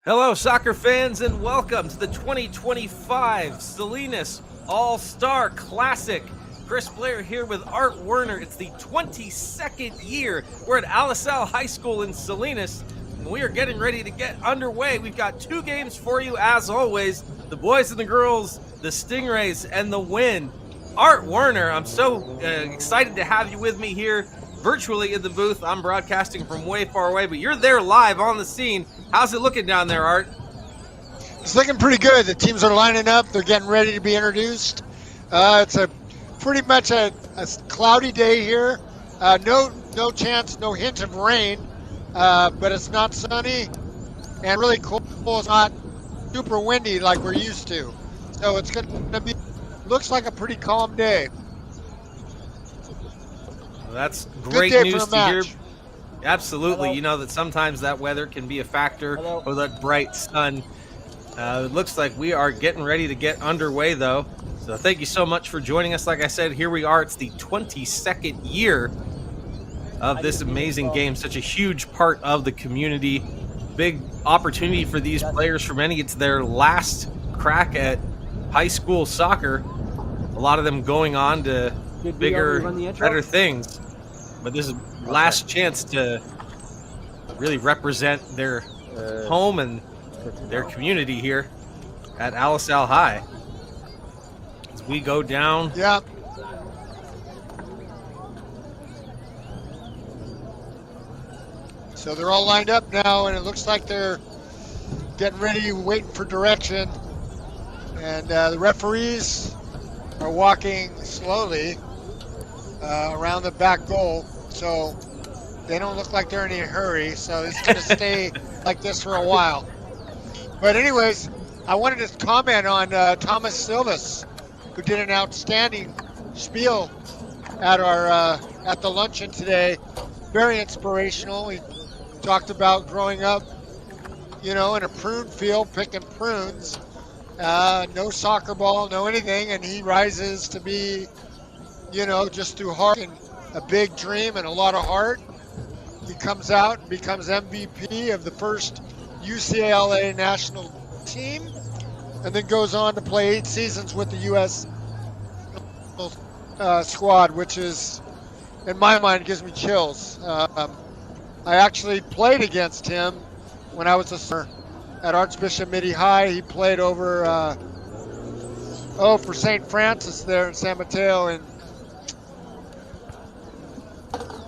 Hello, soccer fans, and welcome to the 2025 SALINAS All-Star Classic. Chris Blair here with Art Werner. It's the 22nd year. We're at Alisal High School in Salinas, and we are getting ready to get underway. We've got two games for you, as always. The boys and the girls, the Stingrays, and the Wind. Art Werner, I'm so excited to have you with me here virtually in the booth. I'm broadcasting from way far away, but you're there live on the scene. How's it looking down there, Art? It's looking pretty good. The teams are lining up. They're getting ready to be introduced. It's a pretty much a cloudy day here. No chance, no hint of rain, but it's not sunny and really cool. It's not super windy like we're used to. So it's going to be, looks like a pretty calm day. Well, that's great news to hear. Absolutely. Hello. You know that sometimes that weather can be a factor. Hello. Or that bright sun. It looks like we are getting ready to get underway, though. So thank you so much for joining us. Like I said, here we are. It's the 22nd year of this amazing game. Such a huge part of the community. Big opportunity for these players. For many, it's their last crack at high school soccer. A lot of them going on to bigger, better things. But this is last chance to really represent their home and their community here at Alisal High. As we go down. Yeah. So they're all lined up now, and it looks like they're getting ready, waiting for direction. And the referees are walking slowly around the back goal. So they don't look like they're in a hurry. So it's going to stay like this for a while. But anyways, I wanted to comment on Thomas Silvas, who did an outstanding spiel at our at the luncheon today. Very inspirational. He talked about growing up, you know, in a prune field, picking prunes. No soccer ball, no anything. And he rises to be, you know, just through heart and a big dream and a lot of heart. He comes out and becomes MVP of the first UCLA national team, and then goes on to play 8 seasons with the U.S. Squad, which is, in my mind, gives me chills. I actually played against him when I was a senior at Archbishop Mitty High. He played over, for St. Francis there in San Mateo, and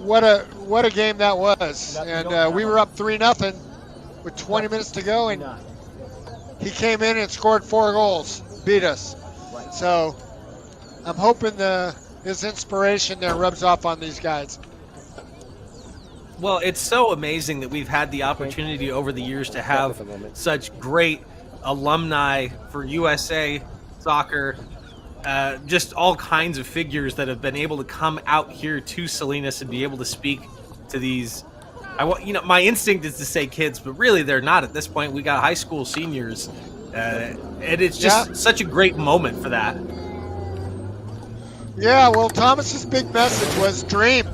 what a game that was. And we were up 3-0 with 20 minutes to go, and he came in and scored 4 goals, beat us. So I'm hoping his inspiration there rubs off on these guys. Well, it's so amazing that we've had the opportunity over the years to have such great alumni for USA soccer. Just all kinds of figures that have been able to come out here to Salinas and be able to speak to these. My instinct is to say kids, but really they're not at this point. We got high school seniors, and it's just such a great moment for that. Yeah, well, Thomas's big message was dream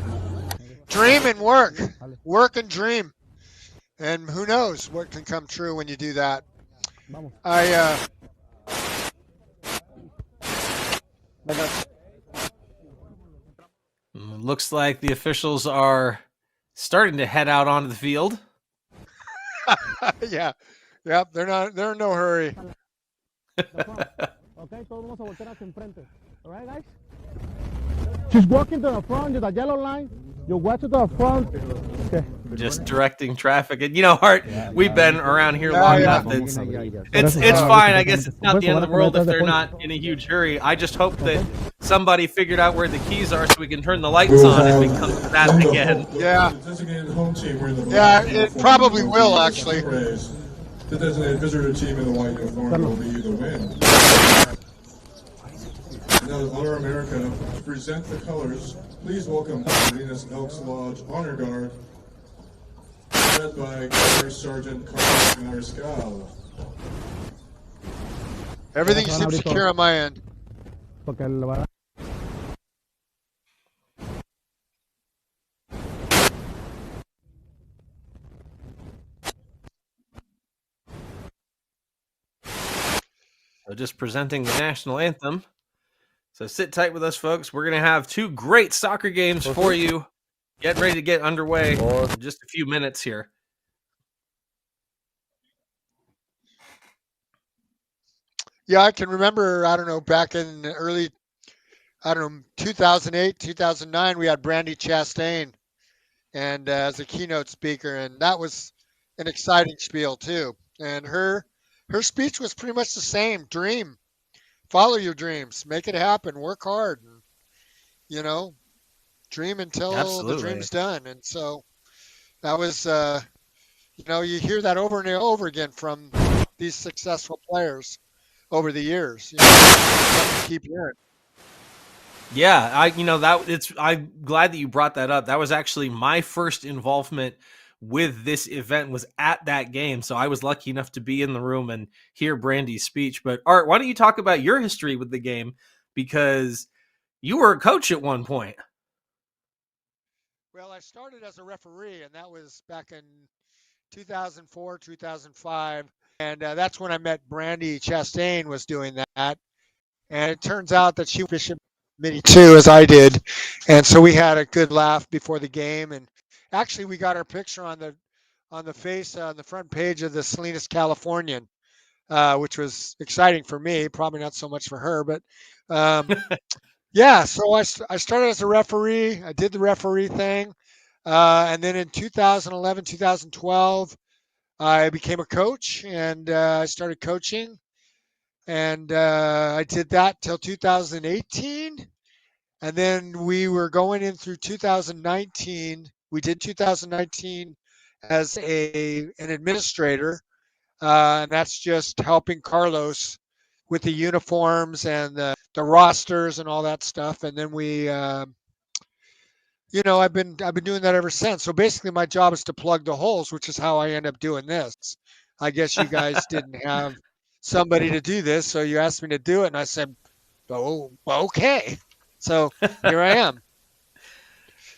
and work and dream, and who knows what can come true when you do that. Looks like the officials are starting to head out onto the field. Yeah, they're in no hurry. Okay, todos vamos a voltear hacia enfrente. All right, guys? Just walking to the front, just a yellow line. You watch to the front. Okay. Just directing traffic. And, Art, we've been around here long enough. It's fine. I guess it's not the end of the world if they're not in a huge hurry. I just hope that somebody figured out where the keys are so we can turn the lights on if it comes to that again. Yeah. Yeah, it probably will, actually. The designated visitor team in the white uniform will be the Wind. Now to honor America, to present the colors, please welcome Salinas Elks Lodge Honor Guard, led by Guard Sergeant Carlos Mariscal. Everything seems secure on my end. just presenting the national anthem. So sit tight with us, folks. We're going to have two great soccer games for you. Get ready to get underway in just a few minutes here. Yeah, I can remember, I don't know, back in the early, 2008, 2009, we had Brandy Chastain and as a keynote speaker, and that was an exciting spiel too. And her speech was pretty much the same. Dream, follow your dreams, make it happen, work hard, and, dream until the dream's done. And so that was, you hear that over and over again from these successful players over the years. Keep hearing. Yeah, I'm glad that you brought that up. That was actually my first involvement with this event, was at that game. So I was lucky enough to be in the room and hear Brandy's speech. But Art, why don't you talk about your history with the game? Because you were a coach at one point. Well, I started as a referee, and that was back in 2004, 2005. And that's when I met Brandy Chastain was doing that. And it turns out that she was Bishop Committee too, as I did. And so we had a good laugh before the game. And actually, we got our picture on the front page of the Salinas Californian, which was exciting for me, probably not so much for her. But yeah, so I started as a referee. I did the referee thing. And then in 2011, 2012, I became a coach, and I started coaching. And I did that till 2018. And then we were going in through 2019. We did 2019 as an administrator. And that's just helping Carlos with the uniforms and the rosters and all that stuff. And then we, I've been doing that ever since. So basically my job is to plug the holes, which is how I end up doing this. I guess you guys didn't have somebody to do this, so you asked me to do it, and I said, "Oh, okay." So here I am.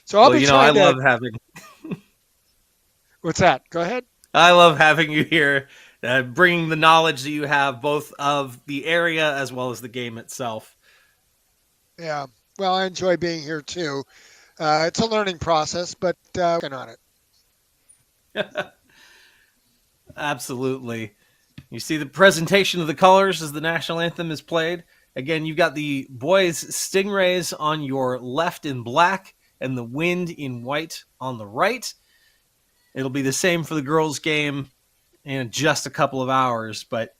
So I'll be trying to. I love having. What's that? Go ahead. I love having you here, bringing the knowledge that you have, both of the area as well as the game itself. Yeah. Well, I enjoy being here too. It's a learning process, but working on it. Absolutely. You see the presentation of the colors as the national anthem is played. Again, you've got the boys' Stingrays on your left in black and the wind in white on the right. It'll be the same for the girls' game in just a couple of hours. But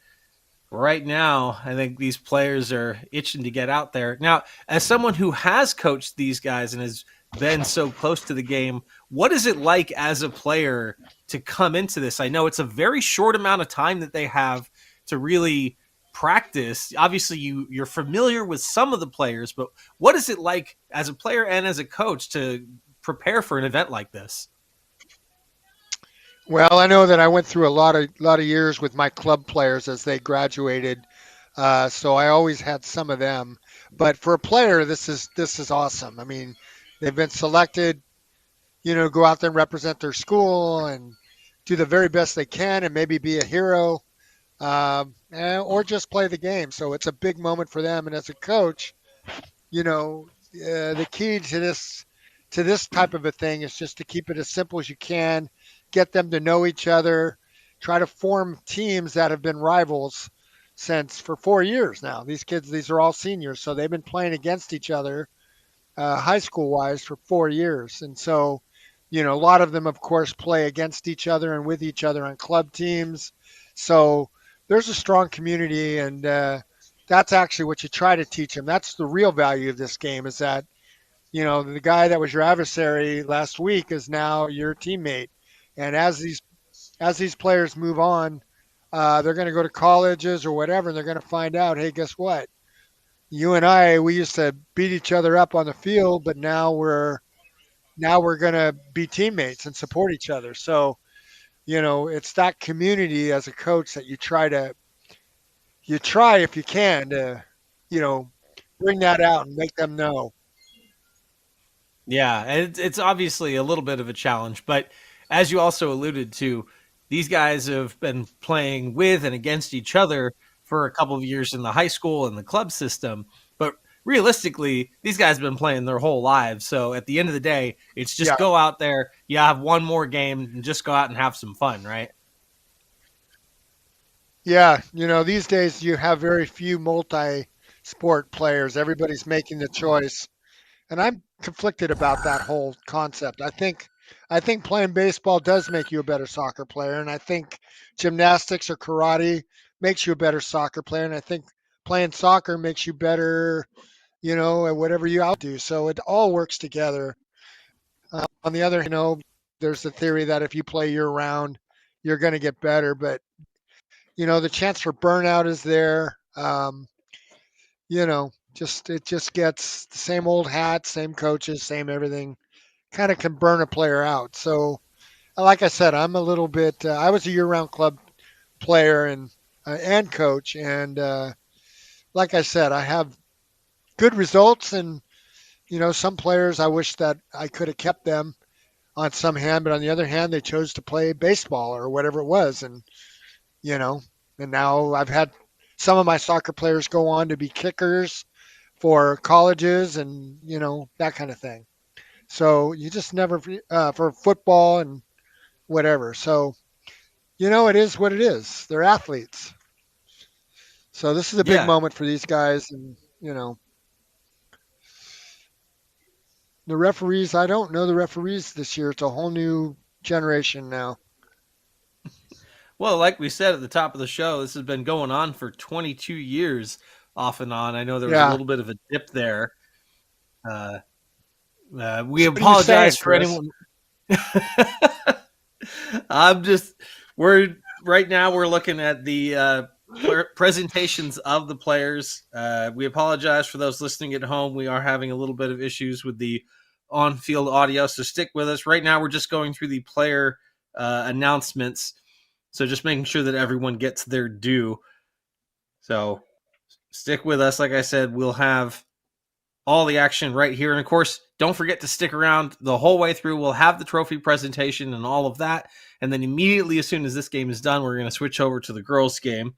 right now, I think these players are itching to get out there. Now, as someone who has coached these guys and has been so close to the game, what is it like as a player to come into this? I know it's a very short amount of time that they have to really practice. Obviously, you're familiar with some of the players, but what is it like as a player and as a coach to prepare for an event like this? Well, I know that I went through a lot of years with my club players as they graduated, so I always had some of them. But for a player, this is awesome. I mean, they've been selected, go out there and represent their school and do the very best they can, and maybe be a hero, or just play the game. So it's a big moment for them. And as a coach, the key to this type of a thing is just to keep it as simple as you can. Get them to know each other, try to form teams that have been rivals for 4 years now. These are all seniors, so they've been playing against each other high school wise for 4 years. And so, a lot of them, of course, play against each other and with each other on club teams. So there's a strong community, and that's actually what you try to teach them. That's the real value of this game, is that, the guy that was your adversary last week is now your teammate. And as these players move on, they're going to go to colleges or whatever, and they're going to find out, hey, guess what? You and we used to beat each other up on the field, but now we're going to be teammates and support each other. So, it's that community as a coach that you try if you can to, bring that out and make them know. Yeah, it's obviously a little bit of a challenge, but as you also alluded to, these guys have been playing with and against each other for a couple of years in the high school and the club system. But realistically, these guys have been playing their whole lives. So at the end of the day, it's just go out there. You have one more game and just go out and have some fun, right? Yeah. These days you have very few multi-sport players. Everybody's making the choice. And I'm conflicted about that whole concept. I think playing baseball does make you a better soccer player, and I think gymnastics or karate makes you a better soccer player, and I think playing soccer makes you better, at whatever you outdo. So it all works together. On the other, there's the theory that if you play year round, you're going to get better, but the chance for burnout is there. It just gets the same old hat, same coaches, same everything. Kind of can burn a player out. So, like I said, I'm a little bit. I was a year-round club player and coach, and like I said, I have good results. And some players, I wish that I could have kept them on some hand, but on the other hand, they chose to play baseball or whatever it was, and and now I've had some of my soccer players go on to be kickers for colleges and that kind of thing. So you just never for football and whatever. So it is what it is. They're athletes. So this is a big moment for these guys, and the referees. I don't know the referees this year. It's a whole new generation now. Well, like we said at the top of the show, this has been going on for 22 years off and on. I know there was a little bit of a dip there. We apologize for anyone. Right now we're looking at the presentations of the players. We apologize for those listening at home. We are having a little bit of issues with the on-field audio, so stick with us. Right now we're just going through the player announcements. So just making sure that everyone gets their due. So stick with us. Like I said, we'll have all the action right here. And of course, don't forget to stick around the whole way through. We'll have the trophy presentation and all of that. And then immediately, as soon as this game is done, we're going to switch over to the girls' game.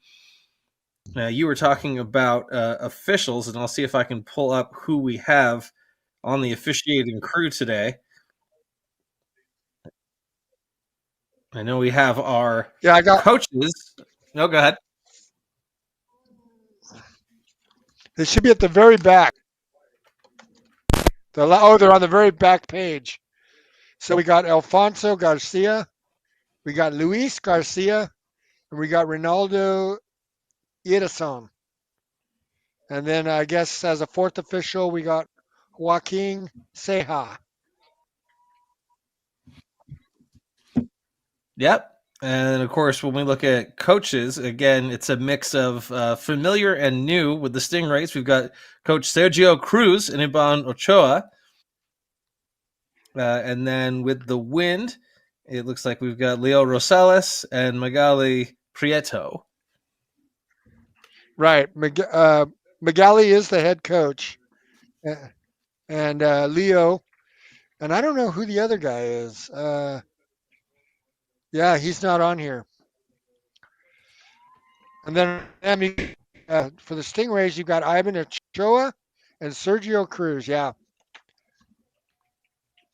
You were talking about officials, and I'll see if I can pull up who we have on the officiating crew today. I know we have our coaches. No, go ahead. They should be at the very back. They're on the very back page. So we got Alfonso Garcia, we got Luis Garcia, and we got Ronaldo Irison. And then I guess as a fourth official, we got Joaquin Ceja. Yep. And of course, when we look at coaches, again, it's a mix of familiar and new. With the Stingrays, we've got Coach Sergio Cruz and Iban Ochoa. And then with the Wind, it looks like we've got Leo Rosales and Magali Prieto. Right. Magali is the head coach. And Leo, and I don't know who the other guy is. Yeah, he's not on here. And then for the Stingrays, you've got Ivan Ochoa and Sergio Cruz. Yeah.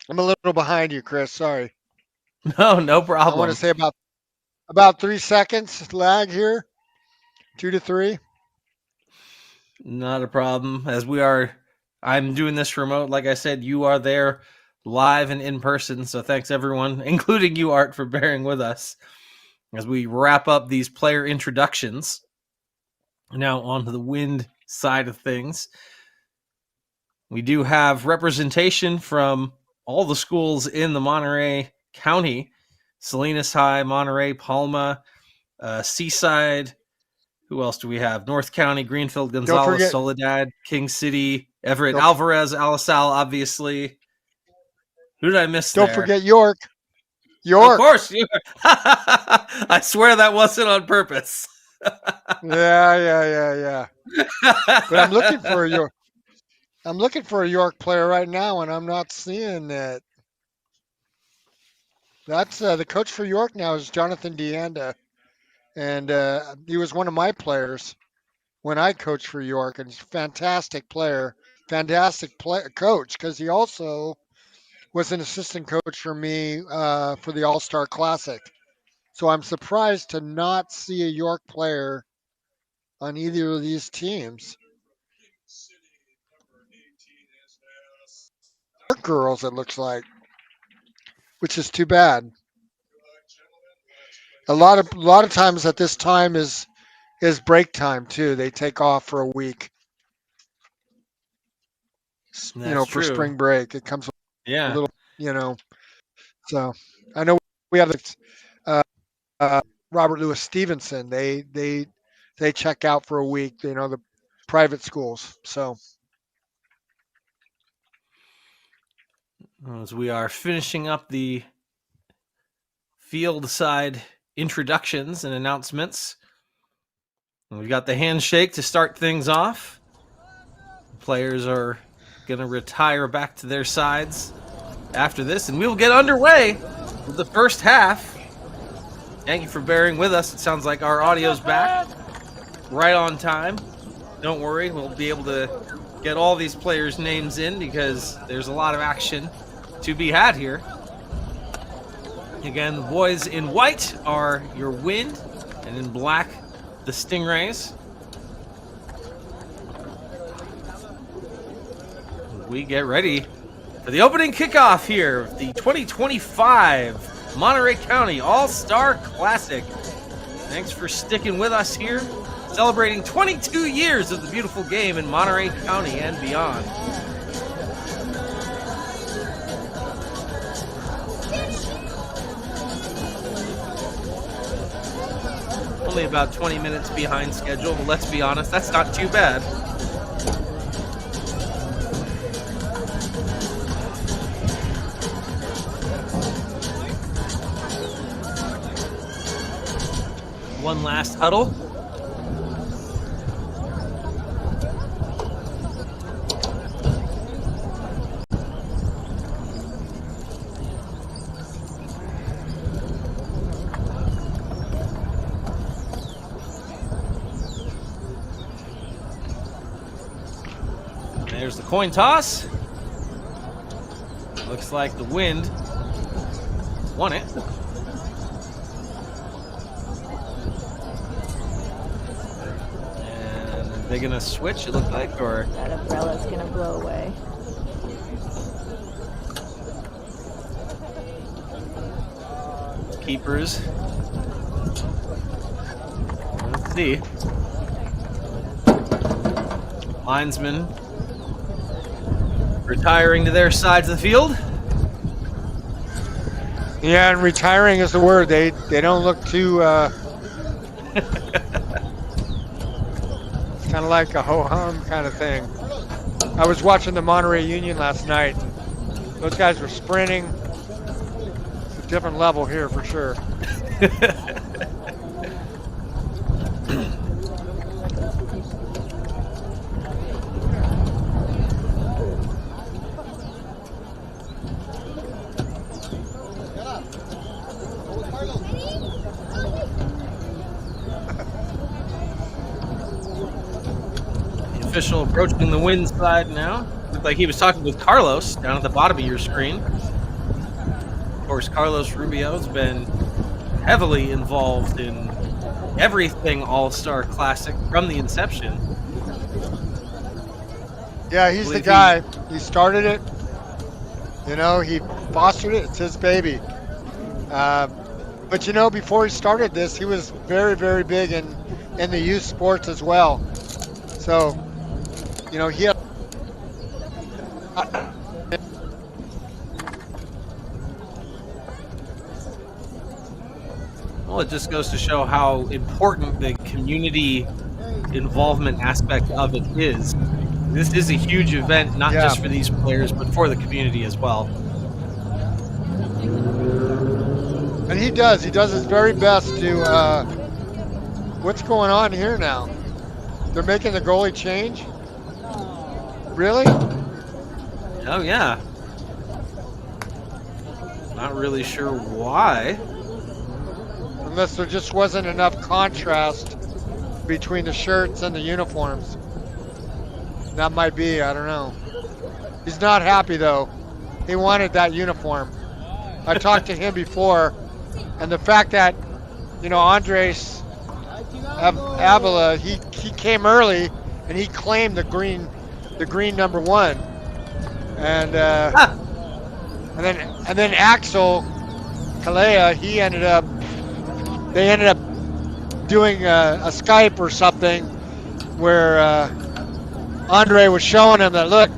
I'm a little behind you, Chris. Sorry. No problem. I want to say about 3 seconds lag here. 2 to 3. Not a problem. I'm doing this remote. Like I said, you are there live and in person. So thanks everyone, including you, Art, for bearing with us as we wrap up these player introductions. Now on to the Wind side of things. We do have representation from all the schools in the Monterey County: Salinas High, Monterey, Palma, Seaside. Who else do we have? North County, Greenfield, Gonzales, Soledad, King City, Everett, Alvarez, Alisal, obviously. Who did I miss there? Don't forget York. Of course. I swear that wasn't on purpose. Yeah. But I'm looking for a York player right now, and I'm not seeing it. That's the coach for York now is Jonathan Deanda, and he was one of my players. when I coached for York, and he's a fantastic player, coach, because he also was an assistant coach for me for the All-Star Classic. So I'm surprised to not see a York player on either of these teams. Girls, it looks like, which is too bad. A lot of times at this time is break time too. They take off for a week. That's for true. spring break. It comes Yeah. a little, So I know we have Robert Louis Stevenson. They check out for a week. The private schools. So as we are finishing up the field side introductions and announcements, we've got the handshake to start things off. The players are going to retire back to their sides after this, and we will get underway with the first half. Thank you for bearing with us. It sounds like our audio's back right on time. Don't worry, we'll be able to get all these players' names in because there's a lot of action to be had here. Again, the boys in white are your Wind, and in black, the Stingrays. We get ready for the opening kickoff here of the 2025 Monterey County All-Star Classic. Thanks for sticking with us here, celebrating 22 years of the beautiful game in Monterey County and beyond. Only about 20 minutes behind schedule, but let's be honest, that's not too bad. One last huddle. There's the coin toss. Looks like the Wind won it. They're gonna switch, it looked like, or that umbrella's gonna blow away. Keepers. Let's see. Linesmen retiring to their sides of the field. yeah, and retiring is the word. They don't look too. Kind of like a ho-hum kind of thing. I was watching the Monterey Union last night. Those guys were sprinting. It's a different level here for sure. Official approaching the Wind side now. Looked like he was talking with Carlos down at the bottom of your screen. Of course, Carlos Rubio's been heavily involved in everything All-Star Classic from the inception. Yeah, he's the guy. He started it. He fostered it. It's his baby. But before he started this, he was very, very big in the youth sports as well. So, he had well, it just goes to show how important the community involvement aspect of it is. This is a huge event, not just for these players, but for the community as well. And he does his very best to, what's going on here now? They're making the goalie change? Really? Oh, yeah. Not really sure why. Unless there just wasn't enough contrast between the shirts and the uniforms. That might be, I don't know. He's not happy though. He wanted that uniform. I talked to him before, and the fact that, you know, Andres Avila, he came early and he claimed the green number 1, and then Axel Kalea, they ended up doing a Skype or something where Andre was showing him that, look,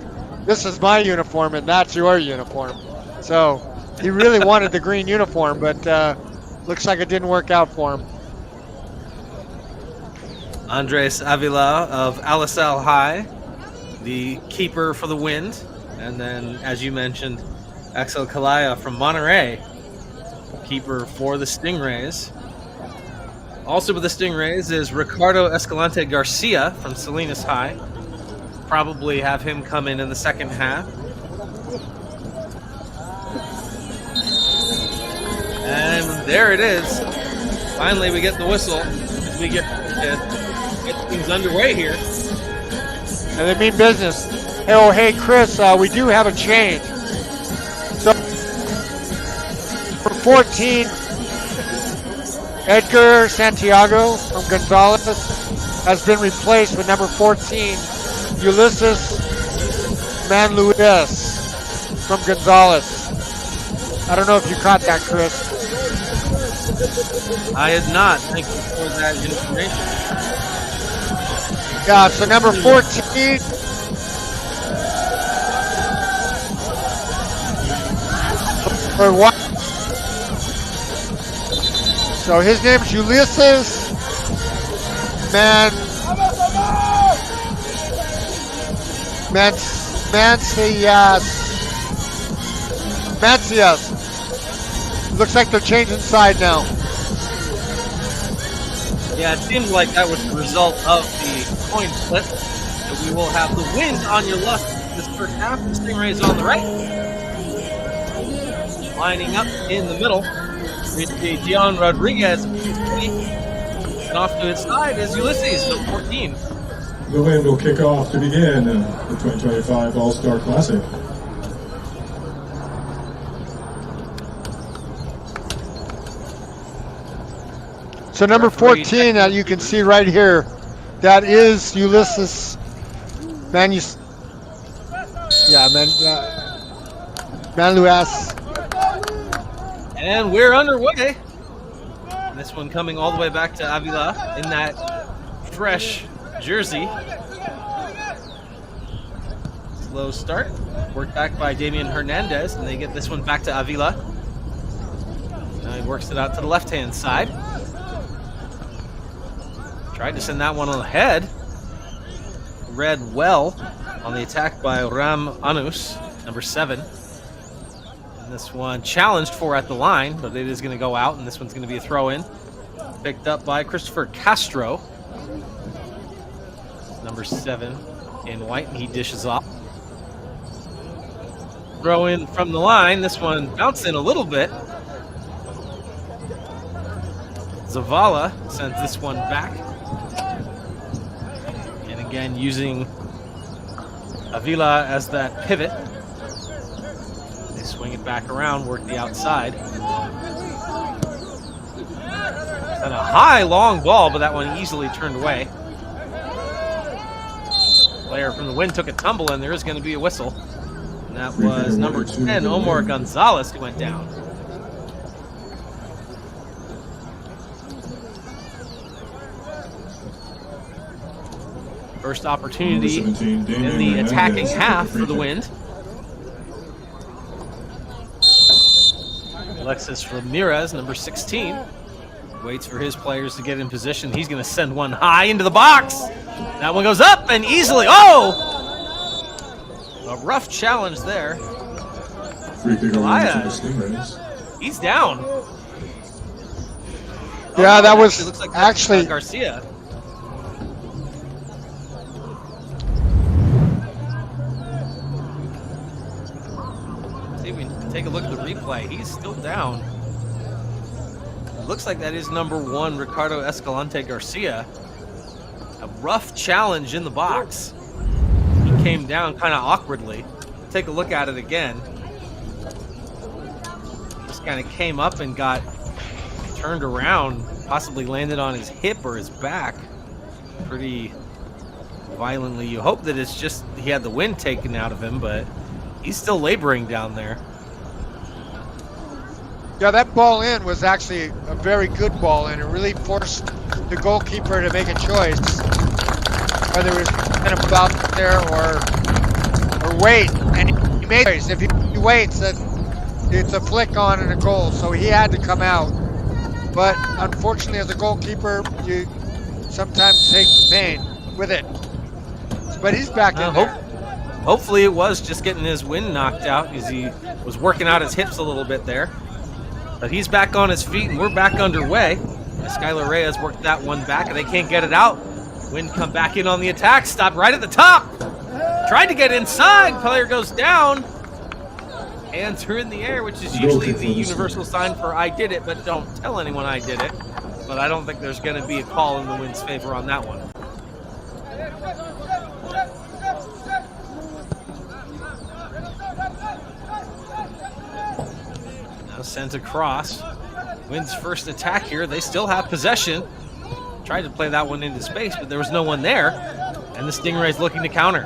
this is my uniform and that's your uniform. So he really wanted the green uniform, but looks like it didn't work out for him. Andres Avila of Alisal High, the keeper for the Wind. And then, as you mentioned, Axel Kalaya from Monterey, keeper for the Stingrays. Also with the Stingrays is Ricardo Escalante Garcia from SALINAS High. Probably have him come in the second half. And there it is. Finally, we get the whistle. We get things underway here. And they mean business. Hey, Chris, we do have a change. So, for 14, Edgar Santiago from Gonzales has been replaced with number 14, Ulysses Manluis from Gonzales. I don't know if you caught that, Chris. I had not. Thank you for that information. Yeah, so number 14. For what? So his name is Ulysses Mancias. Looks like they're changing side now. Yeah, it seems like that was the result of the coin flip. So we will have the Wind on your left this first half, the Stingrays on the right. Lining up in the middle, we see Gian Rodriguez, and off to his side is Ulysses, number 14. The Wind will kick off to begin the 2025 All-Star Classic. So number 14 that you can see right here, that is Ulysses Manluis. And we're underway. And this one coming all the way back to Avila in that fresh jersey. Slow start. Worked back by Damian Hernandez, and they get this one back to Avila. Now he works it out to the left-hand side. Tried to send that one on the head. Read well on the attack by Ram Anus, number 7. And this one challenged for at the line, but it is going to go out, and this one's going to be a throw-in. Picked up by Christopher Castro, number 7 in white, and he dishes off. Throw in from the line. This one bouncing a little bit. Zavala sends this one back. And again, using Avila as that pivot. They swing it back around, work the outside. And a high, long ball, but that one easily turned away. Player from the Wind took a tumble, and there is going to be a whistle. And that was number 10, Omar Gonzalez, who went down. First opportunity in the attacking half for the Wind. Alexis Ramirez, number 16, waits for his players to get in position. He's going to send one high into the box. That one goes up and easily. Oh! A rough challenge there. He's down. Yeah, that was looks like actually Garcia. See, we take a look at the replay. He's still down. It looks like that is number 1, Ricardo Escalante Garcia. A rough challenge in the box. He came down kind of awkwardly. Take a look at it again. Just kind of came up and got turned around, possibly landed on his hip or his back pretty violently. You hope that it's just he had the wind taken out of him, but he's still laboring down there. Yeah, that ball in was actually a very good ball in. It really forced the goalkeeper to make a choice, whether it was kind of about there or wait. And he made it. If he waits, then it's a flick on and a goal. So he had to come out. But unfortunately, as a goalkeeper, you sometimes take the pain with it. But he's back in there. Hopefully it was just getting his wind knocked out because he was working out his hips a little bit there. But he's back on his feet, and we're back underway. Skylar Reyes worked that one back, and they can't get it out. Wind come back in on the attack, stopped right at the top. Tried to get inside, player goes down. Hands are in the air, which is usually the universal sign for I did it, but don't tell anyone I did it. But I don't think there's going to be a call in the Wind's favor on that one. Sent across. Wind's first attack here. They still have possession. Tried to play that one into space, but there was no one there. And the Stingrays looking to counter.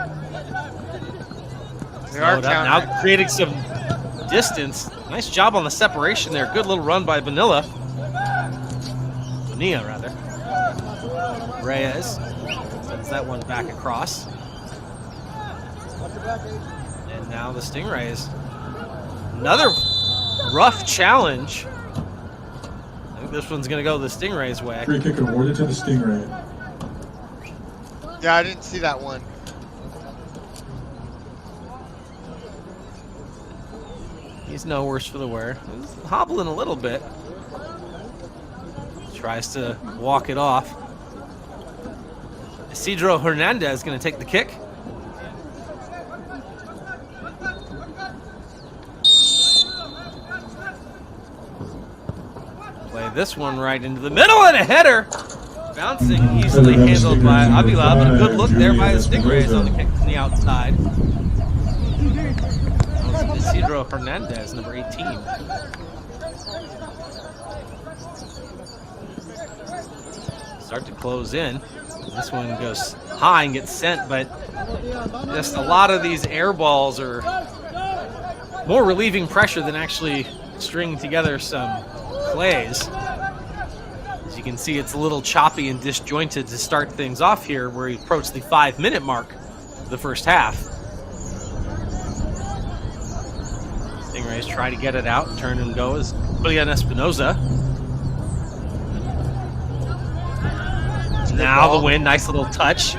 They are countering. Now creating some distance. Nice job on the separation there. Good little run by Bonilla. Bonilla, rather. Reyes sends that one back across. And now the Stingrays. Another rough challenge. I think this one's going to go the Stingray's way. Free kick awarded to the Stingray. Yeah, I didn't see that one. He's no worse for the wear. He's hobbling a little bit. Tries to walk it off. Isidro Hernandez is going to take the kick. This one right into the middle and a header. Bouncing easily handled by Avila, but a good look there by the Stingrays on the kick from the outside. That was Isidro Hernandez, number 18. Start to close in. This one goes high and gets sent, but just a lot of these air balls are more relieving pressure than actually stringing together some plays. As you can see, it's a little choppy and disjointed to start things off here, where he approached the 5-minute mark of the first half. Stingrays try to get it out, turn and go as Julian Espinoza. Now the Wind, nice little touch.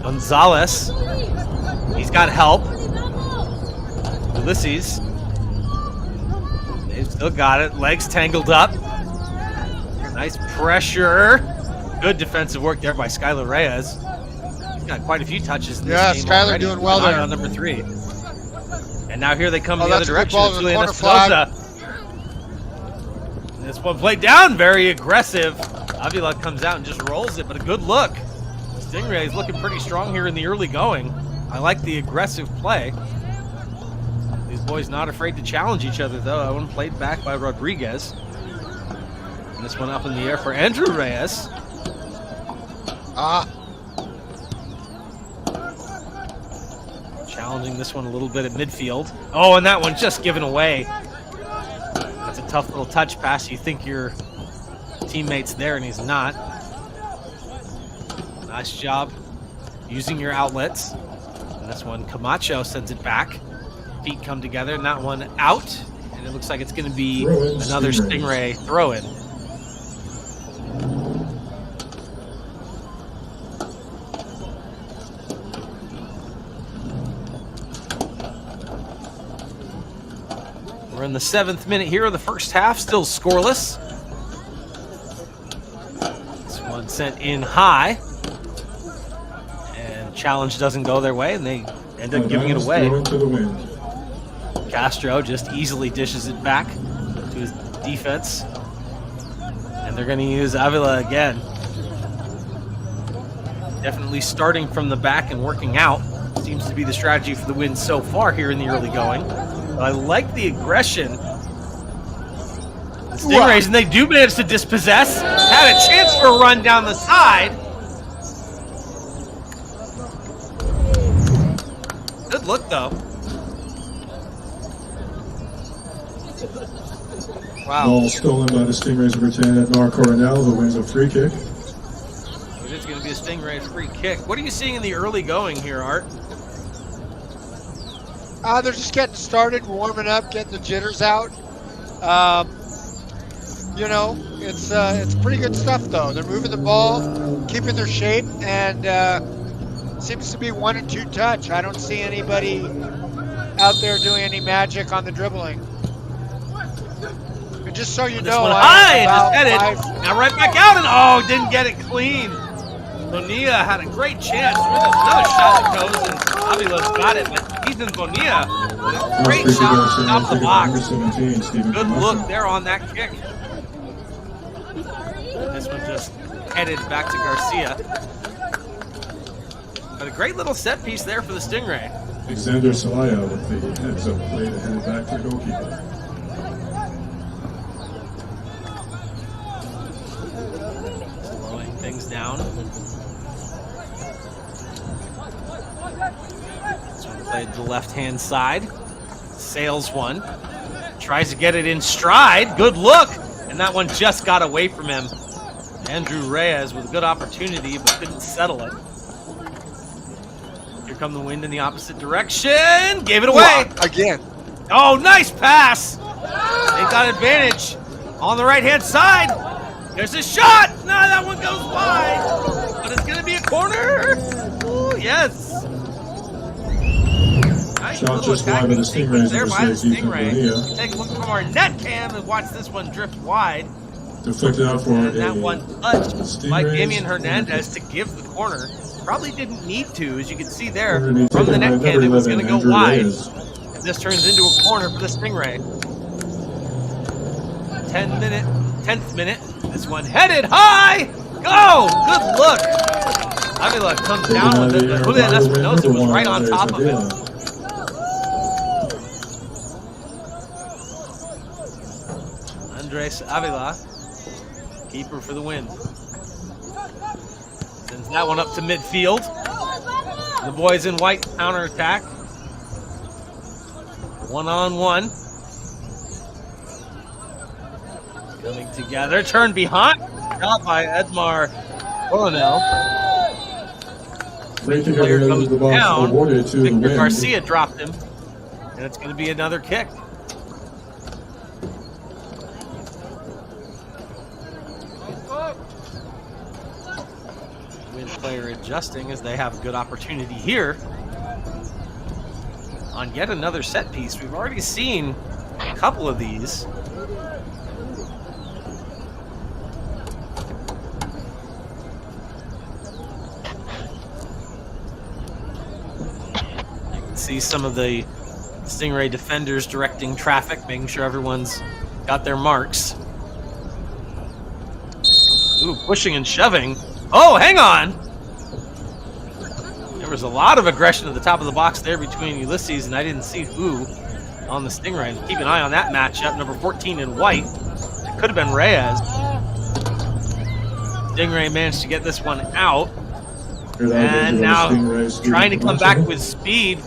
Gonzalez, he's got help. Ulysses, they've still got it, legs tangled up. Nice pressure. Good defensive work there by Skylar Reyes. He's got quite a few touches in this game. Skylar doing well there. On number 3. And now here they come the other direction. Ball Julian Espinoza. This one played down, very aggressive. Avila comes out and just rolls it, but a good look. Stingrays looking pretty strong here in the early going. I like the aggressive play. These boys not afraid to challenge each other, though. That one played back by Rodriguez. And this one up in the air for Andrew Reyes. Challenging this one a little bit at midfield. Oh, and that one just given away. That's a tough little touch pass. You think your teammate's there, and he's not. Nice job using your outlets. And this one, Camacho sends it back. Feet come together, and that one out. And it looks like it's going to be another Stingray throw-in. We're in the 7th minute here of the first half, still scoreless. This one sent in high. And challenge doesn't go their way, and they end up giving it away. Castro just easily dishes it back to his defense. And they're going to use Avila again. Definitely starting from the back and working out seems to be the strategy for the win so far here in the early going. But I like the aggression. The Stingrays, and they do manage to dispossess. Had a chance for a run down the side. Good look, though. Wow. Ball stolen by the Stingrays number 10 at Nar Coronel, who wins a free kick. It is going to be a Stingray free kick. What are you seeing in the early going here, Art? They're just getting started, warming up, getting the jitters out. You know, it's pretty good stuff, though. They're moving the ball, keeping their shape, and seems to be 1 and 2 touch. I don't see anybody out there doing any magic on the dribbling. And just so you know, high, just headed. Now right back out, and didn't get it clean. Bonilla had a great chance. Another shot that goes, and Avila's got it, but Ethan Bonilla with a great shot off the box. Good look there on that kick. This one just headed back to Garcia. But a great little set piece there for the Stingray. Alexander Salaya with the heads up play to head it back to the goalkeeper. Slowing things down. This one played the left-hand side. Sails one. Tries to get it in stride. Good look. And that one just got away from him. Andrew Reyes with a good opportunity, but couldn't settle it. Here come the wind in the opposite direction. Gave it away. Again. Oh, nice pass. They got advantage on the right-hand side. There's a shot. No, that one goes wide. But it's going to be a corner. Ooh, yes. Nice Shot just wide of the Stingrays there by the Stingray. Bonilla. Take a look from our net cam and watch this one drift wide. Deflected out for And that one touched by Stingrays. Damian Hernandez to give the corner. Probably didn't need to, as you can see there from the net cam. It was going to go wide. And this turns into a corner for the Stingray. 10th minute. This one headed high. Go! Good look. Avila comes down with it, but Julian Espinosa was right on top of it. Andres Avila, keeper for the win. Sends that one up to midfield. The boys in white counterattack. 1-on-1. Coming together, turn behind. Shot by Edmar Coronel. Player comes down. Victor Garcia dropped him. And it's going to be another kick. Win player adjusting as they have a good opportunity here on yet another set piece. We've already seen a couple of these. You can see some of the Stingray defenders directing traffic, making sure everyone's got their marks. Ooh, pushing and shoving. Oh, hang on! There was a lot of aggression at the top of the box there between Ulysses, and I didn't see who on the Stingray. Keep an eye on that matchup. Number 14 in white. It could have been Reyes. Stingray managed to get this one out. And now trying to come back with speed.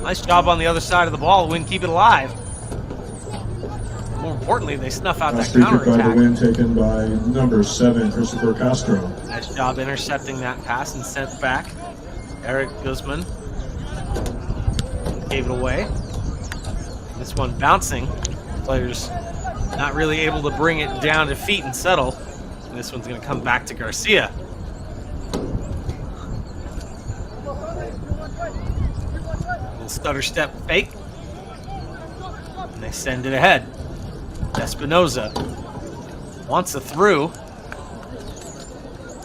Nice job on the other side of the ball. Win, keep it alive. More importantly, they snuff out that counterattack. By the win taken by number 7, Christopher Castro. Nice job intercepting that pass and sent back. Eric Guzman gave it away. This one bouncing. Players not really able to bring it down to feet and settle. And this one's going to come back to Garcia. Little stutter step fake. And they send it ahead. Espinoza wants a through.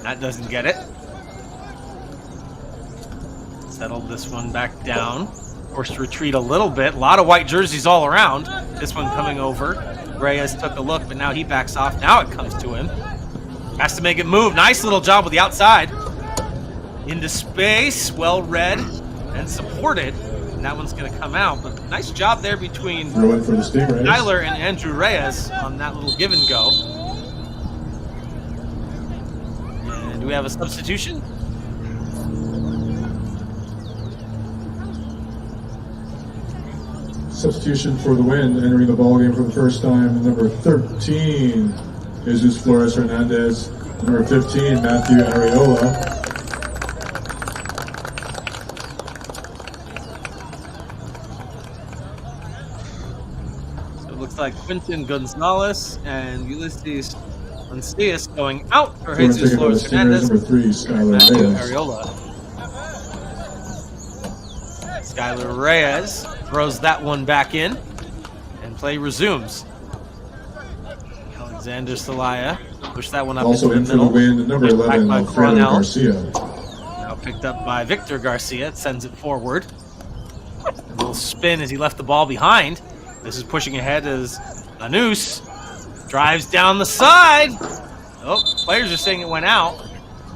That doesn't get it. Settled this one back down. Forced to retreat a little bit. A lot of white jerseys all around. This one coming over. Reyes took a look, but now he backs off. Now it comes to him. Has to make it move. Nice little job with the outside. into space, well read and supported. And that one's going to come out. But nice job there between Throw in for the Stingrays. Tyler and Andrew Reyes on that little give and go. And do we have a substitution? Substitution for the Wind, entering the ballgame for the first time, number 13, Jesus Flores Hernandez. Number 15, Matthew Areola. Looks like Quinton Gonzalez and Ulysses Mancias going out for Jesus Flores Hernandez. Number 3, Skylar Matthew Reyes. Areola. Skylar Reyes throws that one back in, and play resumes. Alexander Salaya pushed that one up Also into in the for the middle. Wind, number 11, By Alfredo Coronel. Garcia. Now picked up by Victor Garcia. It sends it forward. A little spin as he left the ball behind. This is pushing ahead as Anous drives down the side. Oh, players are saying it went out,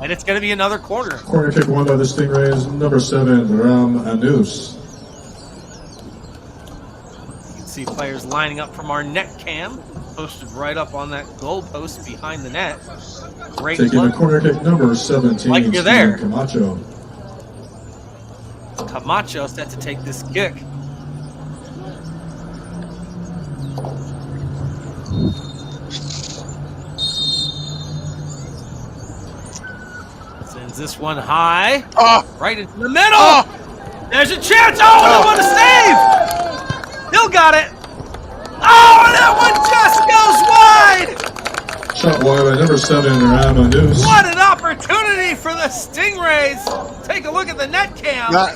and it's going to be another corner. Corner kick won by the Stingrays, number 7, Ram Anous. You can see players lining up from our net cam, posted right up on that goal post behind the net. Great Taking look. the corner kick, number 17, Like you're there. Steven Camacho. Camacho set to take this kick. Sends this one high, right into the middle. There's a chance. Oh, what a save! Hill got it. Oh, and that one just goes wide. Shot wide by number 7, Ram Anous. What an opportunity for the Stingrays. Take a look at the net cam. Not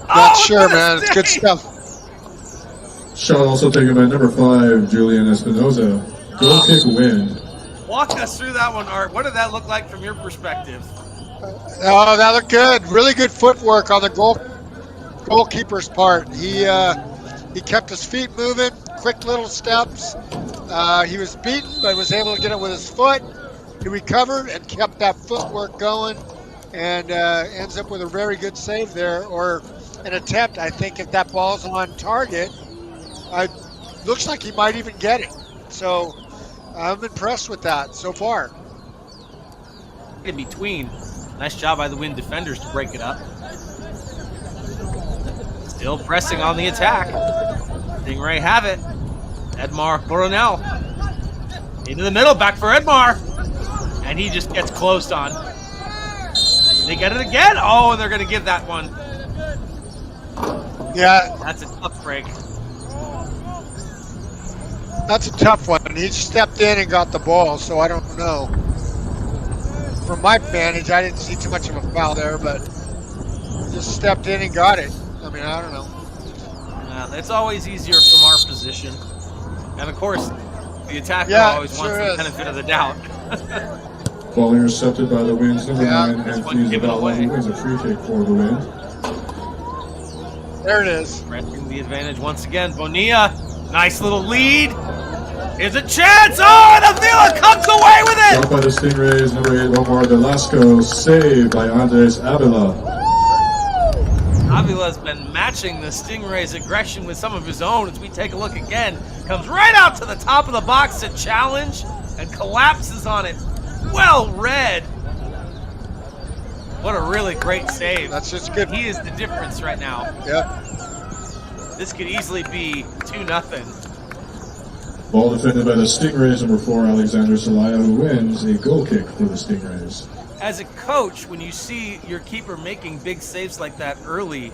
Oh, sure, what a man. It's good save. stuff. Shot also taken by number 5, Julian Espinoza. Goal kick win. Walk us through that one, Art. What did that look like from your perspective? Oh, that looked good. Really good footwork on the goalkeeper's part. He kept his feet moving, quick little steps. He was beaten, but was able to get it with his foot. He recovered and kept that footwork going, and ends up with a very good save there, or an attempt. I think if that ball's on target, looks like he might even get it. So I'm impressed with that so far. In between. Nice job by the Wind defenders to break it up. Still pressing on the attack. Stingray have it. Edmar Coronel. Into the middle, back for Edmar. And he just gets closed on. They get it again. Oh, and they're going to give that one. Yeah, That's a tough break. that's a tough one. He stepped in and got the ball, so I don't know. From my vantage, I didn't see too much of a foul there, but just stepped in and got it. I mean, I don't know. It's always easier from our position. And of course, the attacker always wants the benefit of the doubt. Ball intercepted by the Winds, number 9, this one Anthony given away. Zavala, wins a free kick for the Wind. There it is. Pressing the advantage once again. Bonilla, nice little lead. Here's a chance. Oh, and Avila comes away with it. Shot by the Stingrays, number 8, Omar Velasco, saved by Andres Avila. Avila's been matching the Stingrays' aggression with some of his own. As we take a look again, comes right out to the top of the box to challenge and collapses on it. Well read. What a really great save. That's just good. He is the difference right now. Yep. This could easily be 2-0. Ball defended by the Stingrays, number 4, Alexander Salaya, who wins a goal kick for the Stingrays. As a coach, when you see your keeper making big saves like that early,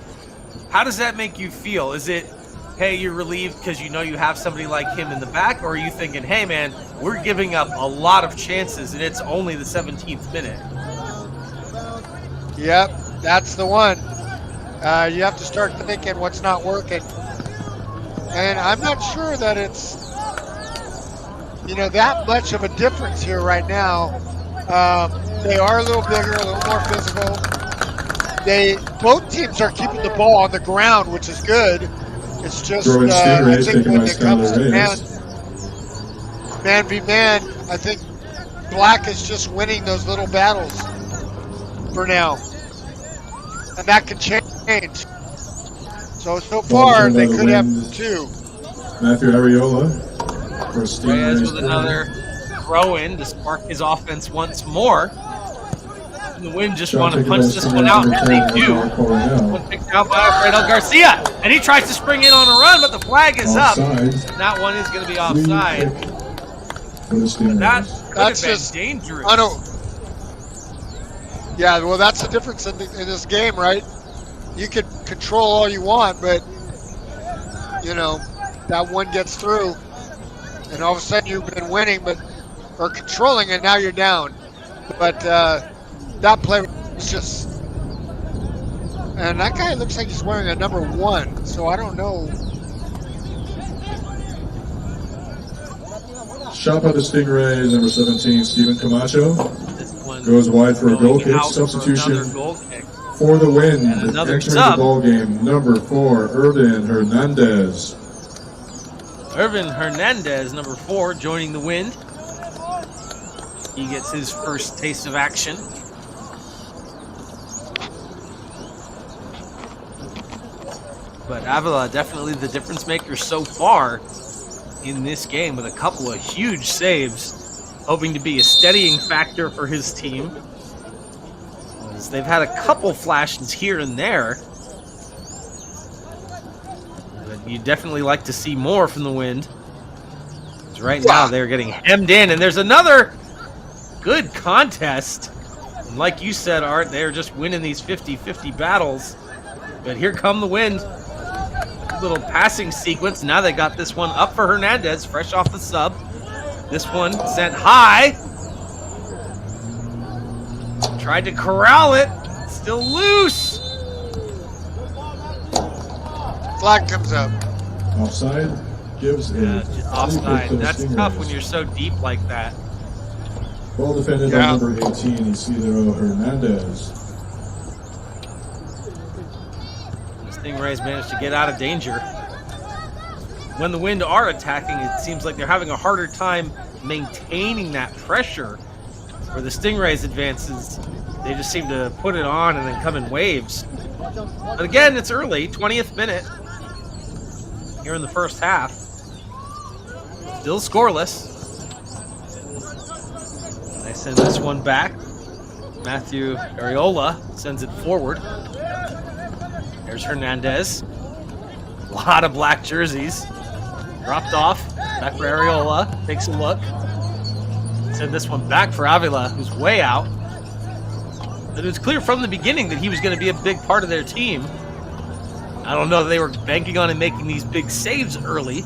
how does that make you feel? Is it, hey, you're relieved because you know you have somebody like him in the back? Or are you thinking, hey, man, we're giving up a lot of chances and it's only the 17th minute? Yep, that's the one. You have to start thinking what's not working. And I'm not sure that it's, that much of a difference here right now. They are a little bigger, a little more physical. Both teams are keeping the ball on the ground, which is good. It's just, I think when it comes to man v man, I think Black is just winning those little battles. for now. And that can change. So far, they could have 2. Matthew Ariola for Reyes Stingrays. with another throw in to spark his offense once more. And the Wind just want to punch this one out, and they do. One picked out by Alfredo Garcia. And he tries to spring in on a run, but the flag is up. And that one is going to be offside. That could have been dangerous. Yeah, well, that's the difference in this game, right? You can control all you want, but, you know, that one gets through, and all of a sudden you've been winning or controlling, and now you're down. But that play was just... And that guy looks like he's wearing a number 1, so I don't know. Shot by the Stingrays, number 17, Steven Camacho. Goes wide for a goal kick. Substitution for the Wind. Entering the ball game, number 4, Irvin Hernandez. Irvin Hernandez, number 4, joining the Wind. He gets his first taste of action. But Avila definitely the difference maker so far in this game with a couple of huge saves, hoping to be a steadying factor for his team. As they've had a couple flashes here and there. But you definitely like to see more from the Wind. Because right now they're getting hemmed in, and there's another good contest. And like you said, Art, they're just winning these 50-50 battles. But here come the Wind. Little passing sequence. Now they got this one up for Hernandez, fresh off the sub. This one sent high. Tried to corral it. Still loose. Flag comes up. Offside. Gives offside. That's tough when you're so deep like that. Well defended by number 18, Isidro Hernandez. Stingrays managed to get out of danger. When the Wind are attacking, it seems like they're having a harder time maintaining that pressure. Where the Stingrays advances, they just seem to put it on and then come in waves. But again, it's early, 20th minute here in the first half. Still scoreless. They send this one back. Matthew Ariola sends it forward. There's Hernandez. A lot of black jerseys. Dropped off. Back for Ariola. Takes a look. Send this one back for Avila, who's way out. But it was clear from the beginning that he was going to be a big part of their team. I don't know that they were banking on him making these big saves early.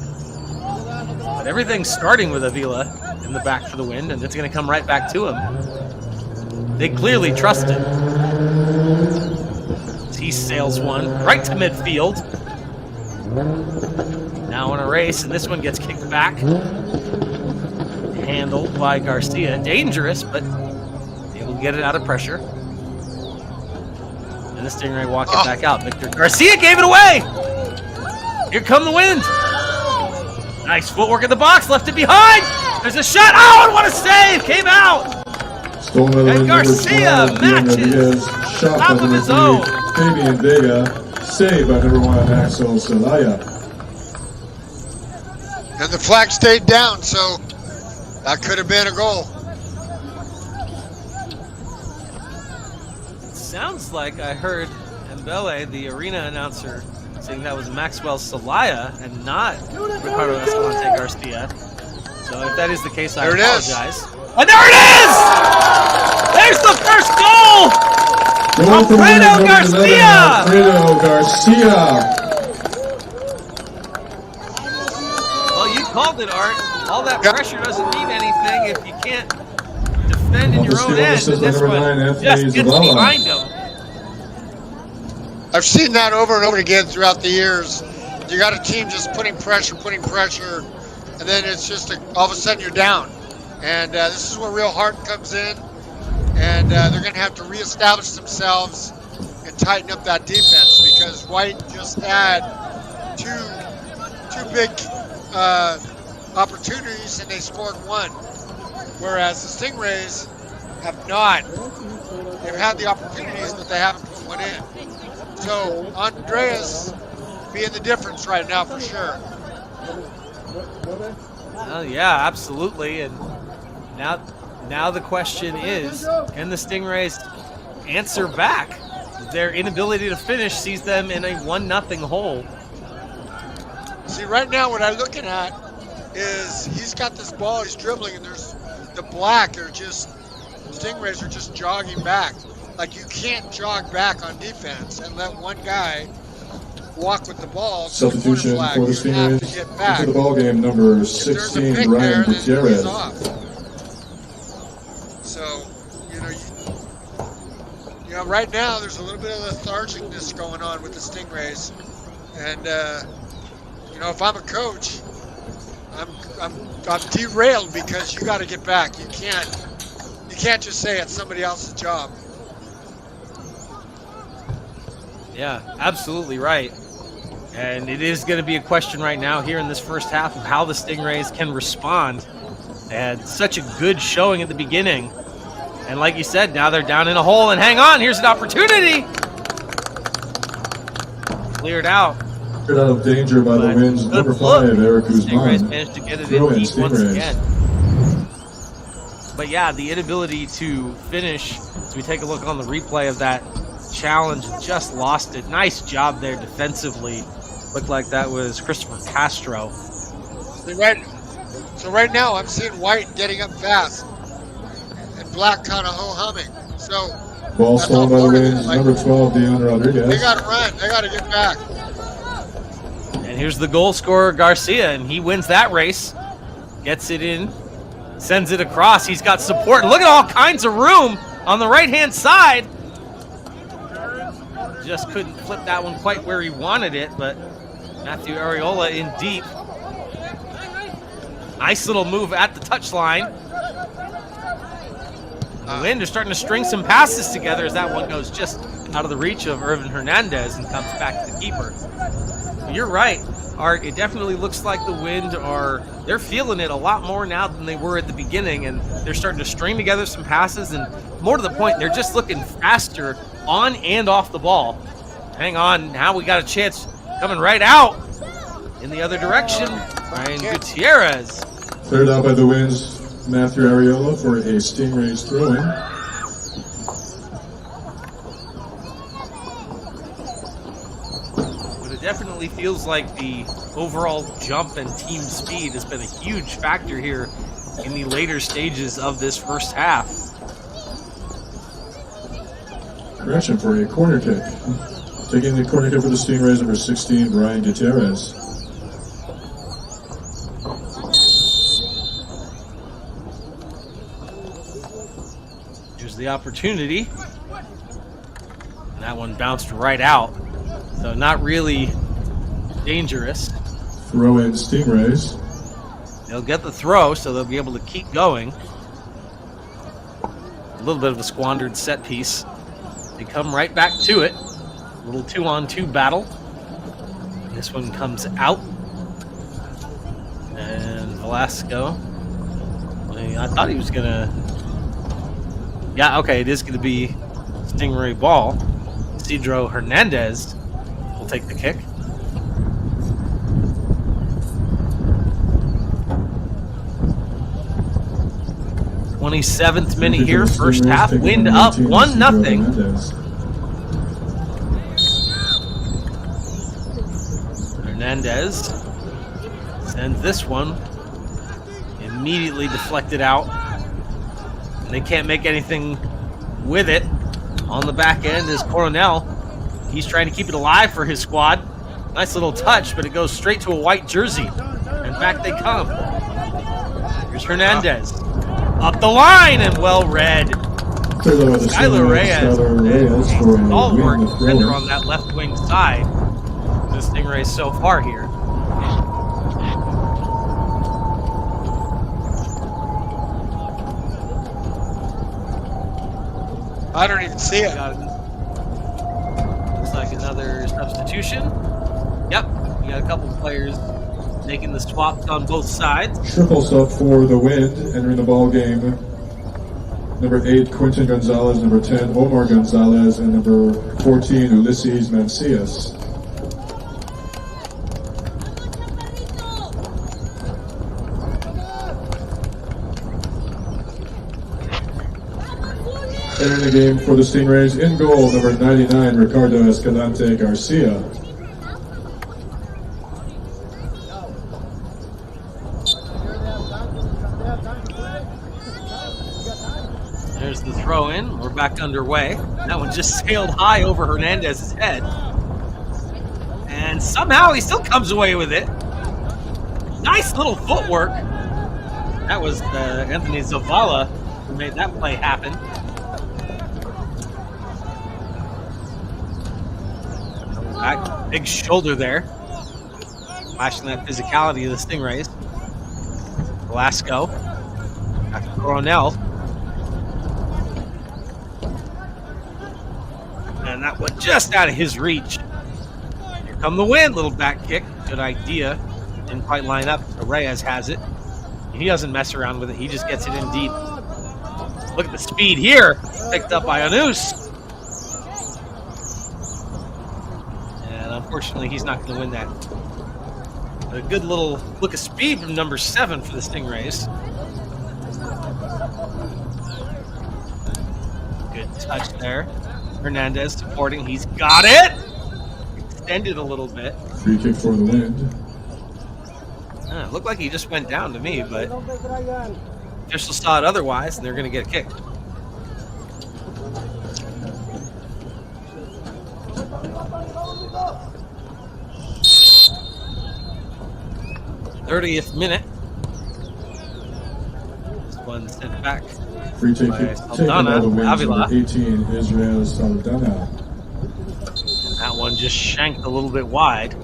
But everything's starting with Avila in the back for the Wind, and it's going to come right back to him. They clearly trust him. He sails one right to midfield. Now in a race, and this one gets kicked back. Handled by Garcia. Dangerous, but able to get it out of pressure. And the Stingray walk it back out. Victor Garcia gave it away! Here come the Wind! Nice footwork in the box, left it behind! There's a shot! Oh, and what a save! Came out! And Garcia matches! Top of his own! Fabian Vega, saved by number 1, Axel Celaya. And the flag stayed down, so that could have been a goal. Sounds like I heard Mbele, the arena announcer, saying that was Maxwell Celaya and not Ricardo Escalante Garcia. So if that is the case, I apologize. And there it is! There's the first goal! Alfredo Garcia! Alfredo Garcia! Well, you called it, Art. All that pressure doesn't mean anything if you can't defend in your own end. And this one just gets behind him. I've seen that over and over again throughout the years. You got a team just putting pressure, and then it's just all of a sudden you're down. And this is where real heart comes in. And they're going to have to reestablish themselves and tighten up that defense because White just had two big opportunities and they scored one, whereas the Stingrays have not. they've had the opportunities, but they haven't put one in. So Andreas being the difference right now for sure. Yeah, absolutely. And now the question is, can the Stingrays answer back? Their inability to finish sees them in a 1-0 hole. See, right now what I'm looking at is he's got this ball, he's dribbling, and there's the black are just, Stingrays are just jogging back. Like, you can't jog back on defense and let one guy walk with the ball. Substitution for the Stingrays into the ball game, number 16, Ryan Gutierrez. So, you know, right now there's a little bit of lethargicness going on with the Stingrays, and you know, if I'm a coach, I'm derailed because you got to get back. You can't just say it's somebody else's job. Yeah, absolutely right. And it is going to be a question right now here in this first half of how the Stingrays can respond. They had such a good showing at the beginning. And like you said, now they're down in a hole, and hang on, here's an opportunity. Cleared out. Cleared out of danger by the Winds, number 5, Eric Guzman. Stingrays managed to get it in deep once again. But yeah, the inability to finish, as we take a look on the replay of that challenge, just lost it. Nice job there defensively. Looked like that was Christopher Castro. So right now I'm seeing white getting up fast and black kind of ho-humming. So ball stolen by the Winds, number 12, Deon Rodriguez. They got to run. They got to get back. And here's the goal scorer, Garcia, and he wins that race. Gets it in, sends it across. He's got support. And look at all kinds of room on the right-hand side. Just couldn't flip that one quite where he wanted it, but Matthew Areola in deep. Nice little move at the touchline. The Wind are starting to string some passes together as that one goes just out of the reach of Irvin Hernandez and comes back to the keeper. You're right, Art. It definitely looks like the Wind they're feeling it a lot more now than they were at the beginning, and they're starting to string together some passes, and more to the point, they're just looking faster on and off the ball. Hang on, now we got a chance coming right out in the other direction. Ryan Gutierrez. Cleared out by the Winds, Matthew Areola for a Stingrays throw-in. But it definitely feels like the overall jump and team speed has been a huge factor here in the later stages of this first half. Correction for a corner kick. Taking the corner kick for the Stingrays, number 16, Brian Gutierrez. Here's the opportunity. And that one bounced right out. So not really dangerous. Throw in Stingrays. They'll get the throw, so they'll be able to keep going. A little bit of a squandered set piece. They come right back to it. A little 2-on-2 battle. This one comes out. And Velasco. I thought he was going to... Yeah, okay, it is going to be Stingray ball. Isidro Hernandez will take the kick. .27th minute here, first half, Wind up 1-0. Hernandez sends this one, immediately deflected out. And they can't make anything with it. On the back end is Coronel. He's trying to keep it alive for his squad. Nice little touch, but it goes straight to a white jersey. And back they come. Here's Hernandez. Up the line and well read. Skylar Reyes. All work defender on that left wing side. The Stingrays so far here. I don't even see it. Looks like another substitution. Yep, we got a couple of players making the swaps on both sides. Triple sub for the Wind, entering the ball game. number 8, Quentin Gonzalez, number 10, Omar Gonzalez, and number 14, Ulysses Mancias. Entering the game for the Stingrays, in goal, number 99, Ricardo Escalante Garcia. There's the throw in. We're back underway. That one just sailed high over Hernandez's head. And somehow he still comes away with it. Nice little footwork. That was Anthony Zavala who made that play happen. Back, big shoulder there. Flashing that physicality of the Stingrays. Velasco. Back to Coronel. And that one just out of his reach. Here come the wind. Little back kick. Good idea. Didn't quite line up. So Reyes has it. He doesn't mess around with it. He just gets it in deep. Look at the speed here. Picked up by Anus. And unfortunately, he's not going to win that. A good little look of speed from number 7 for the Stingrays. Good touch there. Hernandez supporting. He's got it. Extended a little bit. Free kick for the Wind. Looked like he just went down to me, but officials saw it otherwise, and they're going to get a kick. '30th minute. This one sent back. Free kick taken by the Winds, number 18, Israel Saldana. And that one just shanked a little bit wide.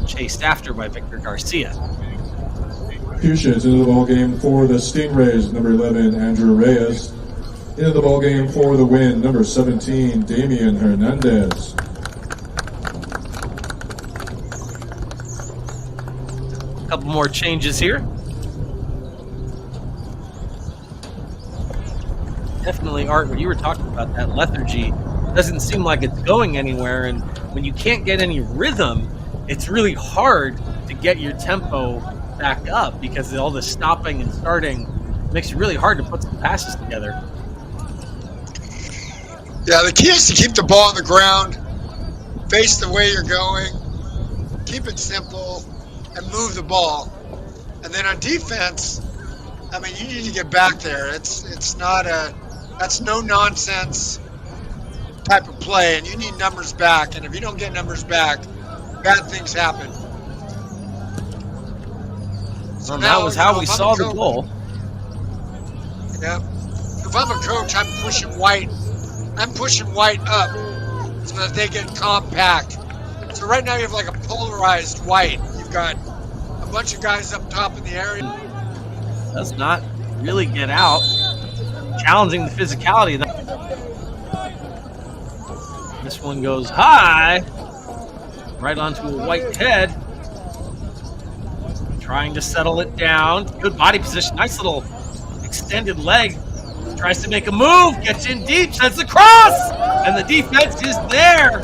Chased after by Victor Garcia. Fuchsians into the ball game for the Stingrays, number 11, Andrew Reyes. Into the ball game for the Wind, number 17, Damian Hernandez. A couple more changes here. Definitely, Art, when you were talking about that lethargy, doesn't seem like it's going anywhere, and when you can't get any rhythm, it's really hard to get your tempo back up because all the stopping and starting makes it really hard to put some passes together. Yeah, the key is to keep the ball on the ground, face the way you're going, keep it simple, and move the ball. And then on defense, I mean, you need to get back there. It's not that's no nonsense type of play, and you need numbers back. And if you don't get numbers back, bad things happen. So that was how we saw the goal. Yeah. If I'm a coach, I'm pushing White up so that they get compact. So right now you have like a polarized White. You've got a bunch of guys up top in the area. Does not really get out. Challenging the physicality. This one goes high. Right onto a White head. Trying to settle it down. Good body position. Nice little extended leg. Tries to make a move. Gets in deep. Sends the cross. And the defense is there.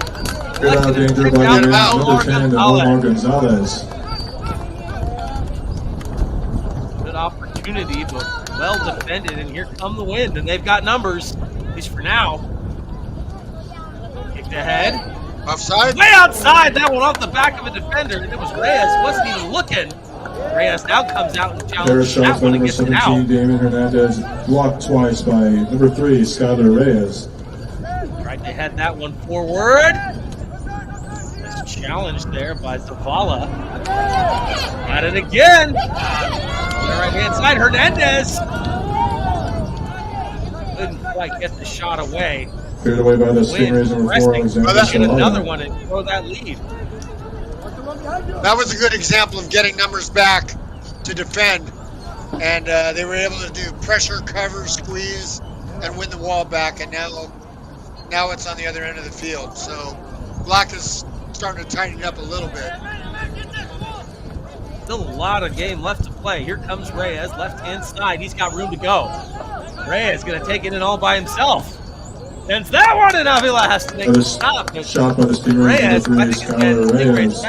Good out danger by the number 10, Omar Gonzalez. Good opportunity, but well defended. And here come the Wind. And they've got numbers, at least for now. Kicked ahead. Offside? Way outside. That one off the back of a defender. And it was Reyes. Wasn't even looking. Reyes now comes out and challenges that one and gets it out. Number 17, Damian Hernandez, blocked twice by number 3, Skylar Reyes. Tried to head that one forward. Nice challenge there by Zavala. Got it again. On the right-hand side, Hernandez. Couldn't quite get the shot away. Cleared away by the Stingrays, number 4, Alexander Get another one and throw that lead. That was a good example of getting numbers back to defend. And they were able to do pressure, cover, squeeze, and win the wall back. And now it's on the other end of the field. So Black is starting to tighten it up a little bit. Still a lot of game left to play. Here comes Reyes, left-hand side. He's got room to go. Reyes going to take it in all by himself. Sends that one, and Avila has to make a stop. Shot by the Stingrays, number 3, Skylar Reyes.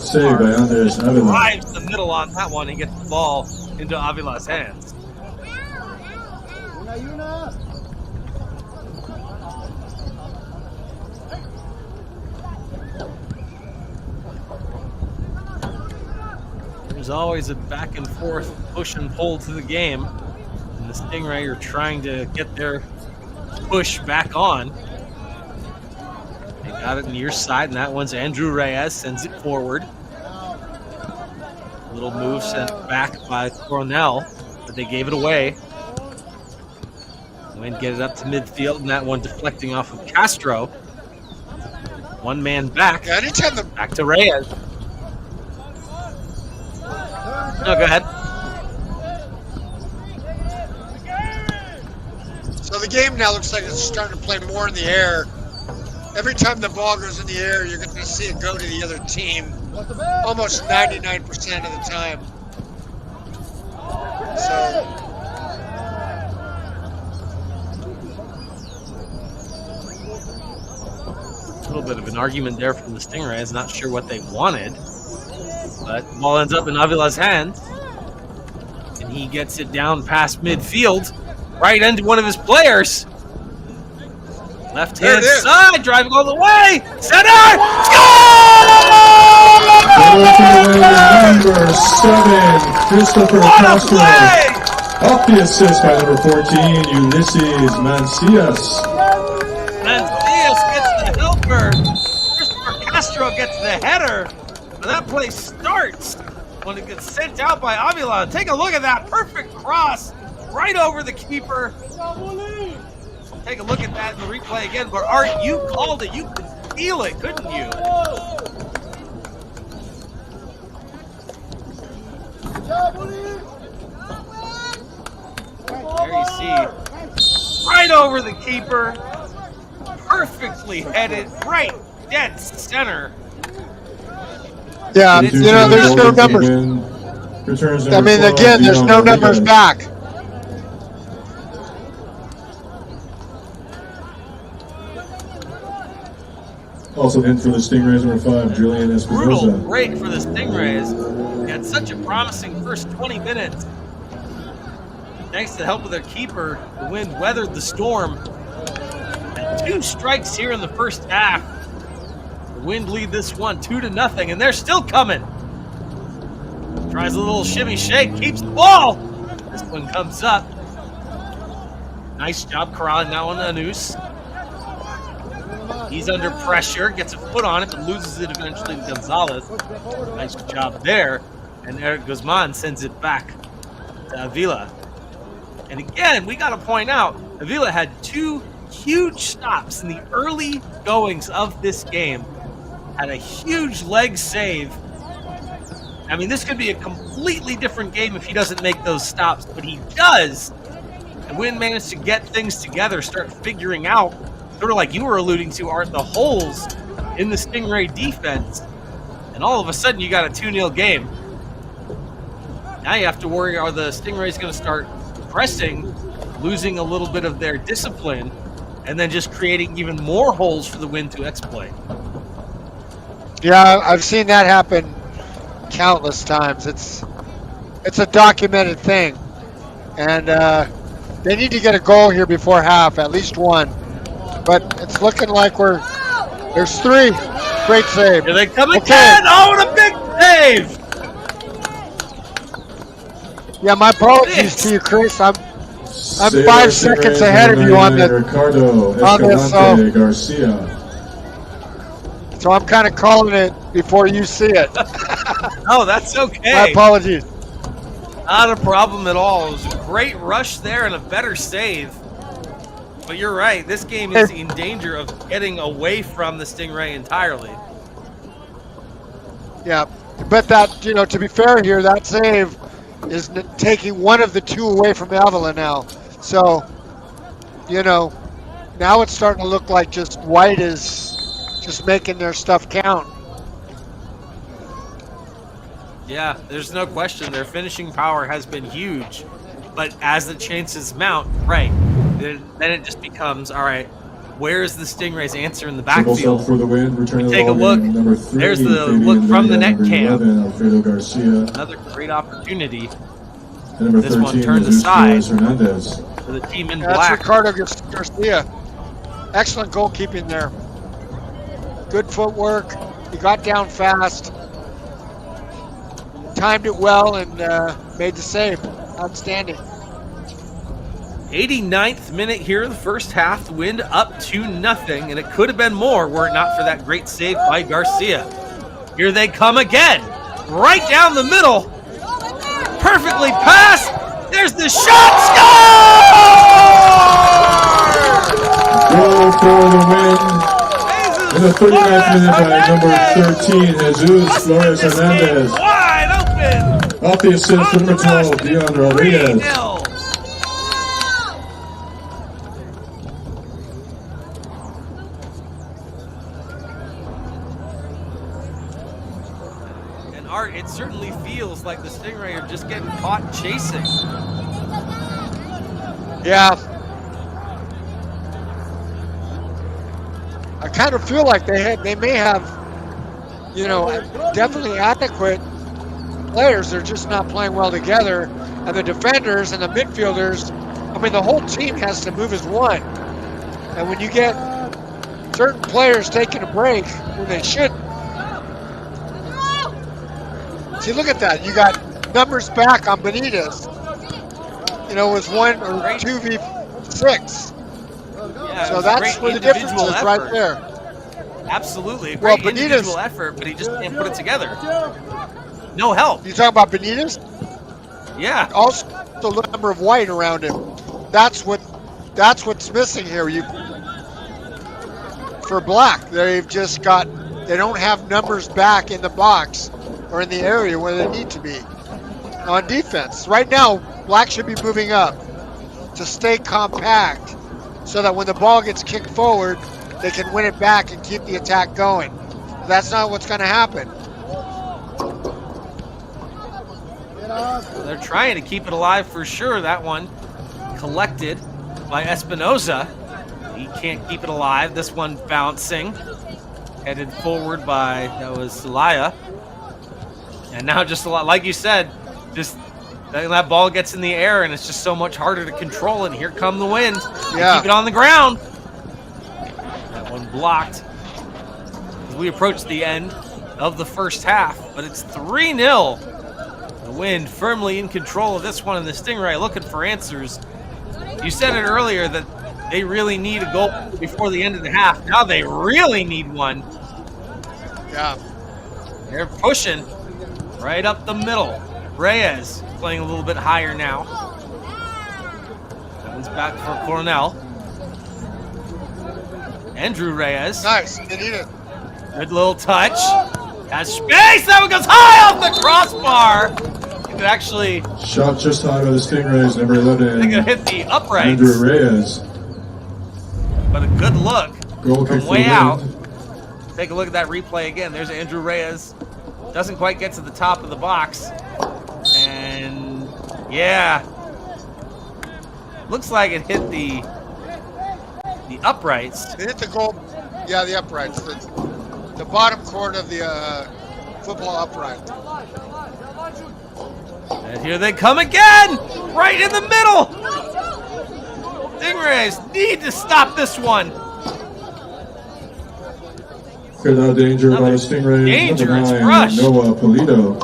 Saved by Andres Avila. Drives the middle on that one and gets the ball into Avila's hands. There's always a back and forth push and pull to the game. And the Stingray are trying to get their push back on. They got it near side, and that one's Andrew Reyes, sends it forward. A little move sent back by Coronel, but they gave it away. Wind get it up to midfield, and that one deflecting off of Castro. One man back. Back to Reyes. No, go ahead. So the game now looks like it's starting to play more in the air. Every time the ball goes in the air, you're going to see it go to the other team almost 99% of the time. So a little bit of an argument there from the Stingrays. Not sure what they wanted, but the ball ends up in Avila's hands, and he gets it down past midfield, right into one of his players. Left-hand side, driving all the way. Center! Number 7, Christopher Castro. Off the assist by number 14, Ulysses Mancias. Mancias gets the helper. Christopher Castro gets the header. And that play starts when it gets sent out by Avila. Take a look at that perfect cross right over the keeper. Take a look at that in the replay again. But Art, you called it. You could feel it, couldn't you? There you see, right over the keeper, perfectly headed, right dead center. yeah, you know, there's no numbers. I mean, again, there's no numbers back. Also in for the Stingrays, number 5, Julian Espinosa. Brutal break for the Stingrays. They had such a promising first 20 minutes. Thanks to the help of their keeper, the Wind weathered the storm. And 2 strikes here in the first half. The Wind lead this one 2-0, and they're still coming. Tries a little shimmy shake, keeps the ball. This one comes up. Nice job corralling that one, Anus. He's under pressure, gets a foot on it, but loses it eventually to Gonzalez. Nice job there. And Eric Guzman sends it back to Avila. And again, we got to point out, Avila had 2 huge stops in the early goings of this game. Had a huge leg save. I mean, this could be a completely different game if he doesn't make those stops, but he does. And Wind managed to get things together, start figuring out, sort of like you were alluding to, Art, the holes in the Stingray defense. And all of a sudden, you got a 2-0 game. Now you have to worry, are the Stingrays going to start pressing, losing a little bit of their discipline, and then just creating even more holes for the Wind to exploit? Yeah, I've seen that happen countless times. It's a documented thing. And they need to get a goal here before half, at least one. But it's looking like there's 3. Great save. Here they come again. Oh, and a big save. Yeah, my apologies to you, Chris. I'm 5 seconds ahead of you on this. So I'm kind of calling it before you see it. Oh, that's okay. My apologies. Not a problem at all. It was a great rush there and a better save. But you're right. This game is in danger of getting away from the Stingray entirely. Yeah, but that, you know, to be fair here, that save is taking one of the 2 away from Avila now. So, you know, now it's starting to look like just White is just making their stuff count. Yeah, there's no question. Their finishing power has been huge. But as the chances mount, right, then it just becomes, all right, where's the Stingrays' answer in the backfield? For the win, return Take a look. There's the look from the net cam. Another great opportunity. This one turned aside for the team in black. That's Ricardo Garcia. Excellent goalkeeping there. Good footwork. He got down fast. Timed it well and made the save. Outstanding. 89th minute here in the first half. The Wind up 2-0, and it could have been more were it not for that great save by Garcia. Here they come again. Right down the middle. Perfectly passed. There's the shot. Score! Goal for the Wind. In the 39th minute by number 13, Jesus Flores Hernandez. Wide open. Off the assist from number 12, Dion Rodriguez. 3-0. And Art, it certainly feels like the Stingray are just getting caught chasing. Yeah. I kind of feel like they may have, definitely adequate players. They're just not playing well together. And the defenders and the midfielders, the whole team has to move as one. And when you get certain players taking a break when they shouldn't. See, look at that. You got numbers back on Benitez. It was 1 or 2v6. Yeah, so that's where the difference is right there. Absolutely. A great individual effort, but he just can't put it together. No help. You talking about Benitez? Yeah. Also, the number of white around him. That's what's missing here. For black, they don't have numbers back in the box or in the area where they need to be on defense. Right now, black should be moving up to stay compact so that when the ball gets kicked forward, they can win it back and keep the attack going. That's not what's going to happen. They're trying to keep it alive for sure. That one collected by Espinoza. He can't keep it alive. This one bouncing. Headed forward by, that was Celaya. And now just a lot, like you said, just that ball gets in the air and it's just so much harder to control. And here come the Wind. Yeah. Keep it on the ground. That one blocked as we approach the end of the first half. But it's 3-0. The Wind firmly in control of this one, and the Stingray looking for answers. You said it earlier that they really need a goal before the end of the half. Now they really need one. Yeah. They're pushing right up the middle. Reyes playing a little bit higher now. That one's back for Cornell. Andrew Reyes. Nice. They need it. Good little touch. Has space. That one goes high off the crossbar. It actually shot just high by the Stingrays, number 11. I think it hit the uprights. Andrew Reyes. But a good look Goal from kick way out. Wind. Take a look at that replay again. There's Andrew Reyes. Doesn't quite get to the top of the box. And yeah. Looks like it hit the uprights. They hit the goal. Yeah, the uprights. The bottom corner of the football upright. And here they come again! Right in the middle! Stingrays need to stop this one. Cleared out danger by the Stingrays. Dangerous number 9, rush. Noah Polito.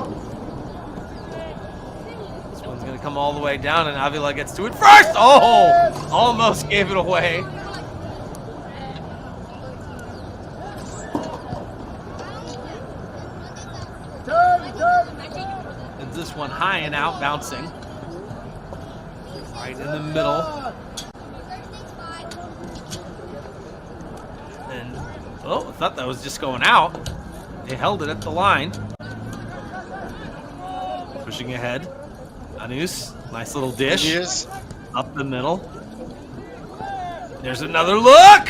This one's going to come all the way down, and Avila gets to it first. Oh! Almost gave it away. And this one high and out, bouncing. Right in the middle. And, oh, I thought that was just going out. They held it at the line. Pushing ahead. Anus, nice little dish. He is. Up the middle. There's another look!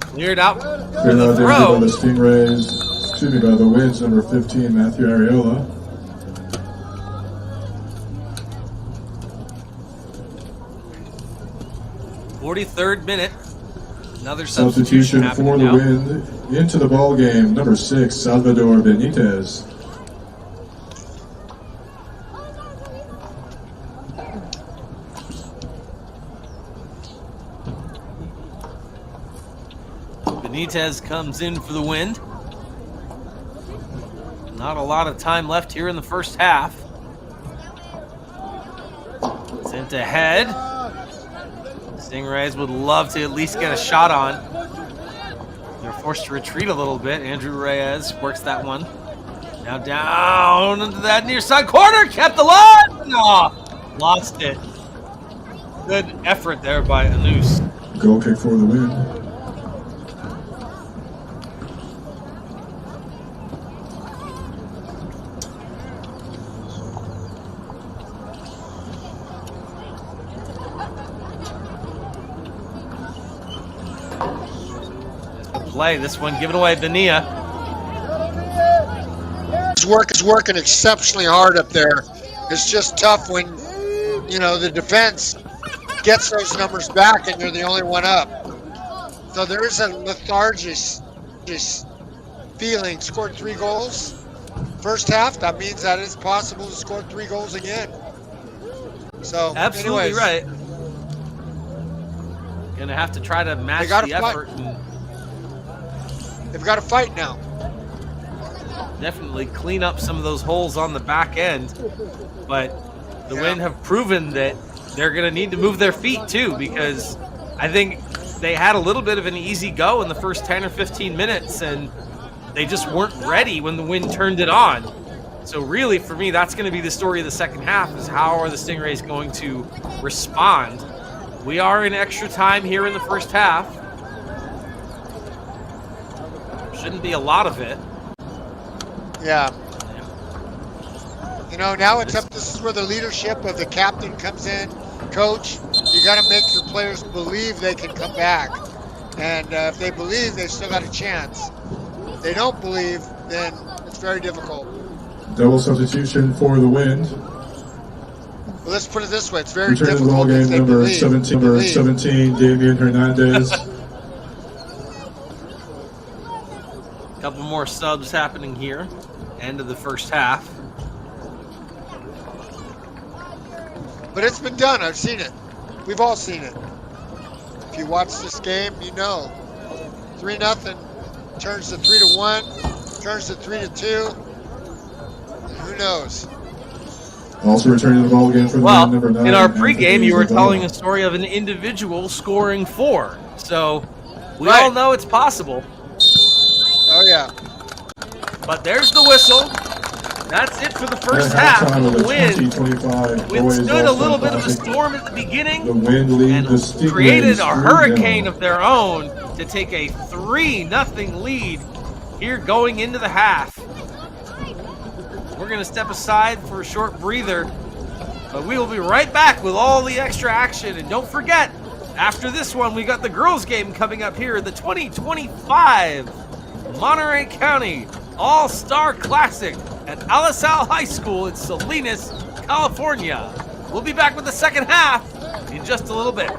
Cleared out for Cleared the out danger throw. by the Stingrays. Excuse me, by the Winds, number 15, Matthew Ariola. 43rd minute. Another Substitution for the Wind. Into the ball game, number 6, Salvador Benitez. Benitez comes in for the Wind. Not a lot of time left here in the first half. Sent ahead. Stingrays would love to at least get a shot on. They're forced to retreat a little bit. Andrew Reyes works that one. Now down into that near side corner. Kept the line. No, lost it. Good effort there by Anous. Goal kick for the Wind. Play this one given away. Benia. His work is working exceptionally hard up there. It's just tough when, you know, the defense gets those numbers back and you're the only one up. So there is a lethargic feeling. Scored 3 goals first half. That means that it's possible to score 3 goals again. So absolutely anyways, right. Gonna have to try to match the effort. They've got to fight now. Definitely clean up some of those holes on the back end. But the Wind have proven that they're going to need to move their feet too, because I think they had a little bit of an easy go in the first 10 or 15 minutes, and they just weren't ready when the Wind turned it on. So really, for me, that's going to be the story of the second half, is how are the Stingrays going to respond. We are in extra time here in the first half. Shouldn't be a lot of it. Yeah. You know, now it's up. This is where the leadership of the captain comes in. Coach, you got to make your players believe they can come back. And if they believe, they've still got a chance. If they don't believe, then it's very difficult. Double substitution for the Wind. Well, let's put it this way. It's very difficult. difficult. Return to the ball game, number 17, Damian Hernandez. Couple more subs happening here. End of the first half. But it's been done. I've seen it. We've all seen it. If you watch this game, you know. 3-0 turns to 3-1, turns to 3-2. Who knows? Also returning to the ball game for the number 9. In our pregame, you were telling a story of an individual scoring 4. So we all know it's possible. Oh, yeah. But there's the whistle. That's it for the first half. The Wind withstood a little bit of a storm at the beginning and created a hurricane of their own to take a 3-0 lead here going into the half. We're going to step aside for a short breather, but we will be right back with all the extra action. And don't forget, after this one, we got the girls' game coming up here, the 2025 Monterey County All-Star Classic at Alisal High School in Salinas, California. We'll be back with the second half in just a little bit.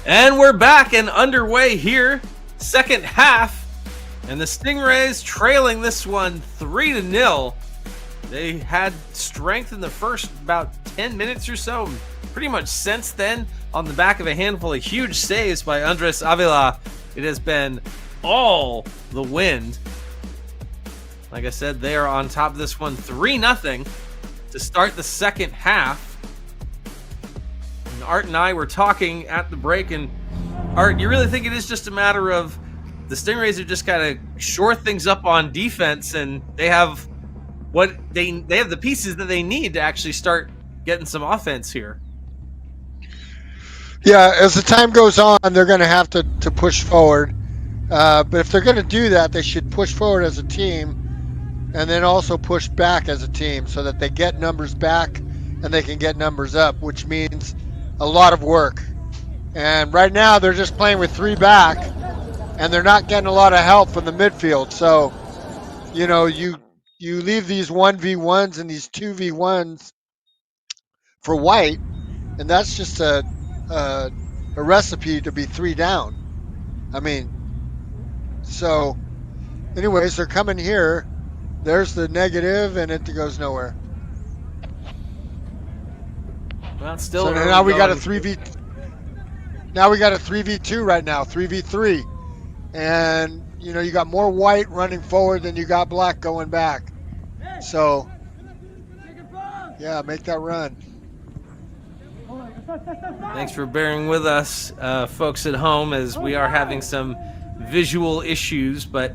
And we're back and underway here. Second half. And the Stingrays trailing this one 3-0. They had strength in the first about 10 minutes or so. Pretty much since then, on the back of a handful of huge saves by Andres Avila, it has been all the wind. Like I said, they are on top of this one 3-0 to start the second half. And Art and I were talking at the break, and Art, you really think it is just a matter of the Stingrays are just kind of shore things up on defense, and they have what they have the pieces that they need to actually start getting some offense here? Yeah, as the time goes on, they're going to have to push forward. But if they're going to do that, they should push forward as a team and then also push back as a team so that they get numbers back and they can get numbers up, which means a lot of work. And right now they're just playing with 3 back, and they're not getting a lot of help from the midfield. So, you know, you leave these 1v1s and these 2v1s for White, and that's just a recipe to be 3 down. I mean, so anyways, they're coming here. There's the negative, and it goes nowhere. Well, still. So now we got a 3v. Now we got a 3v2 right now, 3v3, and you know you got more White running forward than you got Black going back. So yeah, make that run. Thanks for bearing with us, folks at home, as we are having some visual issues, but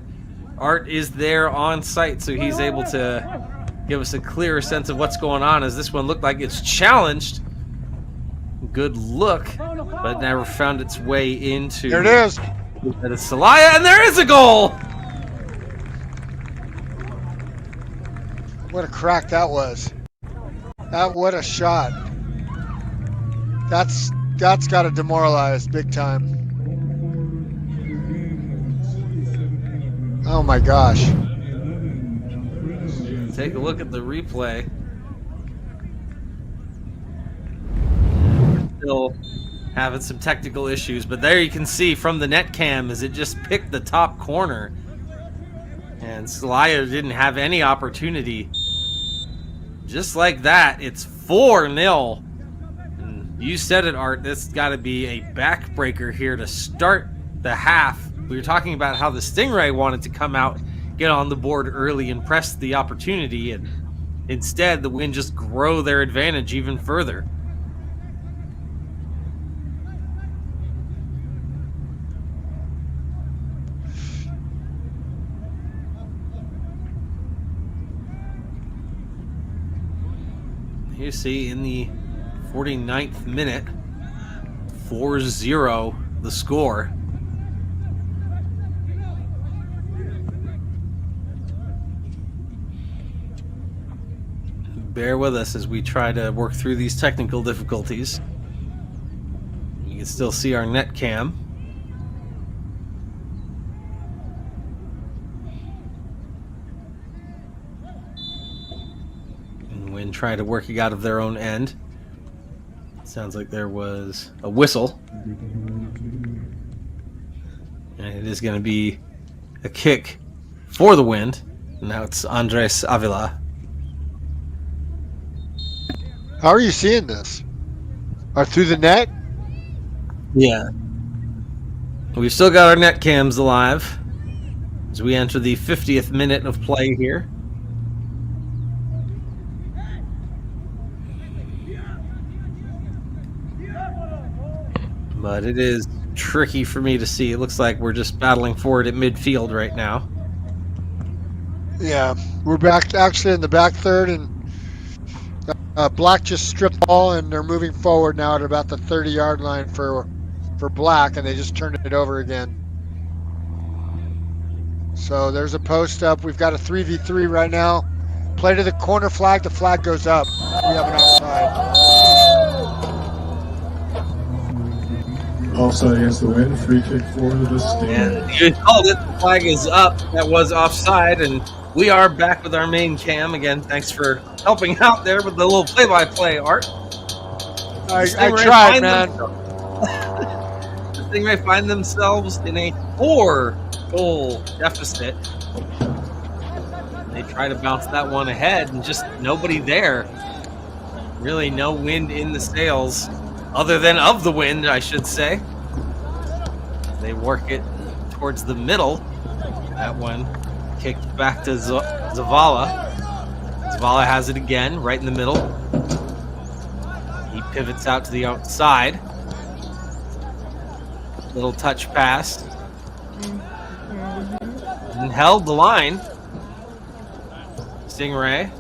Art is there on site, so he's able to give us a clearer sense of what's going on, as this one looked like it's challenged. Good look, but never found its way into. There it is. That is Celaya, and there is a goal! What a crack that was. What a shot. That's got to demoralize big time. Oh my gosh. Take a look at the replay. Still having some technical issues, but there you can see from the net cam as it just picked the top corner. And Celaya didn't have any opportunity. Just like that, it's 4-0. You said it, Art. This has got to be a backbreaker here to start the half. We were talking about how the Stingray wanted to come out, get on the board early, and press the opportunity, and instead the Wind just grow their advantage even further. You see in the 49th minute, 4-0 the score. Bear with us as we try to work through these technical difficulties. You can still see our net cam. And when trying to work it out of their own end. Sounds like there was a whistle. And it is going to be a kick for the Wind. Now it's Andres Avila. How are you seeing this? Or through the net? Yeah. We've still got our net cams alive as we enter the 50th minute of play here. But it is tricky for me to see. It looks like we're just battling forward at midfield right now. Yeah, we're back actually in the back third, and Black just stripped the ball, and they're moving forward now at about the 30-yard line for Black, and they just turned it over again. So there's a post up. We've got a 3v3 right now. Play to the corner flag. The flag goes up. We have an offside. Offside against the Wind. Free kick for the Stingray. And you called it. The flag is up. That was offside, and we are back with our main cam again. Thanks for helping out there with the little play-by-play, Art. I tried, man. Stingray find themselves in a 4-goal deficit. They try to bounce that one ahead, and just nobody there. Really no wind in the sails, other than of the wind, I should say. They work it towards the middle. That one kicked back to Zavala. Zavala has it again, right in the middle. He pivots out to the outside. Little touch pass. And held the line. Stingray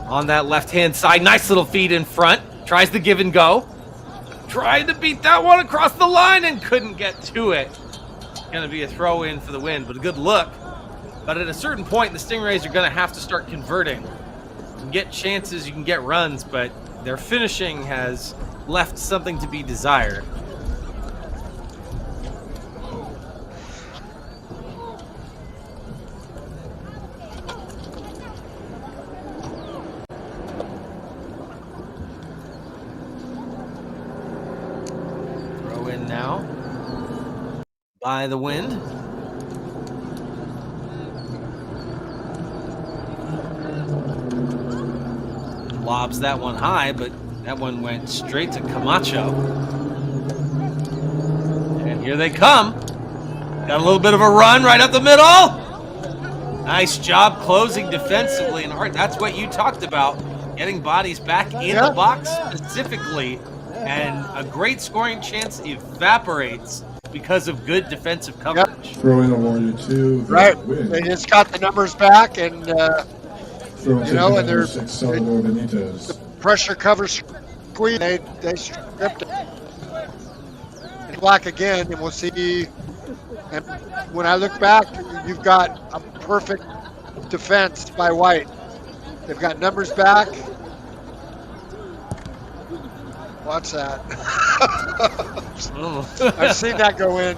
on that left-hand side. Nice little feed in front. Tries to give and go. Tried to beat that one across the line and couldn't get to it. Going to be a throw-in for the win, but a good look. But at a certain point, the Stingrays are going to have to start converting. You can get chances, you can get runs, but their finishing has left something to be desired. Throw in now by the wind. Lobs that one high, but that one went straight to Camacho. And here they come. Got a little bit of a run right up the middle. Nice job closing defensively. And Art, that's what you talked about. Getting bodies back in the box specifically. And a great scoring chance evaporates because of good defensive coverage. Throw in awarded to the win. They just got the numbers back, and you know, and they're the pressure cover squeeze. They stripped it. Black again, and we'll see. And when I look back, you've got a perfect defense by White. They've got numbers back. Watch that. I've seen that go in.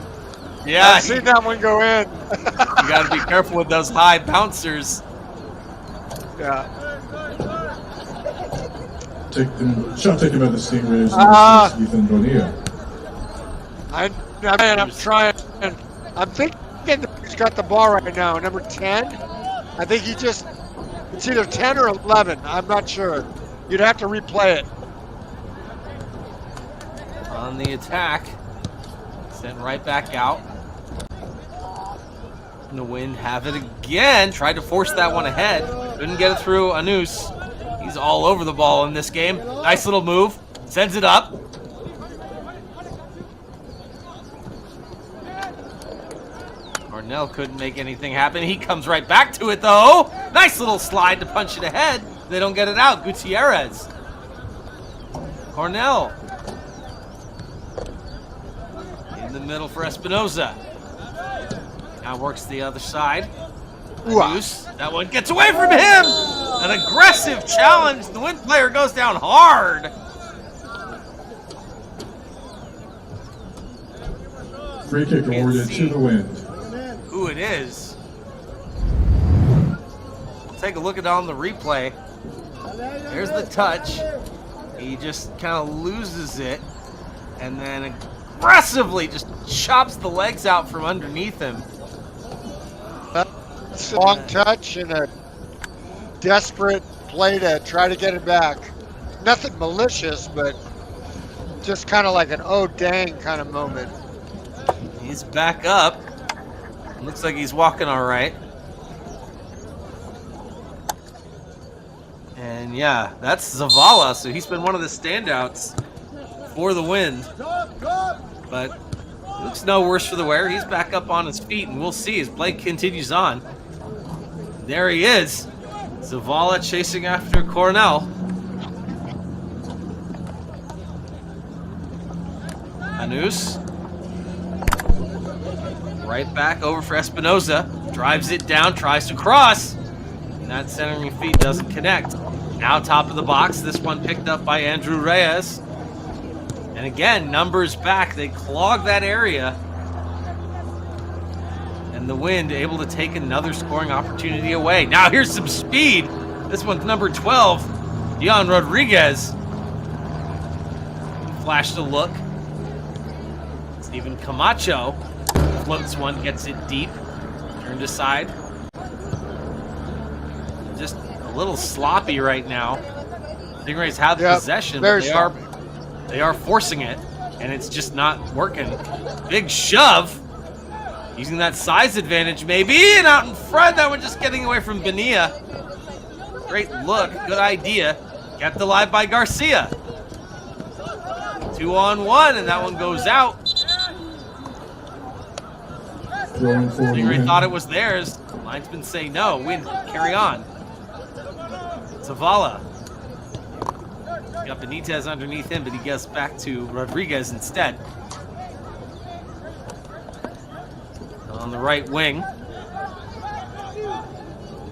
Yeah, I've seen that one go in. You got to be careful with those high bouncers. Yeah. Shot taken by the Stingrays. Ethan Bonilla. I'm trying. I'm thinking he's got the ball right now. Number 10. I think it's either 10 or 11. I'm not sure. You'd have to replay it. On the attack. Sent right back out. And the wind have it again. Tried to force that one ahead. Couldn't get it through Anus. He's all over the ball in this game. Nice little move. Sends it up. Cornell couldn't make anything happen. He comes right back to it, though. Nice little slide to punch it ahead. They don't get it out. Gutierrez. Cornell. In the middle for Espinoza. Now works the other side. Anus. That one gets away from him. An aggressive challenge. The wind player goes down hard. Free kick awarded to the wind. Who it is. We'll take a look at it on the replay. There's the touch. He just kind of loses it and then aggressively just chops the legs out from underneath him. That's a long touch and a desperate play to try to get it back. Nothing malicious, but just kind of like an oh dang kind of moment. He's back up. Looks like he's walking all right. And yeah, that's Zavala, so he's been one of the standouts for the Wind. But it looks no worse for the wear. He's back up on his feet, and we'll see as play continues on. There he is. Zavala chasing after Cornell. Anus. Right back over for Espinoza. Drives it down, tries to cross. And that centering feet doesn't connect. Now top of the box. This one picked up by Andrew Reyes. And again, numbers back. They clog that area. And the Wind able to take another scoring opportunity away. Now here's some speed. This one's number 12, Dion Rodriguez. Flashed a look. Steven Camacho floats one, gets it deep, turned aside. Just a little sloppy right now. Stingrays have possession, but they are forcing it, and it's just not working. Big shove. Using that size advantage, maybe, and out in front, that one just getting away from Bonilla. Great look, good idea. Kept alive by Garcia. 2-on-1, and that one goes out. Stingray thought it was theirs. Linesman say no, win, carry on. Zavala. Got Benitez underneath him, but he gets back to Rodriguez instead. On the right wing.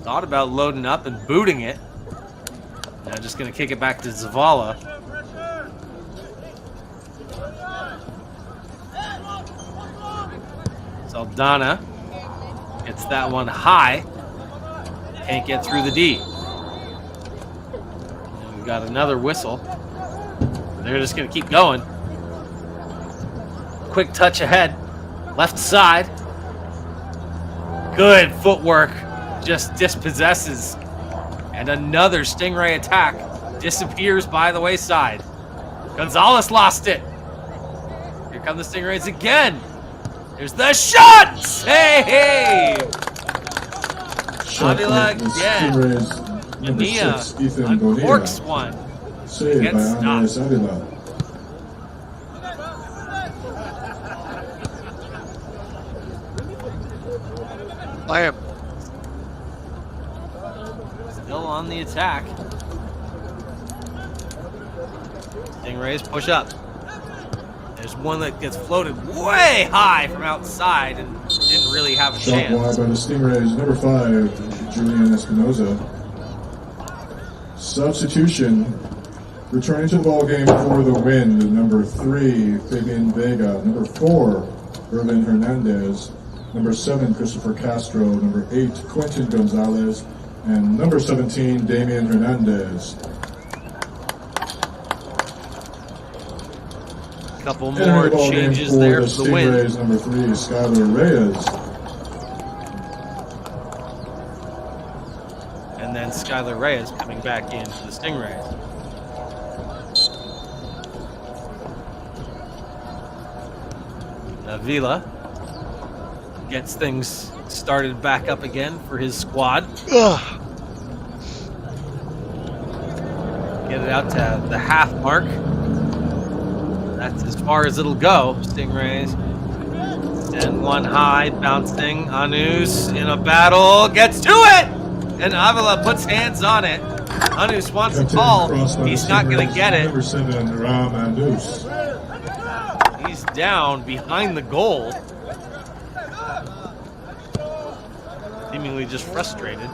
Thought about loading up and booting it. Now just going to kick it back to Zavala. Saldana gets that one high. Can't get through the D. And we've got another whistle. They're just going to keep going. Quick touch ahead. Left side. Good footwork. Just dispossesses. And another Stingray attack disappears by the wayside. Gonzalez lost it. Here come the Stingrays again. There's the shot! Hey! Avila again. Bonilla uncorks one. Gets stopped. Lamb. Still on the attack. Stingrays push up. There's one that gets floated way high from outside and didn't really have a chance. Shot wide by the Stingrays, number 5, Julian Espinoza. Substitution. Returning to the ball game for the win, number 3, Fabian Vega. Number 4, Irvin Hernandez. Number 7, Christopher Castro. Number 8, Quentin Gonzalez. And number 17, Damian Hernandez. Couple more changes there for the win. Number 3, Skylar Reyes. And then Skylar Reyes coming back in for the Stingrays. Avila gets things started back up again for his squad. Ugh. Get it out to the half mark. That's as far as it'll go. Stingrays send one high, bouncing. Anus in a battle, gets to it! And Avila puts hands on it. Anus wants a call. He's not going to get it. Number 7, Ram Anus. He's down behind the goal. Seemingly just frustrated.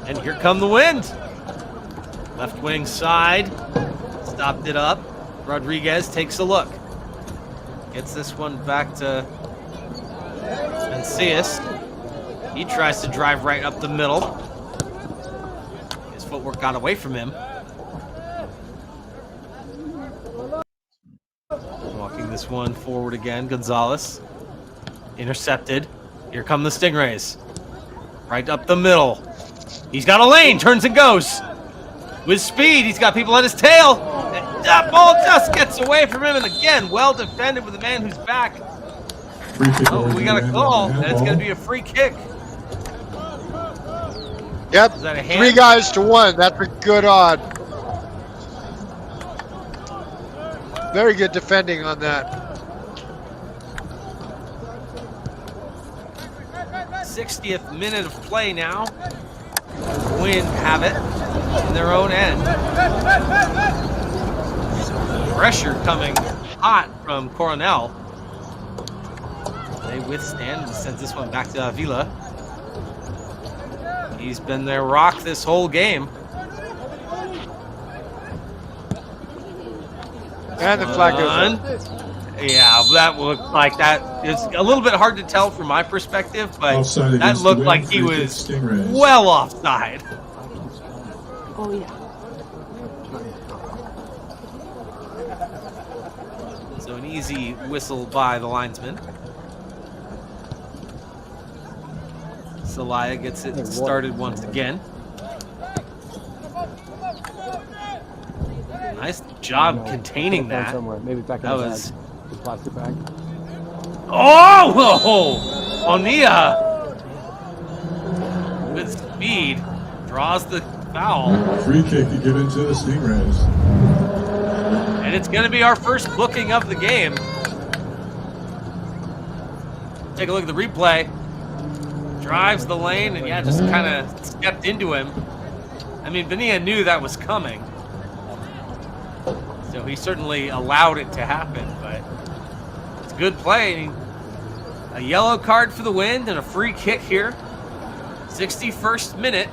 And here come the wind. Left wing side. Stopped it up. Rodriguez takes a look. Gets this one back to Mencius. He tries to drive right up the middle. His footwork got away from him. Walking this one forward again. Gonzalez. Intercepted. Here come the Stingrays. Right up the middle. He's got a lane. Turns and goes. With speed. He's got people at his tail. And that ball just gets away from him. And again, well defended with the man who's back. Oh, we got a call. And it's going to be a free kick. Yep. Is that a hand? 3 guys to 1. That's a good odd. Very good defending on that. 60th minute of play now. Wind have it in their own end. Pressure coming hot from Coronel. They withstand and sends this one back to Avila. He's been their rock this whole game. And the flag goes up. Yeah, that looked like that. It's a little bit hard to tell from my perspective, but that looked like he was well offside. Oh, yeah. So an easy whistle by the linesman. Celaya gets it started once again. Nice job containing that. That was... Oh! Onia! With speed. Draws the foul. Free kick given to the Stingrays. And it's going to be our first booking of the game. Take a look at the replay. Drives the lane and, yeah, just kind of stepped into him. I mean, Bonilla knew that was coming. So he certainly allowed it to happen, but it's a good play. A yellow card for the Wind and a free kick here. 61st minute.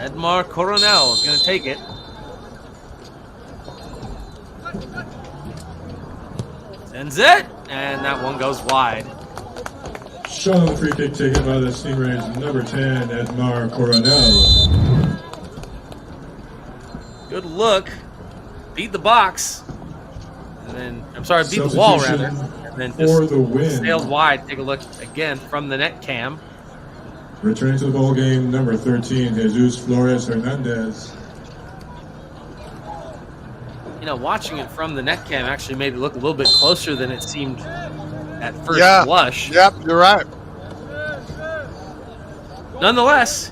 Edmar Coronel is going to take it. Sends it, and that one goes wide. Shot on the free kick taken by the Stingrays, number 10, Edmar Coronel. Good look. Beat the box. And then, I'm sorry, beat the wall, rather. And then just sailed wide. Take a look again from the net cam. Returning to the ball game, number 13, Jesus Flores Hernandez. You know, watching it from the net cam actually made it look a little bit closer than it seemed at first blush. Yep, you're right. Nonetheless,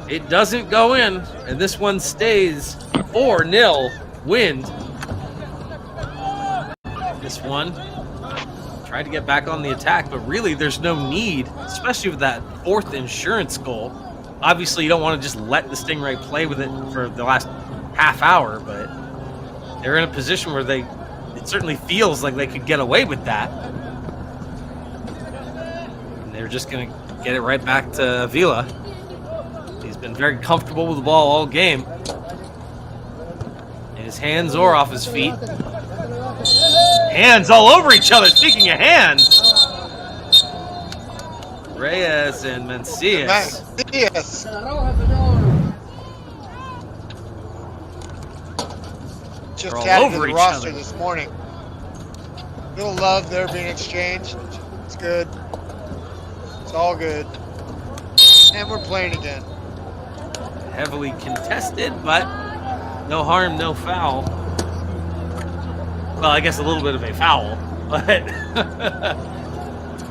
it doesn't go in, and this one stays 4-0 Wind. This one tried to get back on the attack, but really there's no need, especially with that fourth insurance goal. Obviously, you don't want to just let the Stingray play with it for the last half hour, but they're in a position where it certainly feels like they could get away with that. And they're just going to get it right back to Avila. He's been very comfortable with the ball all game. In his hands or off his feet. Hands all over each other. Speaking of hands. Reyes and Mencius. Yes. Just added to the roster this morning. Little love there being exchanged. It's good. It's all good. And we're playing again. Heavily contested, but no harm, no foul. Well, I guess a little bit of a foul, but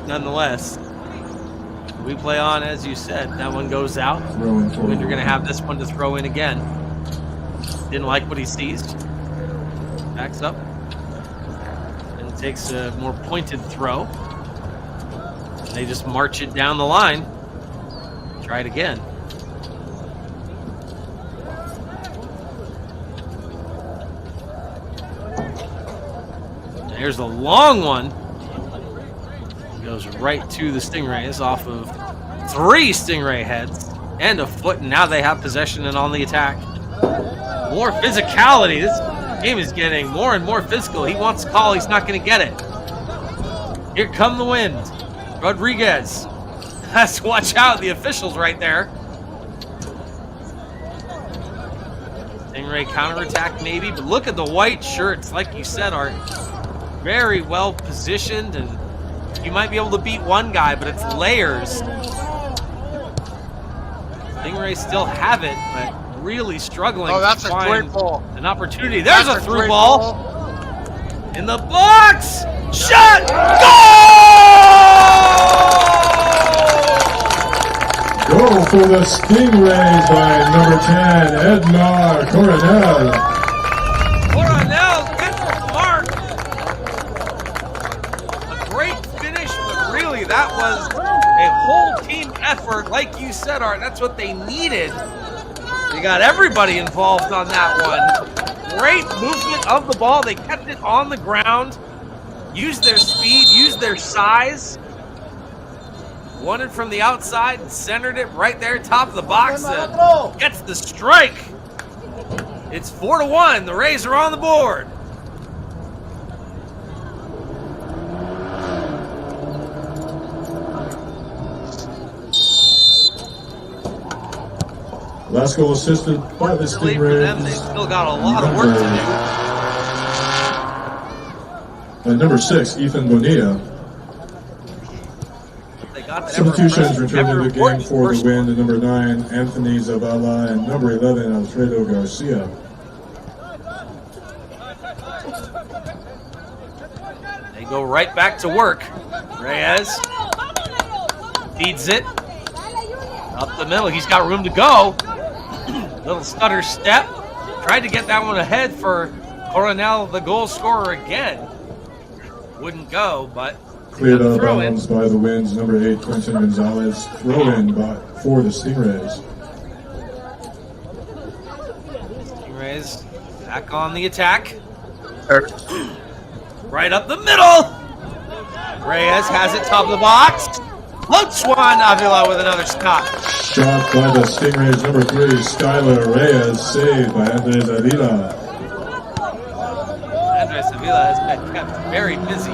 nonetheless, we play on as you said. That one goes out. You're going to have this one to throw in again. Didn't like what he sees. Backs up and takes a more pointed throw. And they just march it down the line. Try it again. Here's the long one. Goes right to the Stingrays off of 3 Stingray heads and a foot, and now they have possession and on the attack. More physicality. This game is getting more and more physical. He wants to call. He's not going to get it. Here come the Wind. Rodriguez has to watch out. The officials right there. Stingray counterattack maybe, but look at the white shirts. Like you said, Art. Very well positioned, and you might be able to beat one guy, but it's layers. Stingrays still have it, but really struggling to find an opportunity. There's a through ball. In the box! Shot! Goal! Goal for the Stingrays by number 10, Edmar Coronel. Coronel gets the mark. A great finish, but really that was a whole team effort. Like you said, Art, that's what they needed. They got everybody involved on that one. Great movement of the ball. They kept it on the ground. Used their speed, used their size. Won it from the outside and centered it right there, top of the box. And gets the strike. It's 4-1. The Rays are on the board. Last goal assisted by the For them, they've Stingrays. still got a lot of work to do. Number 6, Ethan Bonilla. They got that Substitutions returning to the game important for the first win. Number 9, Anthony Zavala, and number 11, Alfredo Garcia. They go right back to work. Reyes feeds it up the middle. He's got room to go. Little stutter step. Tried to get that one ahead for Coronel, the goal scorer again. Wouldn't go, but Cleared out of bounds by the Winds. Number 8, Quentin Gonzalez. Throw in for the Stingrays. Stingrays back on the attack. Right up the middle. Reyes has it top of the box. Floats one. Avila with another stop. Shot by the Stingrays. Number 3, Skylar Reyes. Saved by Andres Avila. Andres Avila has been kept very busy.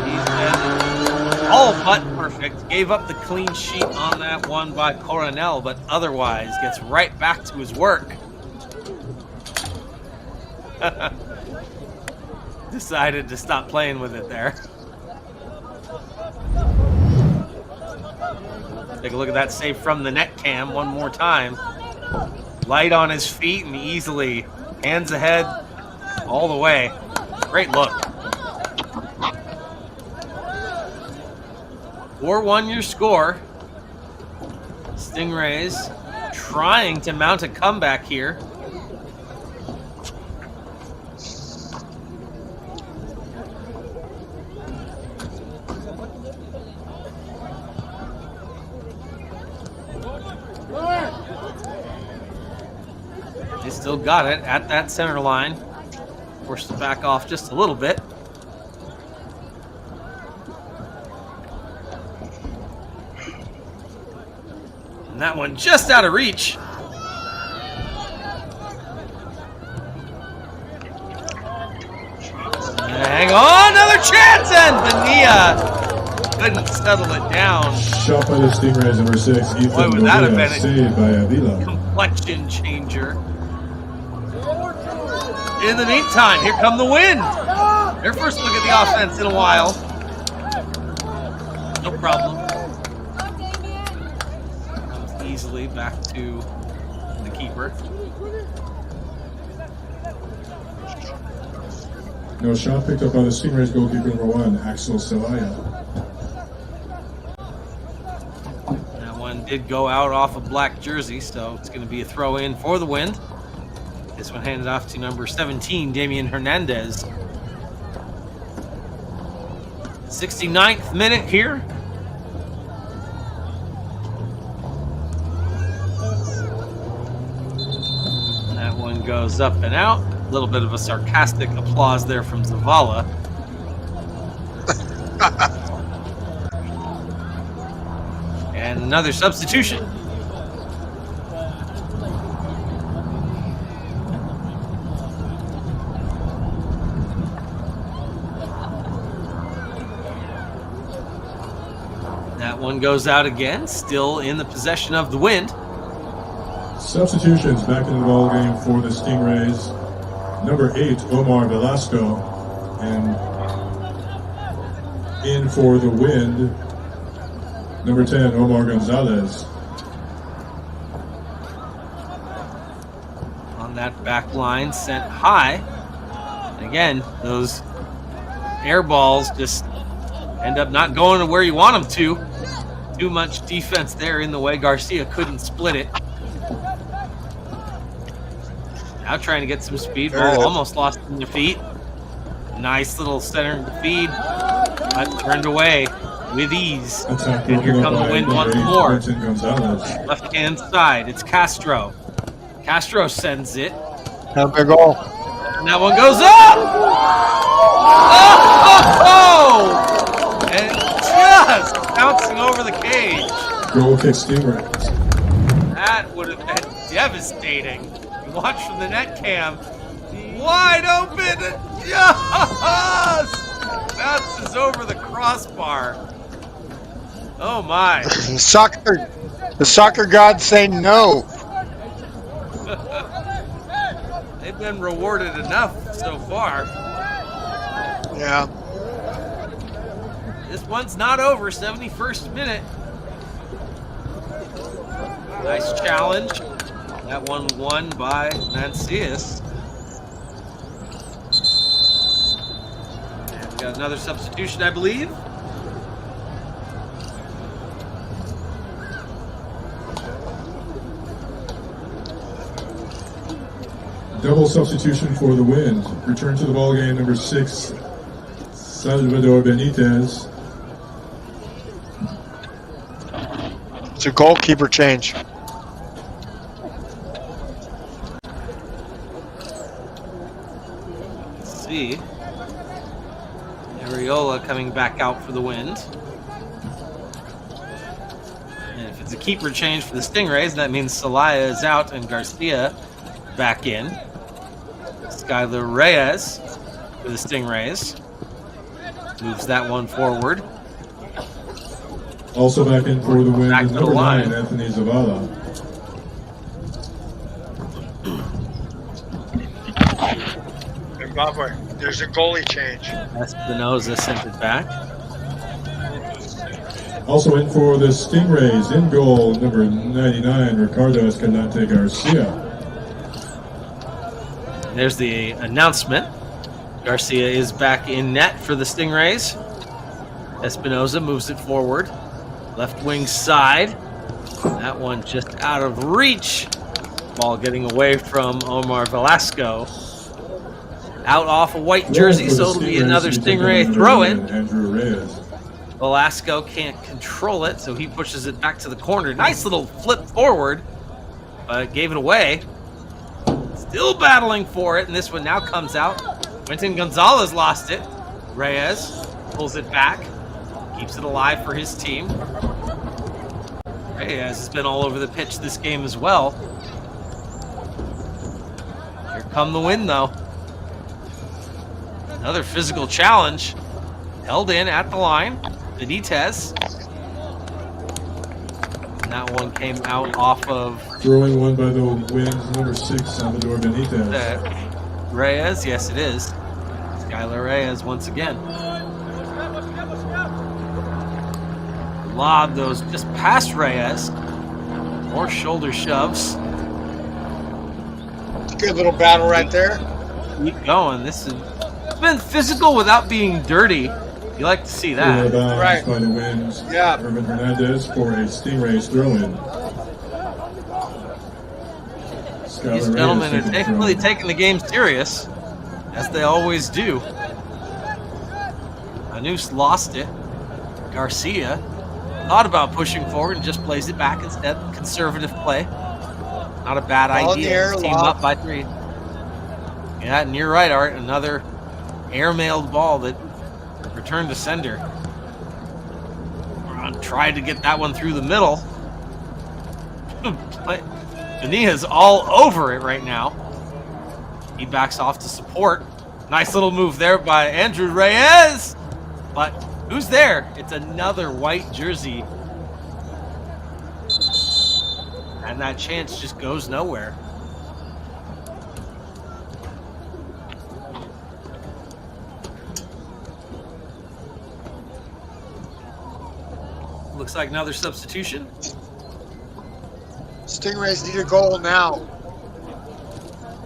He's been all but perfect. Gave up the clean sheet on that one by Coronel, but otherwise gets right back to his work. Decided to stop playing with it there. Take a look at that save from the net cam one more time. Light on his feet and easily hands ahead all the way. Great look. 4-1 your score. Stingrays trying to mount a comeback here. They still got it at that center line. Forced to back off just a little bit. And that one just out of reach. Hang on, another chance, and Bonilla couldn't settle it down. Shot by the Stingrays. Number 6, Ethan Boy, would that have Bonilla. been Saved by Avila. Complexion changer. In the meantime, here come the Wind. Their first look at the offense in a while. No problem. Comes easily back to the keeper. No shot picked up by the Stingrays goalkeeper number 1, Axel Celaya. That one did go out off a black jersey, so it's going to be a throw in for the Wind. This one handed off to number 17, Damian Hernandez. 69th minute here. And that one goes up and out. A little bit of a sarcastic applause there from Zavala. And another substitution. That one goes out again, still in the possession of the Wind. Substitutions back in the ball game for the Stingrays. Number 8, Omar Velasco, and in for the Wind, number 10, Omar Gonzalez. On that back line, sent high. And again, those air balls just end up not going to where you want them to. Too much defense there in the way. Garcia couldn't split it. Now trying to get some speed. Ball almost lost in their feet. Nice little center feed. But turned away with ease. And here come the Wind once more. Left hand side. It's Castro. Castro sends it. Have a goal. And that one goes up! Oh! And just bouncing over the cage. Goal kick Stingrays. That would have been devastating. Watch from the net cam. Wide open. Just bounces over the crossbar. Oh my. Soccer The soccer gods say no. They've been rewarded enough so far. Yeah. This one's not over. 71st minute. Nice challenge. That one won by Mancias. And we got another substitution, I believe. Double substitution for the Wind. Return to the ball game, number 6, Salvador Benitez. It's a goalkeeper change. Let's see. Ariola coming back out for the Wind. And if it's a keeper change for the Stingrays, that means Celaya is out and Garcia back in. Skylar Reyes for the Stingrays. Moves that one forward. Also back in for the Wind Back is to the number line. 9, Anthony Zavala. Zimbabwe. There's a goalie change. Espinoza sent it back. Also in for the Stingrays, in goal, number 99, Ricardo Escalante Garcia. There's the announcement. Garcia is back in net for the Stingrays. Espinoza moves it forward. Left wing side. That one just out of reach. Ball getting away from Omar Velasco. Out off a white jersey, so it'll be another Stingray throw-in. Andrew Reyes. Velasco can't control it, so he pushes it back to the corner. Nice little flip forward, but gave it away. Still battling for it, and this one now comes out. Quentin Gonzalez lost it. Reyes pulls it back, keeps it alive for his team. Reyes has been all over the pitch this game as well. Here come the Wind, though. Another physical challenge. Held in at the line. Benitez. And that one came out off of Throwing one by the Wind, number 6, Salvador Benitez. Reyes. Yes, it is. Skylar Reyes once again. Lob those just past Reyes. More shoulder shoves. Good little battle right there. Keep going. This has been physical without being dirty. You like to see that. Right. By the Wind, Yeah. Herman Hernandez for a Stingrays throw-in. These gentlemen are really taking the game serious, as they always do. Anus lost it. Garcia thought about pushing forward and just plays it back instead. Conservative play. Not a bad Ball in the idea. air, Team lob. up by 3. Yeah, and you're right, Art. Another air-mailed ball that returned to sender. Tried to get that one through the middle. Benia's all over it right now. He backs off to support. Nice little move there by Andrew Reyes. But who's there? It's another white jersey. And that chance just goes nowhere. Looks like another substitution. Stingrays need a goal now.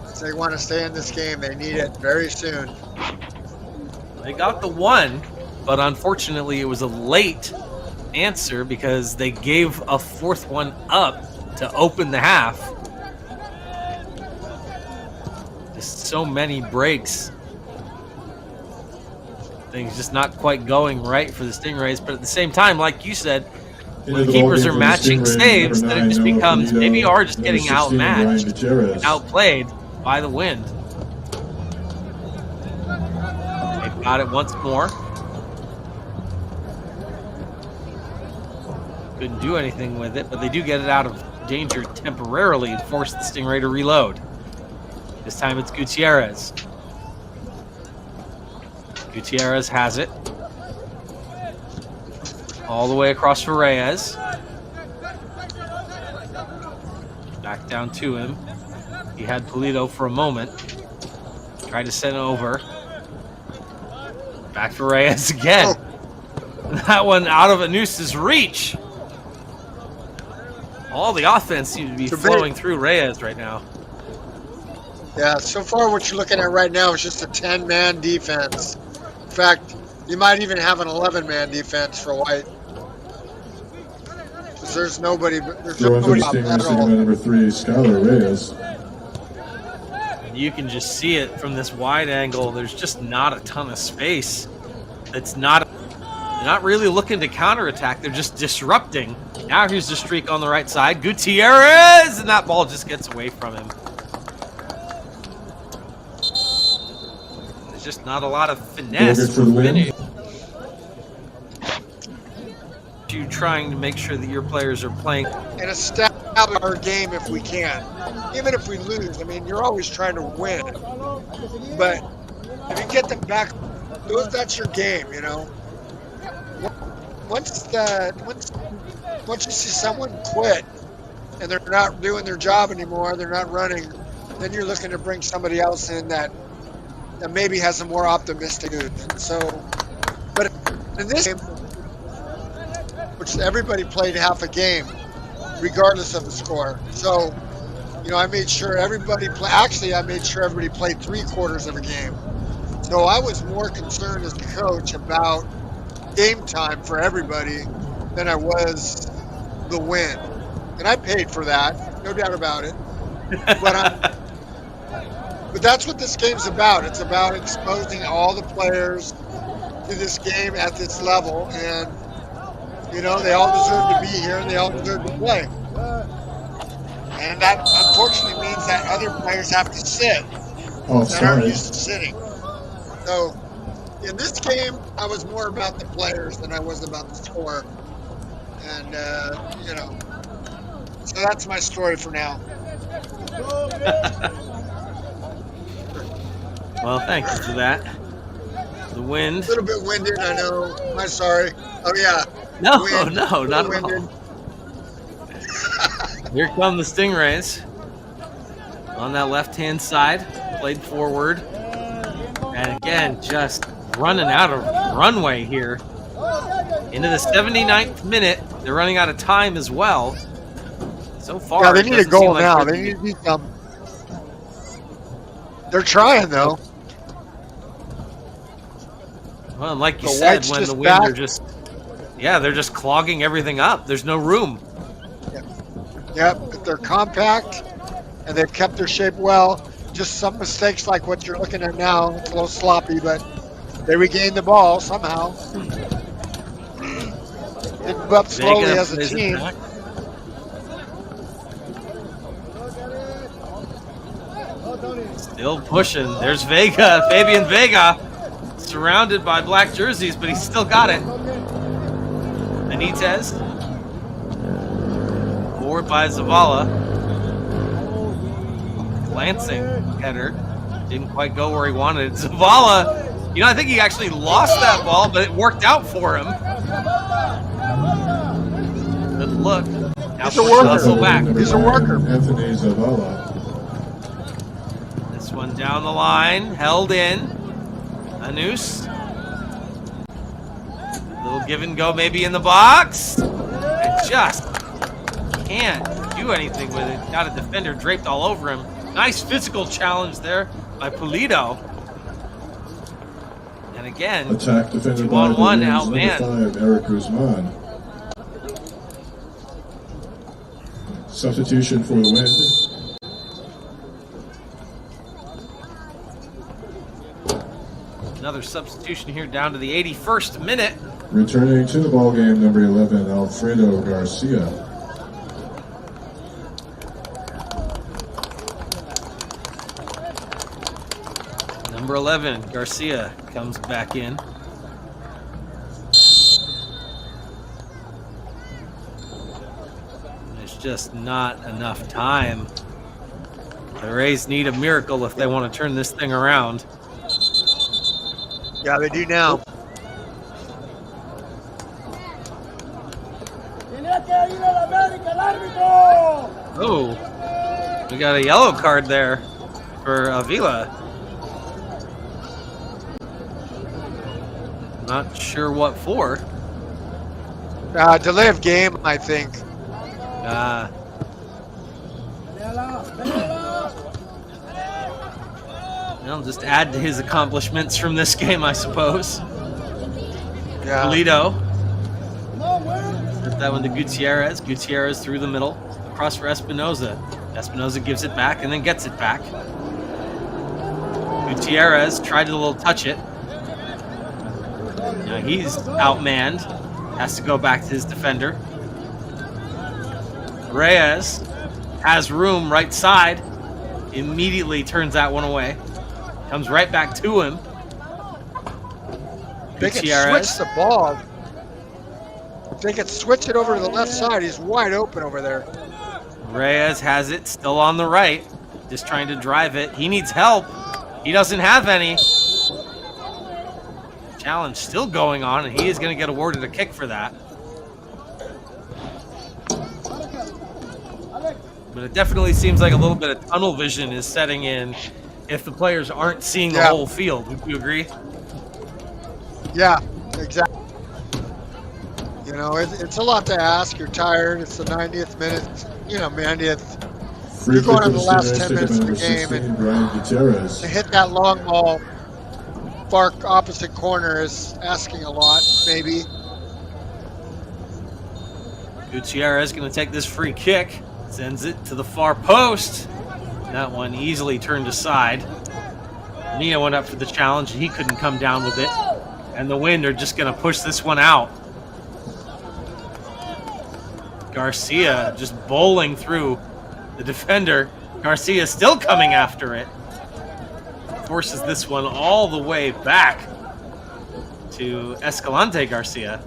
If they want to stay in this game, they need it very soon. They got the one, but unfortunately it was a late answer because they gave a fourth one up to open the half. Just so many breaks. Things just not quite going right for the Stingrays, but at the same time, like you said, when the keepers are matching saves, then it just becomes maybe are just getting outmatched, outplayed by the Wind. They've got it once more. Couldn't do anything with it, but they do get it out of danger temporarily and force the Stingray to reload. This time it's Gutierrez. Gutierrez has it. All the way across for Reyes. Back down to him. He had Polito for a moment. Tried to send it over. Back for Reyes again. That one out of Announcers' reach. All the offense seems to be flowing through Reyes right now. Yeah, so far what you're looking at right now is just a 10-man defense. In fact, you might even have an 11-man defense for White. Because there's nobody up at all. Number 3, Skylar Reyes. You can just see it from this wide angle. There's just not a ton of space. They're not really looking to counterattack. They're just disrupting. Now here's the streak on the right side. Gutierrez! And that ball just gets away from him. There's just not a lot of finesse for finish. You trying to make sure that your players are playing. And establish our game if we can. Even if we lose, I mean, you're always trying to win. But if you get them back, that's your game, you know. Once you see someone quit and they're not doing their job anymore, they're not running, then you're looking to bring somebody else in that maybe has a more optimistic mood. So, but in this game, which everybody played half a game, regardless of the score. So, you know, I made sure everybody played. Actually, I made sure everybody played 3/4 of a game. So I was more concerned as a coach about game time for everybody than I was the win. And I paid for that, no doubt about it. But that's what this game's about. It's about exposing all the players to this game at this level. And, you know, they all deserve to be here and they all deserve to play. And that unfortunately means that other players have to sit that aren't used to sitting. So in this game, I was more about the players than I was about the score. And, you know, so that's my story for now. Well, thank you for that. The wind. A little bit winded, I know. I'm sorry. Oh, yeah. No, not at all. Here come the Stingrays. On that left-hand side, played forward. And again, just running out of runway here. Into the 79th minute. They're running out of time as well. So far, yeah, they need a goal now. They need to do something. They're trying, though. Well, and like you said, when the wind are just... Yeah, they're just clogging everything up. There's no room. Yep, but they're compact, and they've kept their shape well. Just some mistakes like what you're looking at now. It's a little sloppy, but they regained the ball somehow. They move up slowly as a team. Still pushing. There's Vega, Fabian Vega. Surrounded by black jerseys, but he's still got it. Benitez. Forward by Zavala. Glancing header. Didn't quite go where he wanted. Zavala, you know, I think he actually lost that ball, but it worked out for him. Good look. Now he's a worker. Back. He's a worker. Anthony Zavala. This one down the line, held in. A noose. Little give and go maybe in the box. And just can't do anything with it. Got a defender draped all over him. Nice physical challenge there by Polito. And again, attack defended 2-on-1 out man. 5, Eric Guzman. Substitution for the win. Another substitution here down to the 81st minute. Returning to the ball game, number 11, Alfredo Garcia. Number 11, Garcia, comes back in. There's just not enough time. The Rays need a miracle if they want to turn this thing around. Yeah, they do now. Oh, We got a yellow card there for Avila. Not sure what for. Delay of game, I think. I'll just add to his accomplishments from this game, I suppose. Yeah. Toledo. Set that one to Gutierrez. Gutierrez through the middle. Across for Espinoza. Espinoza gives it back and then gets it back. Gutierrez tried to little touch it. Now he's outmanned. Has to go back to his defender. Reyes has room right side. Immediately turns that one away. Comes right back to him. They can switch the ball. If they can switch it over to the left side, he's wide open over there. Reyes has it still on the right. Just trying to drive it. He needs help. He doesn't have any. Challenge still going on, and he is going to get awarded a kick for that. But it definitely seems like a little bit of tunnel vision is setting in if the players aren't seeing the whole field. Would you agree? Yeah, exactly. You know, it's a lot to ask. You're tired. It's the 90th minute. You know, 90th. You're going on the last 10 minutes of the game, and to hit that long ball far opposite corner is asking a lot, maybe. Gutierrez going to take this free kick. Sends it to the far post. That one easily turned aside. Nia went up for the challenge, and he couldn't come down with it. And the Wind are just going to push this one out. Garcia just bowling through the defender. Garcia still coming after it. Forces this one all the way back to Escalante Garcia.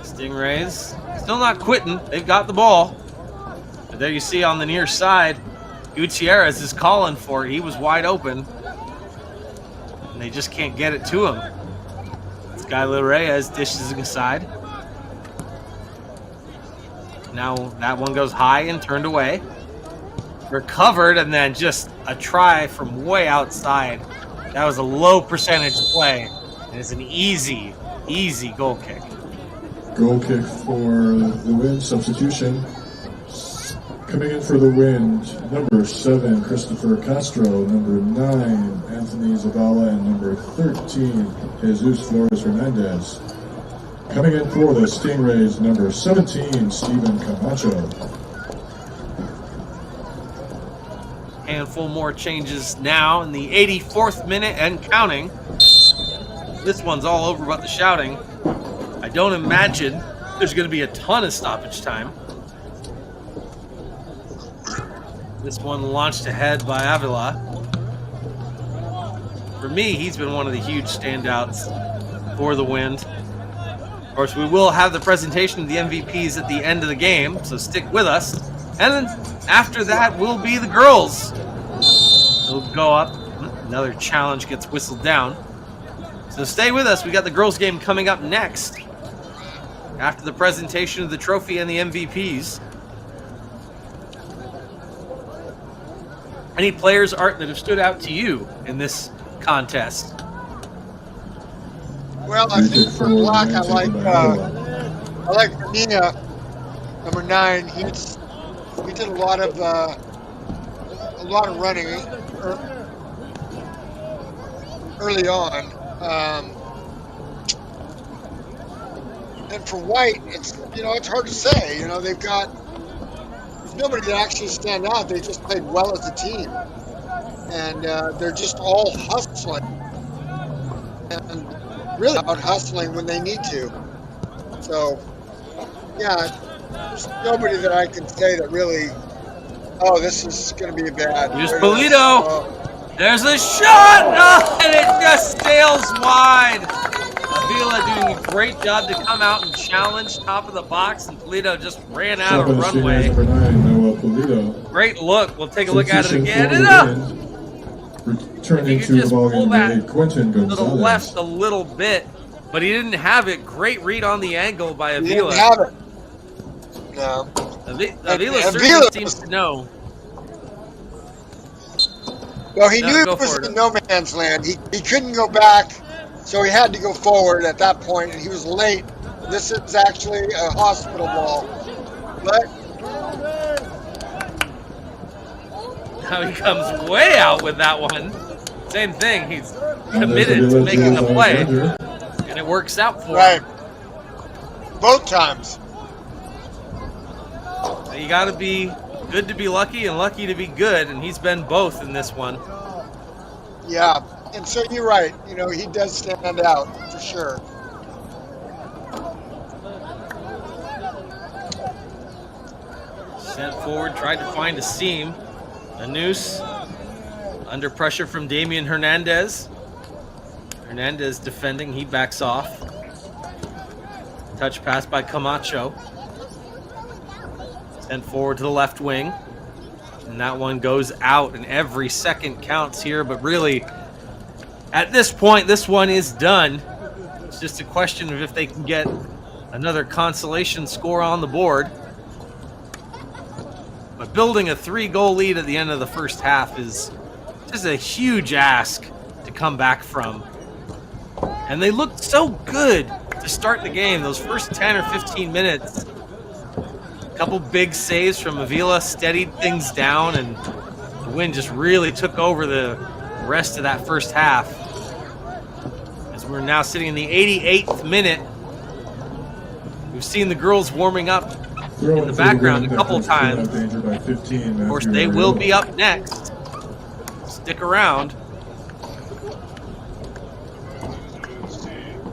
Stingrays still not quitting. They've got the ball. But there you see on the near side, Gutierrez is calling for it. He was wide open. And they just can't get it to him. Skylar Reyes dishes it aside. Now that one goes high and turned away. Recovered, and then just a try from way outside. That was a low percentage play. And it's an easy, easy goal kick. Goal kick for the Wind, substitution. Coming in for the Wind, number 7, Christopher Castro, number 9, Anthony Zavala, and number 13, Jesus Flores Hernandez. Coming in for the Stingrays, number 17, Stephen Camacho. Handful more changes now in the 84th minute and counting. This one's all over but the shouting. I don't imagine there's going to be a ton of stoppage time. This one launched ahead by Avila. For me, he's been one of the huge standouts for the Wind. Of course, we will have the presentation of the MVPs at the end of the game, so stick with us. And then after that will be the girls. They'll go up. Another challenge gets whistled down. So stay with us. We got the girls' game coming up next. After the presentation of the trophy and the MVPs. Any players, Art, that have stood out to you in this contest? Well, I think for Black, I like Nia, number 9. He did a lot of running early on. And for White, it's hard to say. They've got nobody that actually stand out. They just played well as a team, and they're just all hustling and really out hustling when they need to. So, yeah, there's nobody that I can say that really. Oh, this is going to be bad. Here's Polito. There's a shot, and it just sails wide. Avila doing a great job to come out and challenge top of the box, and Polito just ran out of runway. Great look. We'll take a look at it again. And up. If you could just pull that to the left a little bit, but he didn't have it. Great read on the angle by Avila. He didn't have it. No. Avila certainly seems to know. Well, he knew it was in no man's land. He couldn't go back, so he had to go forward at that point, and he was late. This is actually a hospital ball. But now he comes way out with that one. Same thing. He's committed to making the play, and it works out for him. Both times. You got to be good to be lucky and lucky to be good, and he's been both in this one. Yeah, and so you're right. You know, he does stand out for sure. Sent forward, tried to find a seam. A noose. Under pressure from Damian Hernandez. Hernandez defending, he backs off. Touch pass by Camacho. Sent forward to the left wing. And that one goes out, and every second counts here, but really, at this point, this one is done. It's just a question of if they can get another consolation score on the board. But building a 3-goal lead at the end of the first half is just a huge ask to come back from. And they looked so good to start the game. Those first 10 or 15 minutes, a couple big saves from Avila steadied things down, and the Wind just really took over the rest of that first half. As we're now sitting in the 88th minute, we've seen the girls warming up in the background a couple times. Of course, they will be up next. Stick around.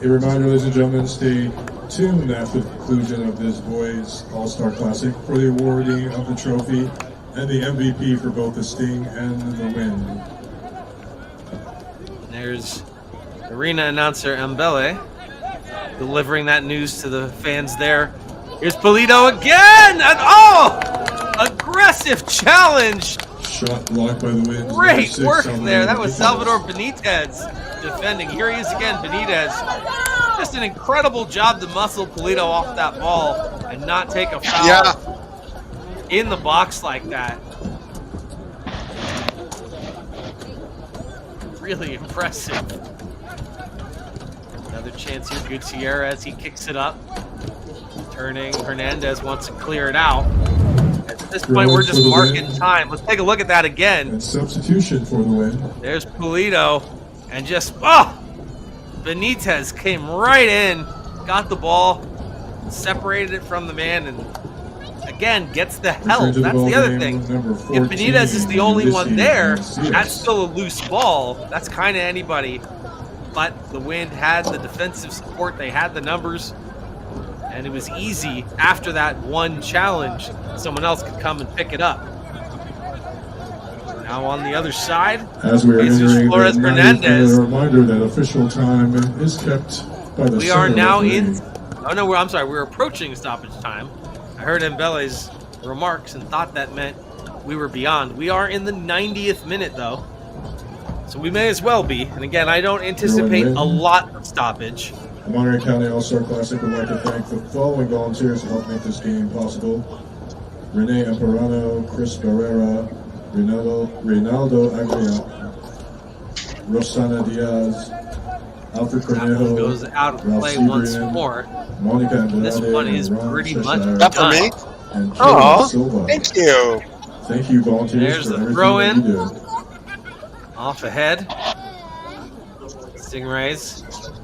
A reminder, ladies and gentlemen, stay tuned after the conclusion of this boys All-Star Classic for the awarding of the trophy and the MVP for both the Sting and the Wind. There's arena announcer Mbele delivering that news to the fans there. Here's Polito again! And aggressive challenge! Shot blocked by the Wind. Great work there. That was Salvador Benitez defending. Here he is again, Benitez. Just an incredible job to muscle Polito off that ball and not take a foul in the box like that. Really impressive. Another chance here, Gutierrez, he kicks it up. Turning, Hernandez wants to clear it out. At this point, we're just marking time. Let's take a look at that again. And substitution for the Wind. There's Polito, and just, Benitez came right in, got the ball, separated it from the man, and again, gets the help. That's the other thing. If Benitez is the only one there, that's still a loose ball. That's kind of anybody. But the Wind had the defensive support. They had the numbers. And it was easy after that one challenge. Someone else could come and pick it up. Now on the other side, as we are entering Flores Hernandez. A reminder that official time is kept by the We are now in. Oh no, I'm sorry. We're approaching stoppage time. I heard Mbele's remarks and thought that meant we were beyond. We are in the 90th minute though, so we may as well be. And again, I don't anticipate a lot of stoppage. The Monterey County All-Star Classic would like to thank the following volunteers to help make this game possible: Renee Amparano, Chris Barrera, Reynaldo Agria, Rosana Diaz, Alfred Cornejo, goes out of play once more. Monica Andrade, this one is pretty much done. That for me? And Oh, thank you. Thank you, volunteers. There's for the throw in. You do. Off ahead. Stingrays.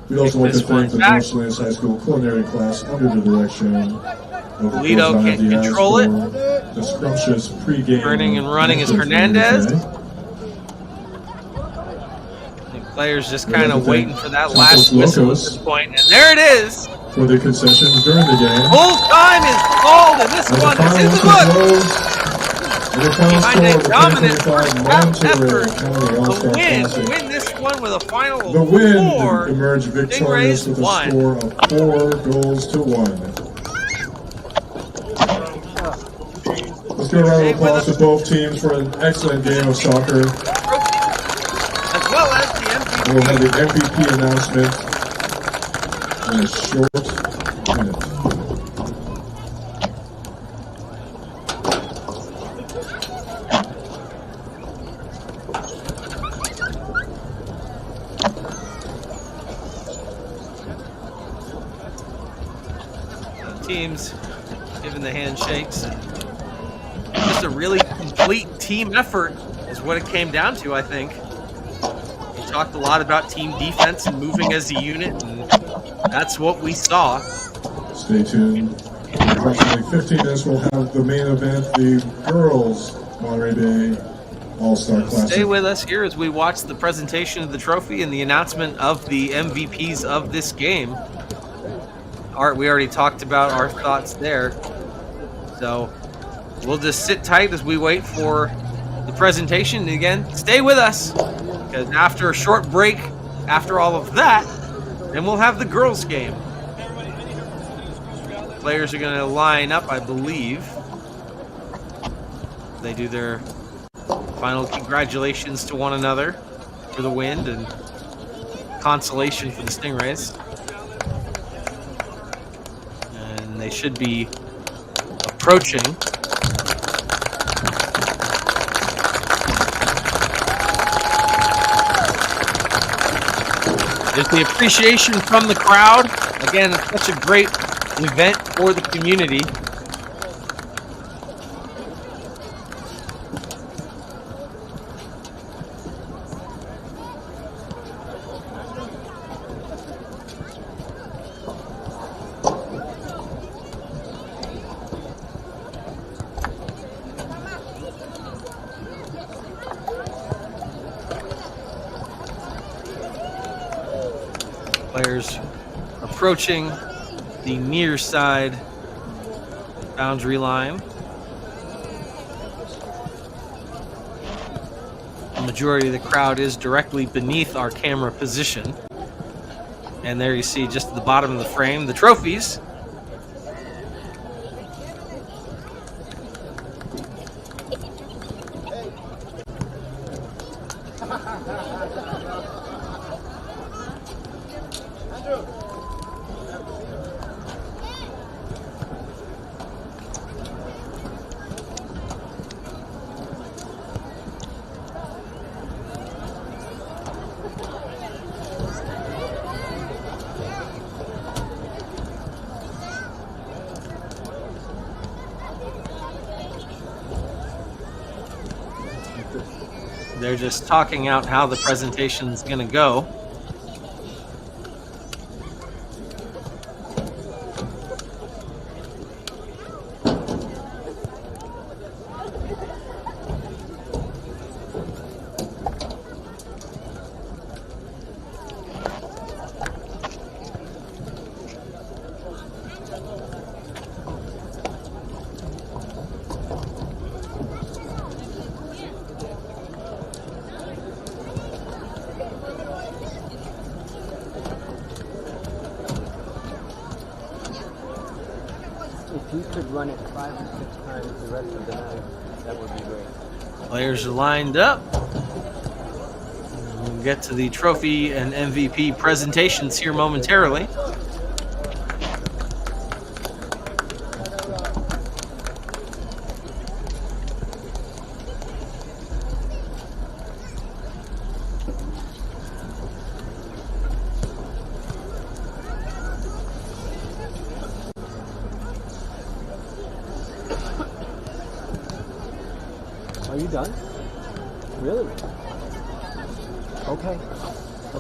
We'd also like to thank the SALINAS High School culinary class under the direction of Polito can't control it. The scrumptious pregame. Turning and running is Hernandez. Players just kind of waiting for that last whistle at this point. And there it is. For the concessions during the game. Full time is called, and this one is in the books. Behind a dominant first half effort, the Wind win this one with a final of 4. The Wind emerged victorious with a won. score of 4 goals to 1. Let's give a round of applause to both teams for an excellent game of soccer. As well as the MVP. We'll have the MVP announcement in a short minute. teams giving the handshakes. And just a really complete team effort is what it came down to, I think. We talked a lot about team defense and moving as a unit, and that's what we saw. Stay tuned. In approximately 15 minutes, we'll have the main event, the girls' Monterey All-Star Classic. Stay with us here as we watch the presentation of the trophy and the announcement of the MVPs of this game. Art, we already talked about our thoughts there. So we'll just sit tight as we wait for the presentation. And again, stay with us, because after a short break, after all of that, then we'll have the girls' game. Players are going to line up, I believe. They do their final congratulations to one another for the win and consolation for the Stingrays. And they should be approaching. There's the appreciation from the crowd. Again, it's such a great event for the community. Players approaching the near side boundary line. The majority of the crowd is directly beneath our camera position. And there you see, just at the bottom of the frame, the trophies. They're just talking out how the presentation is going to go. If you could run it 5 or 6 times the rest of the night, that would be great. Players are lined up. We'll get to the trophy and MVP presentations here momentarily. Are you done? Really? Okay.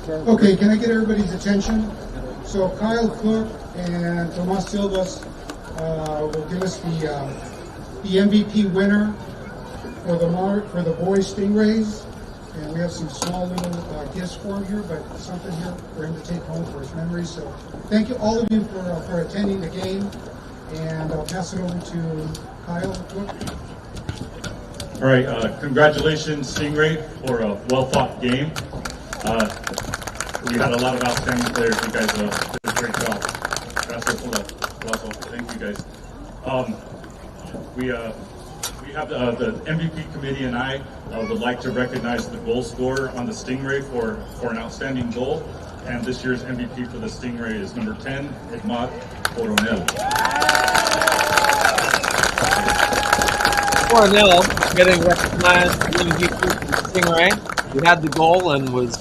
Okay, can I get everybody's attention? So Kyle Cook and Tomas Silvas will give us the MVP winner for the boys Stingrays, and we have some small little gifts for him here, but something here for him to take home for his memories. So thank you, all of you, for attending the game, and I'll pass it over to Kyle Cook. All right, congratulations, Stingray, for a well-fought game. We had a lot of outstanding players. You guys did a great job. Gracias por la. Thank you, guys. We have the MVP committee and I would like to recognize the goal scorer on the Stingray for an outstanding goal. And this year's MVP for the Stingray is number 10, Edmond Coronel. Coronel getting recognized for MVP for the Stingray. He had the goal and was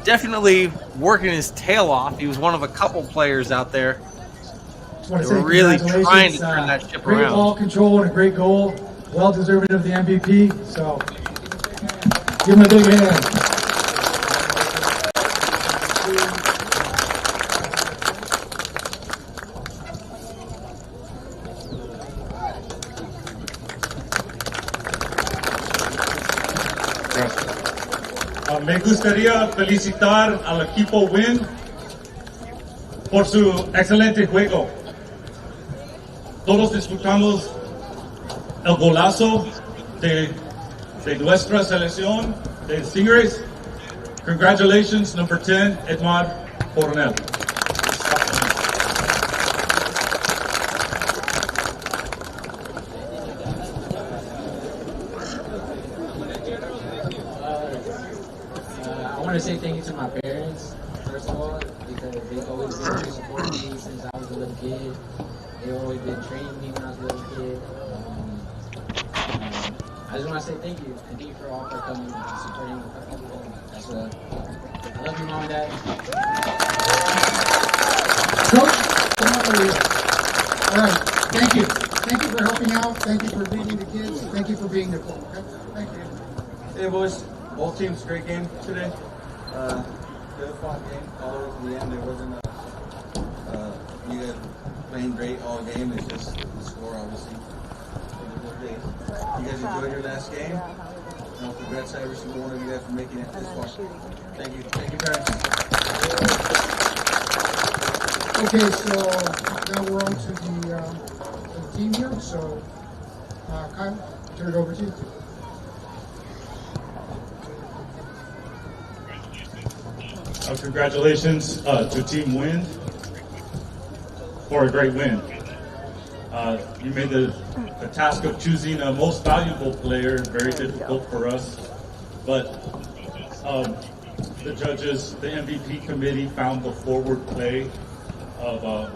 definitely working his tail off. He was one of a couple players out there Just want to They say were really congratulations. trying to turn that ship great around. ball control and a great goal. Well deserving of the MVP. So give him a big hand. Me gustaría felicitar al equipo WIN por su excelente juego. Todos disfrutamos el golazo de nuestra selección de Stingrays. Congratulations, number 10, Edmar Coronel. I want to say thank you to my parents, first of all, because they've always been very supportive of me since I was a little kid. They've always been training me when I was a little kid. I just want to say thank you. Thank you for all for coming and supporting me. That's what I love you, Mom and Dad. Coach, come on over here. All right, thank you. Thank you for helping out. Thank you for beating the kids. Thank you for being there for them. Okay? Thank you. Hey boys, both teams, great game today. Good fought game all the way to the end. There wasn't you guys playing great all game. It's just the score, obviously. You guys enjoyed your last game. Congrats to every single one of you guys for making it this far. Thank you. Thank you, parents. Okay, so now we're on to the team here. So, Kyle, turn it over to you. Congratulations to Team WIN for a great win. You made the task of choosing a most valuable player very difficult for us, but the judges, the MVP committee found the forward play of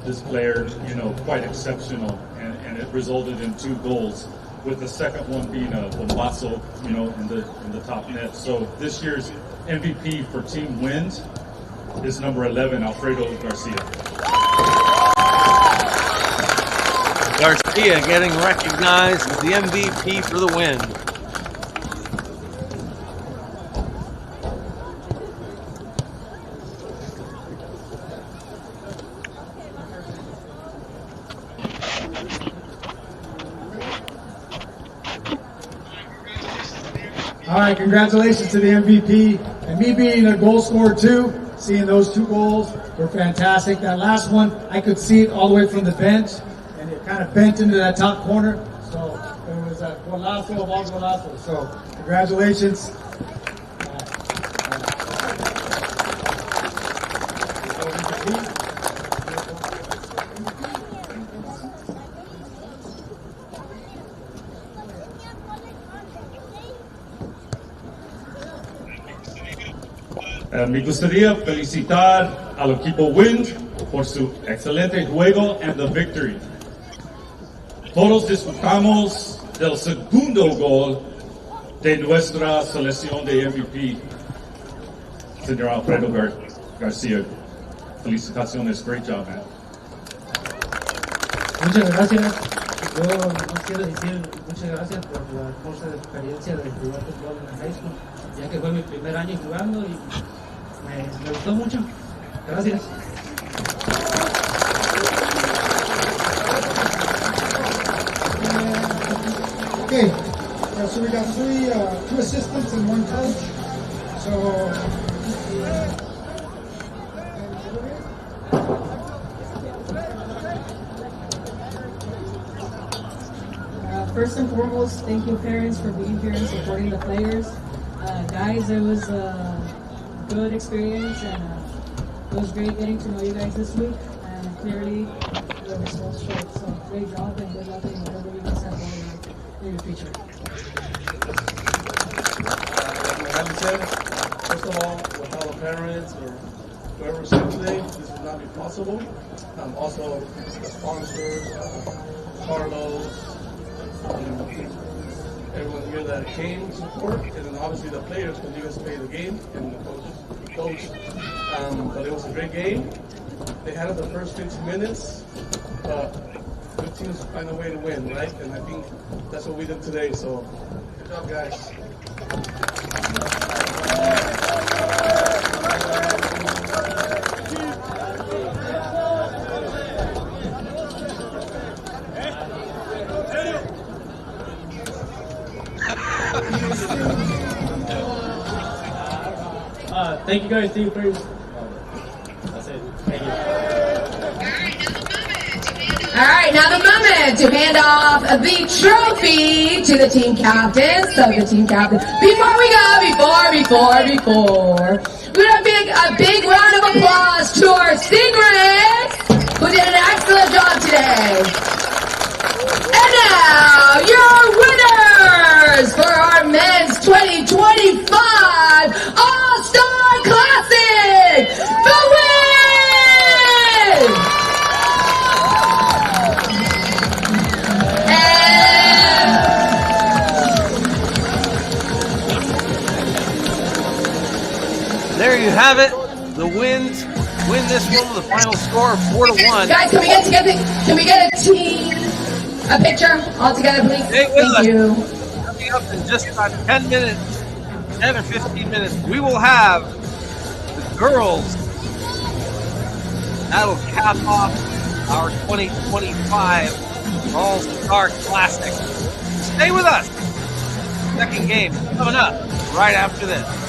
this player, quite exceptional, and it resulted in 2 goals, with the second one being a bombazo, in the top net. So this year's MVP for Team WIN is number 11, Alfredo Garcia. Garcia getting recognized as the MVP for the win. All right, congratulations to the MVP. And me being a goal scorer too, seeing those 2 goals were fantastic. That last one, I could see it all the way from the bench, and it kind of bent into that top corner. So it was a golazo of all golazos. So congratulations. Me gustaría felicitar al equipo WIN por su excelente juego and the victory. Todos disfrutamos del segundo gol de nuestra selección de MVP, señor Alfredo García. Felicitaciones, great job, man. Muchas gracias. Yo no quiero decir muchas gracias por la hermosa experiencia de jugar fútbol en la high school, ya que fue mi primer año jugando y me gustó mucho. Gracias. Okay, so we got 2 assistants and 1 coach. So, first and foremost, thank you parents for being here and supporting the players. Guys, it was a good experience and it was great getting to know you guys this week, and clearly the results showed. So great job and good luck in whatever you guys have going in the future. First of all, without the parents or whoever's here today, this would not be possible. Also, the sponsors, Carlos, everyone here that came to support, and then obviously the players, because you guys played the game, and the coach. But it was a great game, they had it the first 15 minutes, but good teams find a way to win, right? And I think that's what we did today. So good job, guys. Thank you guys, team players. That's it. Thank you. All right, now the moment to hand off the trophy to the team captains. So the team captain. Before we go, we're gonna make a big round of applause to our secrets who did an excellent job today. And now your winners for our men's 2025 All-Star Classic, the win! There you have it. The Winds win this one with a final score of 4-1. Guys, can we get a team, a picture all together, please? Thank you. Coming up in just about 10 minutes, 10 or 15 minutes, we will have the girls. That'll cap off our 2025 All-Star Classic. Stay with us. Second game coming up right after this.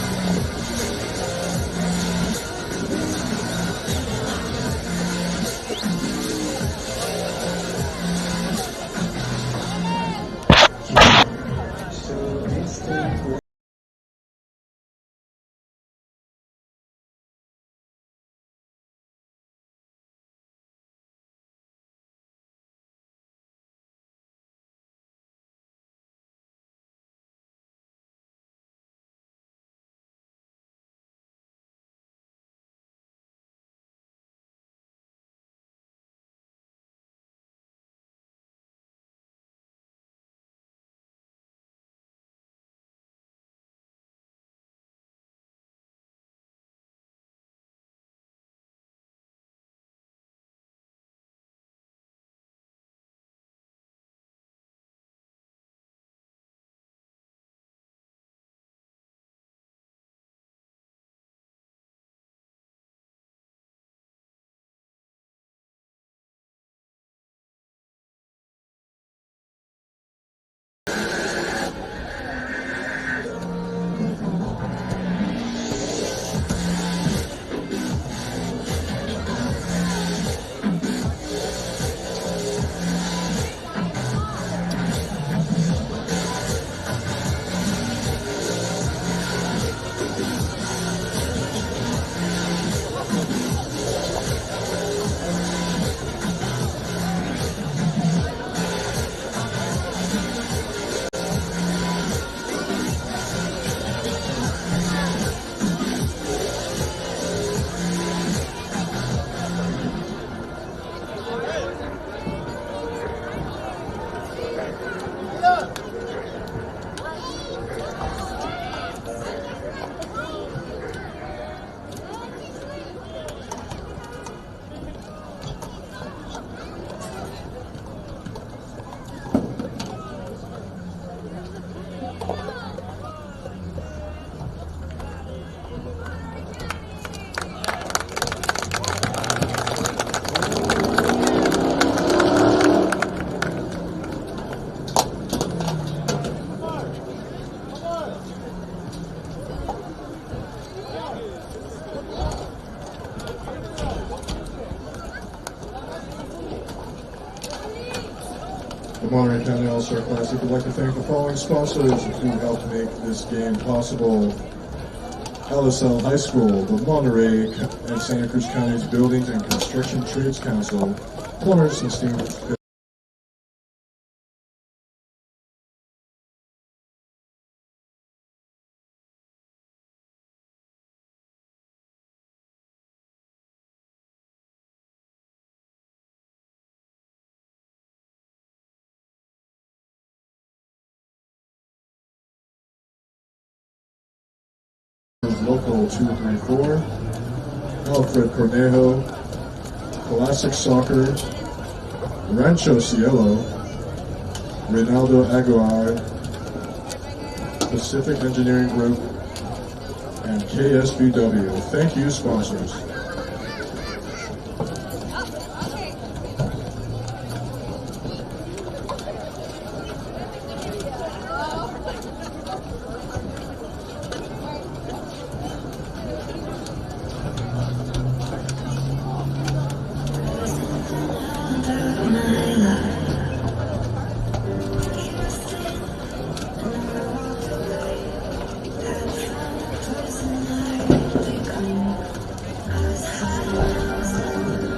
The Monterey County All-Star Classic would like to thank the following sponsors who helped make this game possible. Alisal High School, the Monterey and Santa Cruz County's Buildings and Construction Trades Council, plumbers and steamers. Local 234, Alfred Cornejo, Classic Soccer, Rancho Cielo, Reynaldo Aguilar, Pacific Engineering Group, and KSVW. Thank you, sponsors.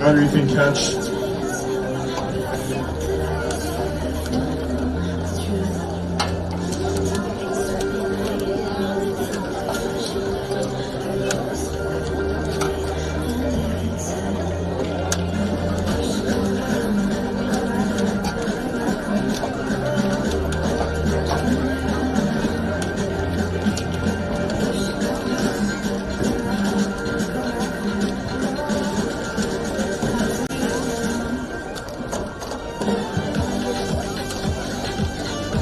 Ryder, you can catch.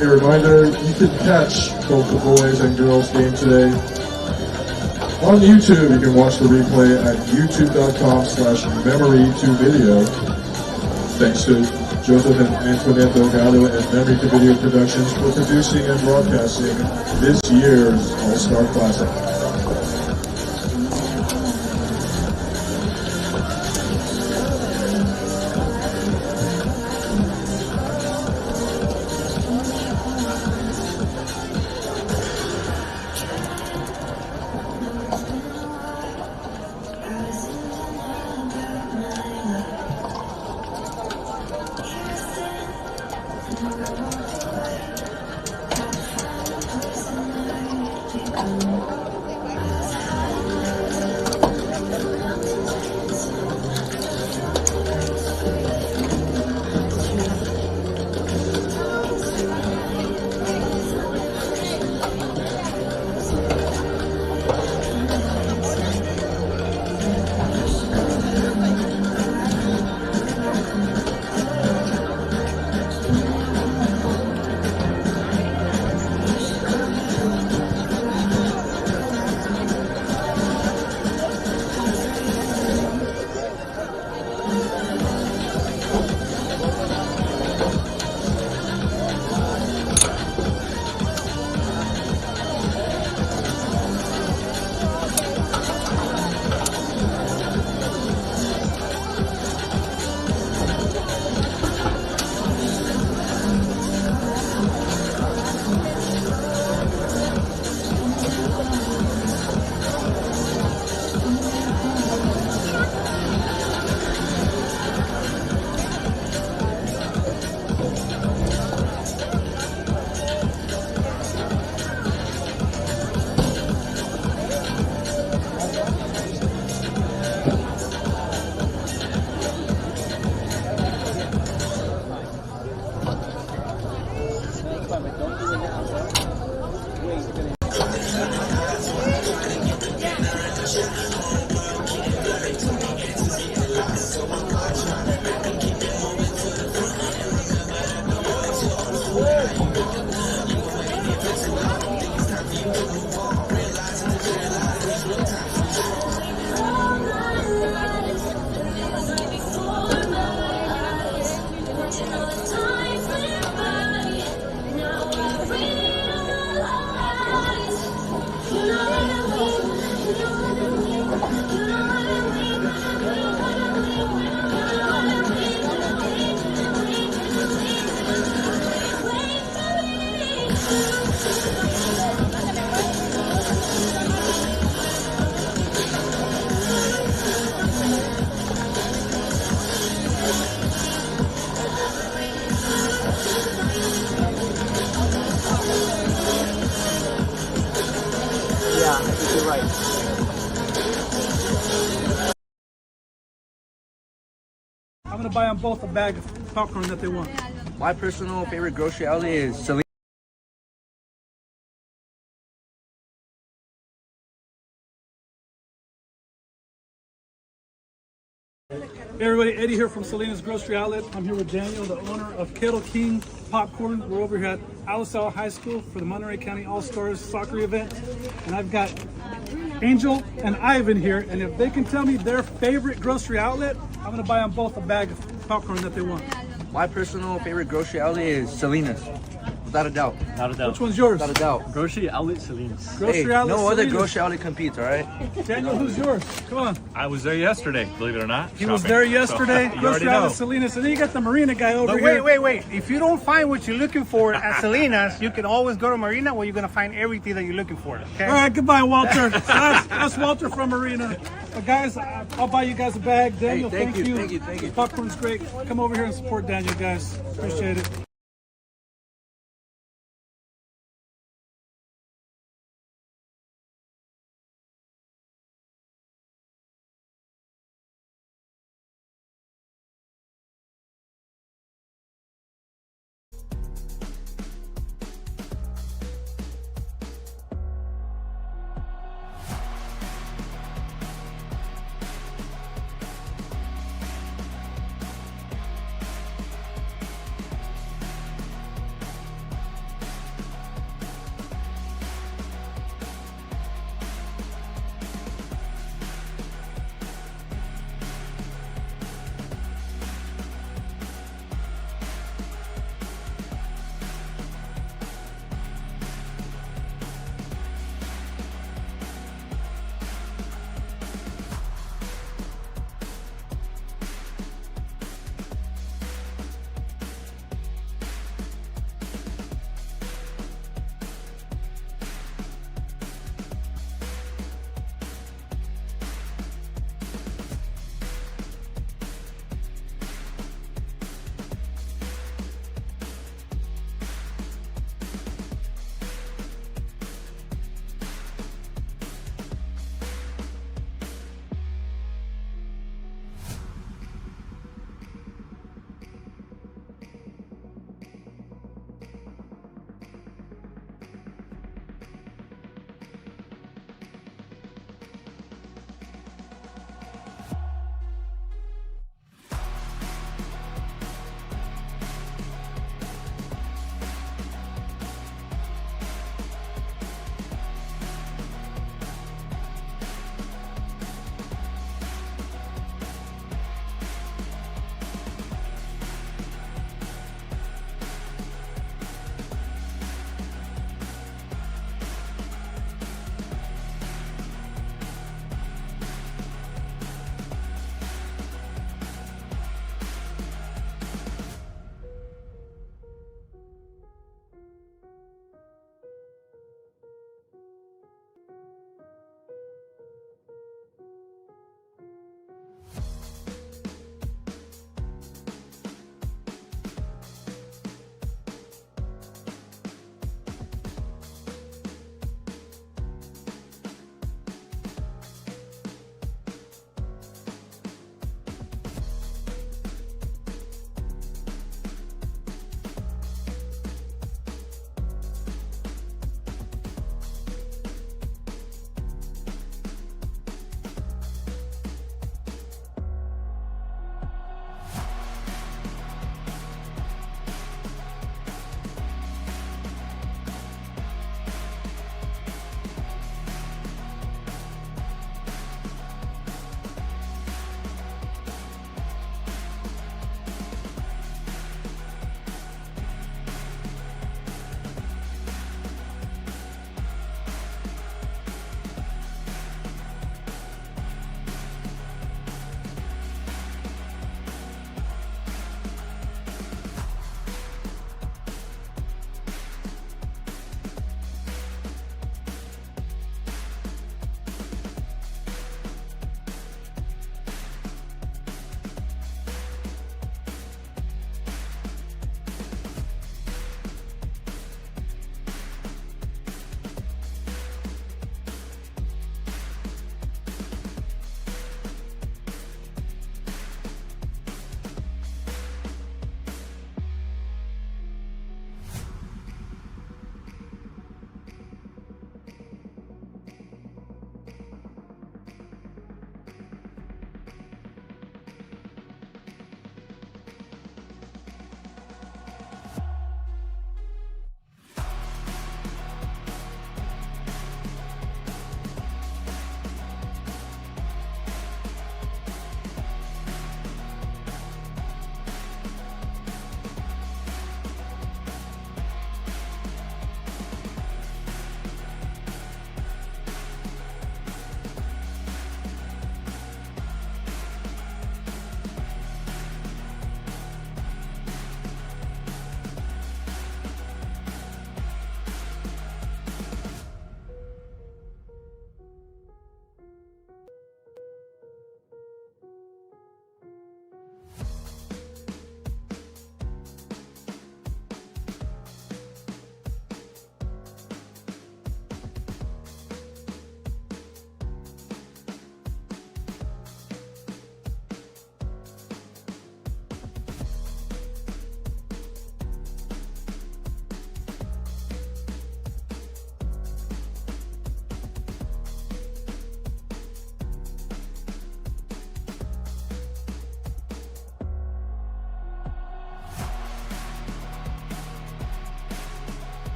A reminder, you can catch both the boys and girls game today on YouTube. You can watch the replay at youtube.com/memory2video. Thanks to Joseph and Antoinette Delgado and Memory to Video Productions for producing and broadcasting this year's All-Star Classic. I'm gonna buy them both a bag of popcorn that they want. My personal favorite grocery outlet is SALINAS. Hey everybody, Eddie here from SALINAS Grocery Outlet. I'm here with Daniel, the owner of Kettle King Popcorn. We're over here at Alisal High School for the Monterey County All-Stars soccer event. And I've got Angel and Ivan here, and if they can tell me their favorite grocery outlet, I'm gonna buy them both a bag of popcorn that they want. My personal favorite grocery outlet is SALINAS. Without a doubt. Without a doubt. Which one's yours? Without a doubt. Grocery outlet SALINAS. Grocery outlet no other SALINAS. grocery outlet competes, all right? Daniel, who's yours? Come on. I was there yesterday, believe it or not. He was there yesterday. So, Grocery outlet SALINAS. And then you got the Marina guy over here. Wait. If you don't find what you're looking for at SALINAS, you can always go to Marina where you're going to find everything that you're looking for. Okay? All right, goodbye, Walter. That's Walter from Marina. But guys, I'll buy you guys a bag. Daniel, Hey, thank you. The popcorn's great. Come over here and support Daniel, guys. Appreciate it.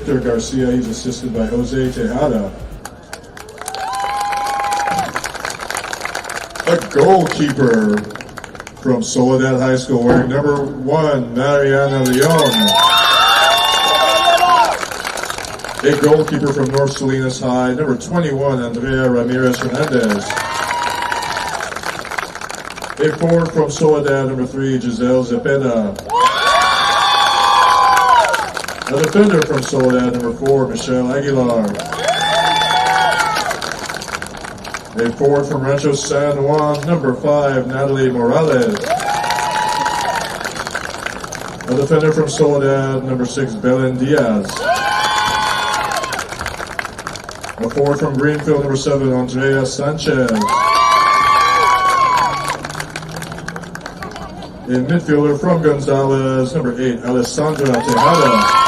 Victor Garcia, he's assisted by Jose Tejada. A goalkeeper from Soledad High School wearing number 1, Mariana Leon. A goalkeeper from North Salinas High, number 21, Andrea Ramirez Hernandez. A forward from Soledad, number 3, Giselle Zepeda. A defender from Soledad, number 4, Michelle Aguilar. A forward from Rancho San Juan, number 5, Natalie Morales. A defender from Soledad, number 6, Belen Diaz. A forward from Greenfield, number 7, Andrea Sanchez. A midfielder from Gonzales, number 8, Alessandra Tejada.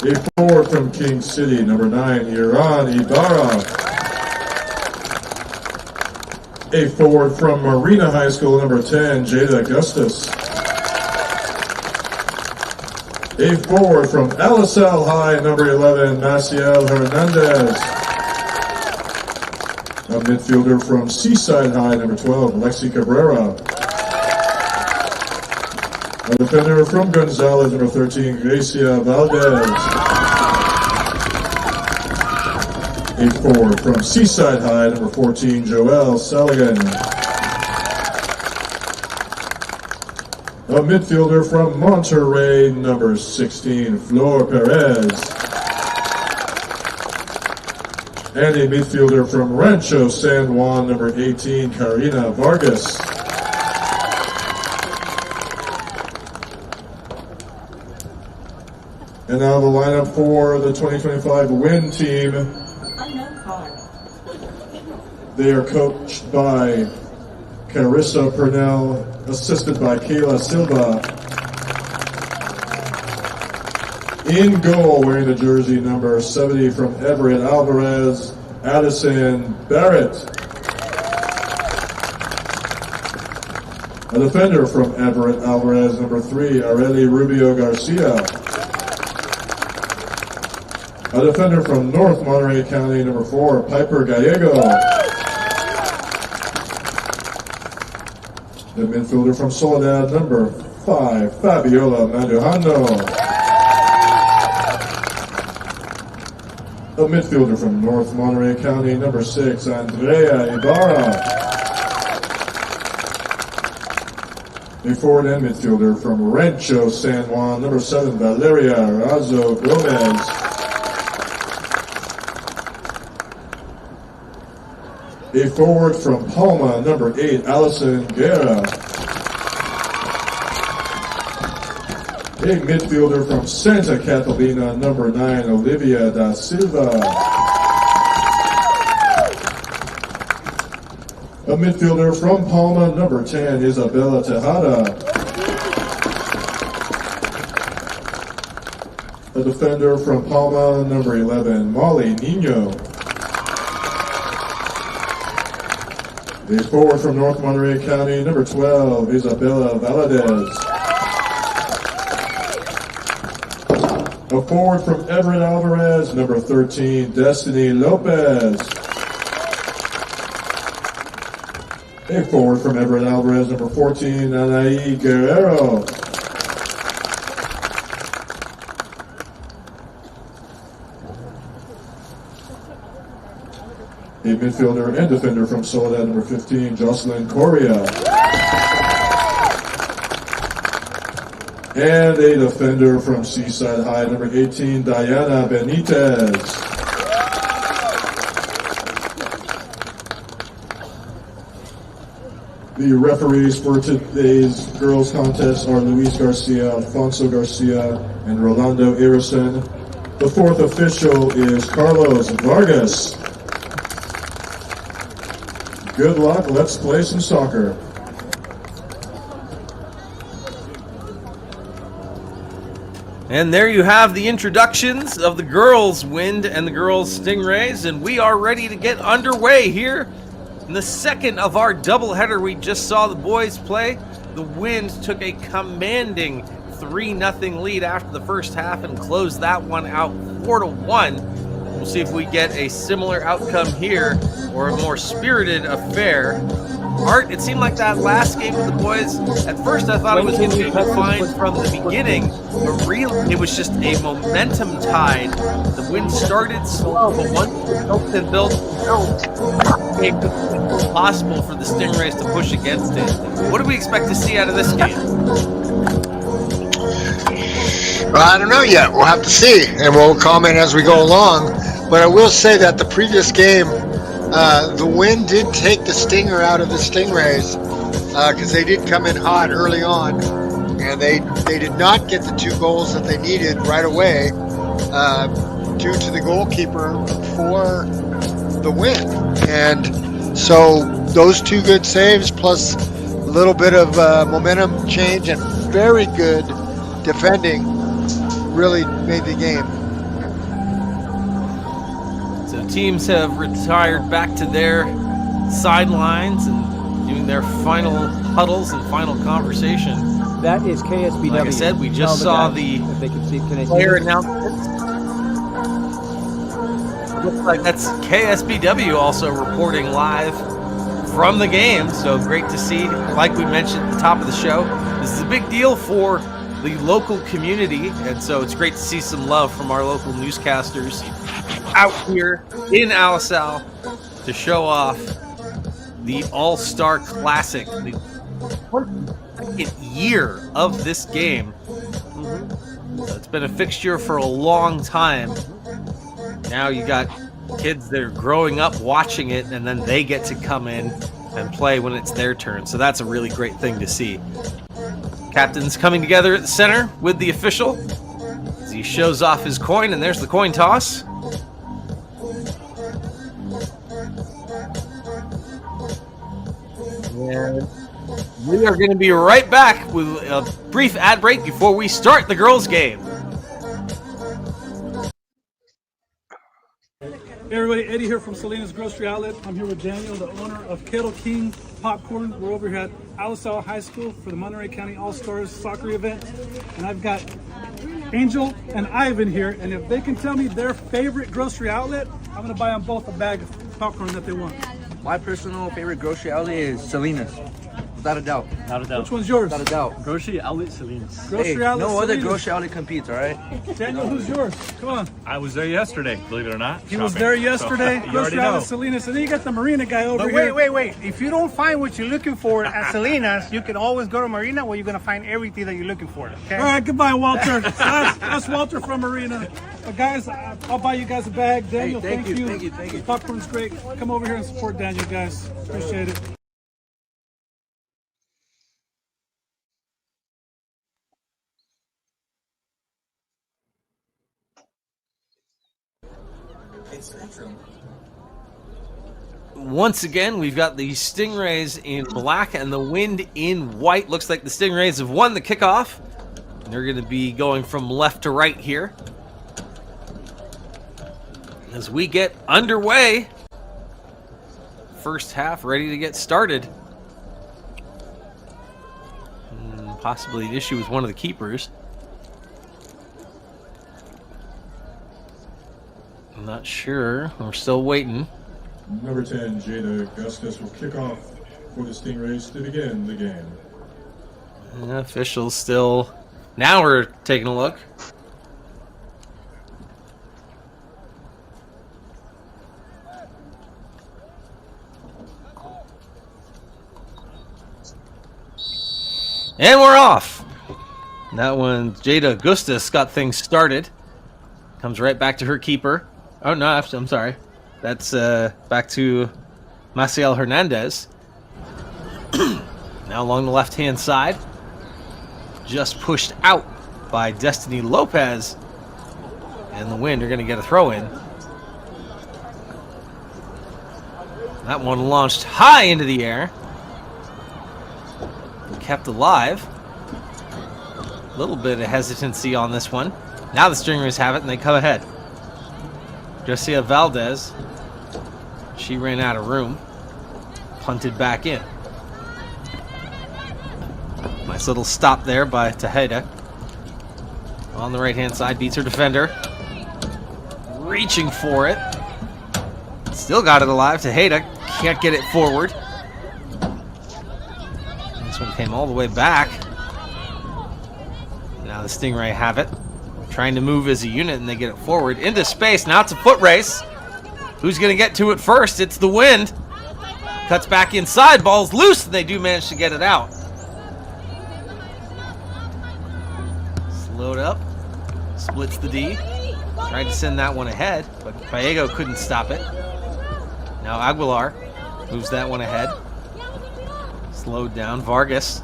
A forward from King City, number 9, Iran Ibarra. A forward from Marina High School, number 10, Jada Augustus. A forward from Alisal High, number 11, Maciel Hernandez. A midfielder from Seaside High, number 12, Lexi Cabrera. A defender from Gonzales, number 13, Gracia Valdez. A forward from Seaside High, number 14, Joel Saligan. A midfielder from Monterey, number 16, Flor Perez. And a midfielder from Rancho San Juan, number 18, Karina Vargas. And now the lineup for the 2025 WIN team. They are coached by Carissa Purnell, assisted by Kayla Silva. In goal, wearing the jersey number 70 from Everett Alvarez, Addison Barrett. A defender from Everett Alvarez, number 3, Areli Rubio Garcia. A defender from North Monterey County, number 4, Piper Gallego. The midfielder from Soledad, number 5, Fabiola Mandujano. A midfielder from North Monterey County, number 6, Andrea Ibarra. A forward and midfielder from Rancho San Juan, number 7, Valeria Razo Gomez. A forward from Palma, number 8, Allison Guerra. A midfielder from Santa Catalina, number 9, Olivia da Silva. A midfielder from Palma, number 10, Isabella Tejada. A defender from Palma, number 11, Molly Nino. A forward from North Monterey County, number 12, Isabella Valadez. A forward from Everett Alvarez, number 13, Destiny Lopez. A forward from Everett Alvarez, number 14, Anaí Guerrero. A midfielder and defender from Soledad, number 15, Jocelyn Correa. And a defender from Seaside High, number 18, Diana Benitez. The referees for today's girls contest are Luis Garcia, Alfonso Garcia, and Rolando Irison. The fourth official is Carlos Vargas. Good luck, let's play some soccer. And there you have the introductions of the girls' Wind and the girls' Stingrays, and we are ready to get underway here in the second of our doubleheader. We just saw the boys play. The Wind took a commanding 3-0 lead after the first half and close that one out 4-1. We'll see if we get a similar outcome here or a more spirited affair. Art, it seemed like that last game with the boys, at first I thought it was going to be fine from the beginning, but really it was just a momentum tide. The wind started slow, but once it built, it was impossible for the Stingrays to push against it. What do we expect to see out of this game? Well, I don't know yet. We'll have to see, and we'll comment as we go along. But I will say that the previous game, the wind did take the stinger out of the Stingrays because they did come in hot early on, and they did not get the 2 goals that they needed right away due to the goalkeeper for the wind. And so those 2 good saves plus a little bit of momentum change and very good defending really made the game. So teams have retired back to their sidelines and doing their final huddles and final conversation. That is KSBW. Like I said, we just saw the player announcements. Looks like that's KSBW also reporting live from the game. So great to see. Like we mentioned at the top of the show, this is a big deal for the local community, and so it's great to see some love from our local newscasters out here in Alisal to show off the All-Star Classic, the 22nd year of this game. So it's been a fixture for a long time. Now you got kids that are growing up watching it, and then they get to come in and play when it's their turn. So that's a really great thing to see. Captain's coming together at the center with the official as he shows off his coin, and there's the coin toss. And we are going to be right back with a brief ad break before we start the girls' game. Hey everybody, Eddie here from SALINAS Grocery Outlet. I'm here with Daniel, the owner of Kettle King Popcorn. We're over here at Alisal High School for the Monterey County All-Stars soccer event. And I've got Angel and Ivan here, and if they can tell me their favorite grocery outlet, I'm going to buy them both a bag of popcorn that they want. My personal favorite grocery outlet is SALINAS. Without a doubt. Without a doubt. Which one's yours? Without a doubt. Grocery outlet SALINAS. Grocery outlet no other SALINAS. grocery outlet competes, all right? Daniel, who's yours? Come on. I was there yesterday, believe it or not. He was there yesterday. So, you Grocery already know. outlet SALINAS. And then you got the Marina guy over But here. wait. If you don't find what you're looking for at Salinas, you can always go to Marina where you're going to find everything that you're looking for. Okay? All right, goodbye, Walter. That's Walter from Marina. Guys, I'll buy you guys a bag. Daniel, Hey, thank you. Thank you. Popcorn's great. Come over here and support Daniel, guys. Appreciate it. Once again, we've got the Stingrays in black and the Wind in white. Looks like the Stingrays have won the kickoff. And they're going to be going from left to right here as we get underway. First half ready to get started. Possibly an issue with one of the keepers. I'm not sure. We're still waiting. Number 10, Jada Augustus will kick off for the Stingrays to begin the game. Officials still. Now we're taking a look. And we're off. That one, Jada Augustus got things started. Comes right back to her keeper. Oh, no, I'm sorry. That's back to Maciel Hernandez. Now along the left-hand side. Just pushed out by Destiny Lopez. And the Wind are going to get a throw in. That one launched high into the air. Kept alive. A little bit of hesitancy on this one. Now the Stingrays have it and they come ahead. Josia Valdez. She ran out of room. Punted back in. Nice little stop there by Tejeda. On the right-hand side, beats her defender. Reaching for it. Still got it alive. Tejeda can't get it forward. This one came all the way back. Now the Stingray have it. Trying to move as a unit, and they get it forward into space. Now it's a foot race. Who's going to get to it first? It's the Wind. Cuts back inside. Ball's loose, and they do manage to get it out. Slowed up. Splits the D. Tried to send that one ahead, but Gallego couldn't stop it. Now Aguilar moves that one ahead. Slowed down. Vargas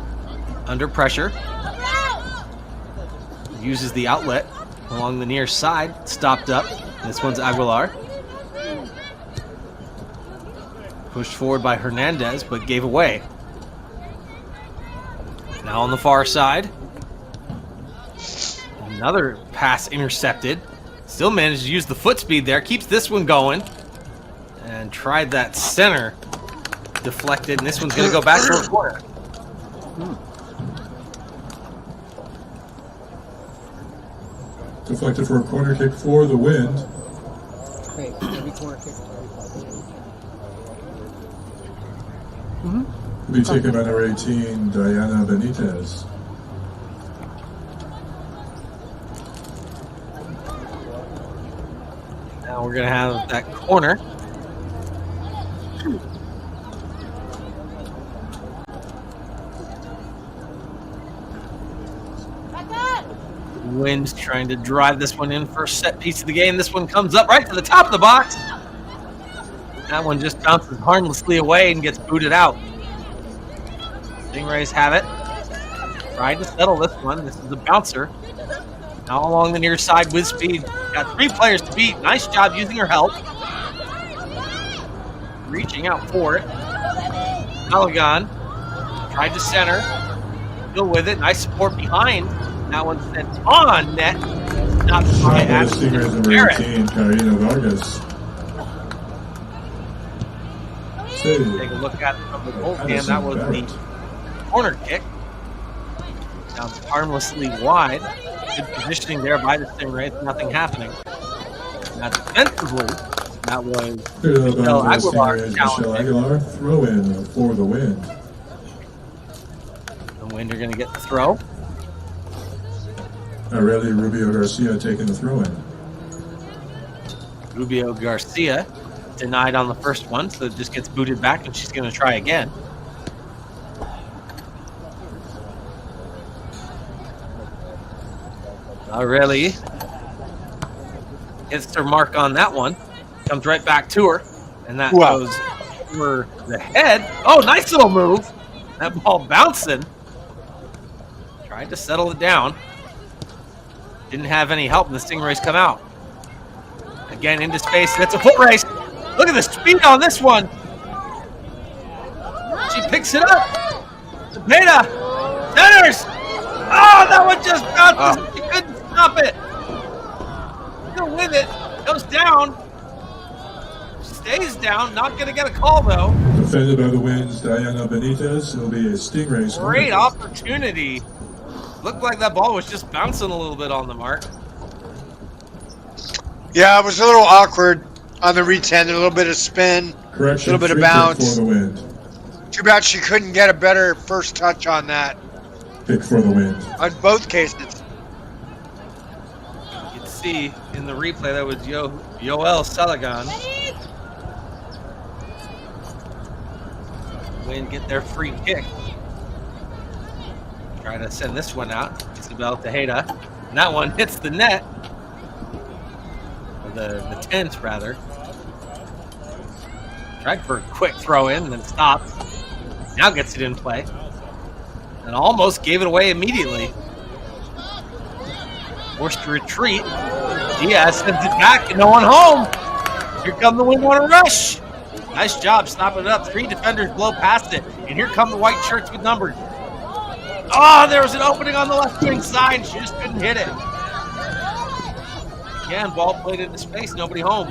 under pressure. Uses the outlet along the near side. Stopped up. This one's Aguilar. Pushed forward by Hernandez, but gave away. Now on the far side. Another pass intercepted. Still managed to use the foot speed there. Keeps this one going. And tried that center. Deflected, and this one's going to go back to a corner. Deflected for a corner kick for the Wind. Hey, every corner kick. Will be taken by number 18, Diana Benitez. Now we're going to have that corner. Wind trying to drive this one in. First set piece of the game. This one comes up right to the top of the box. That one just bounces harmlessly away and gets booted out. Stingrays have it. Tried to settle this one. This is a bouncer. Now along the near side with speed. Got 3 players to beat. Nice job using her help. Reaching out for it. Malagon tried to center. Still with it. Nice support behind. That one's sent on net. Not by Stingrays number 18, Karina Vargas. Take a look at it from the goal cam. That was the corner kick. Sounds harmlessly wide. Good positioning there by the Stingrays. Nothing happening. Now defensively, that was Michelle Aguilar. Throw in for the Wind. The Wind are going to get the throw. Aureli Rubio Garcia taking the throw in. Rubio Garcia denied on the first one, so it just gets booted back, and she's going to try again. Aureli hits her mark on that one. Comes right back to her, and that goes over the head. Oh, nice little move. That ball bouncing. Tried to settle it down. Didn't have any help, and the Stingrays come out. Again, into space. That's a foot race. Look at the speed on this one. She picks it up. Tejeda centers. Oh, that one just bounced. She couldn't stop it. Still with it. Goes down. Stays down. Not going to get a call, though. Defended by the Winds, Diana Benitez. It'll be a Stingrays. Great opportunity. Looked like that ball was just bouncing a little bit on the mark. Yeah, it was a little awkward on the return. A little bit of spin, Correction, a little bit of bounce. For the Wind. Too bad she couldn't get a better first touch on that. Pick for the Wind. On both cases. You can see in the replay that was Yoel Salagan. Wind get their free kick. Try to send this one out. Isabel Tejeda. And that one hits the net. Or the tent, rather. Tried for a quick throw in, then stopped. Now gets it in play. And almost gave it away immediately. Forced to retreat. Diaz sends it back and no one home. Here come the Wind on a rush. Nice job stopping it up. 3 defenders blow past it. And here come the white shirts with numbers. Oh, there was an opening on the left wing side. She just couldn't hit it. Again, ball played into space. Nobody home.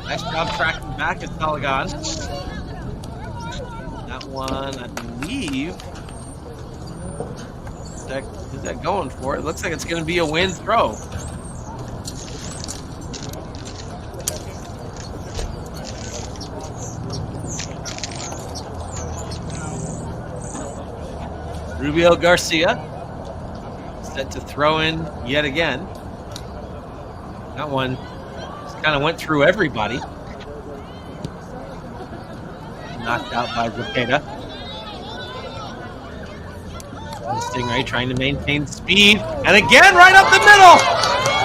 Nice job tracking back at Salagan. That one, I believe, Who's that going for? It looks like it's going to be a wind throw. Rubio Garcia set to throw in yet again. That one just kind of went through everybody. Knocked out by Zepeda. Stingray trying to maintain speed. And again, right up the middle.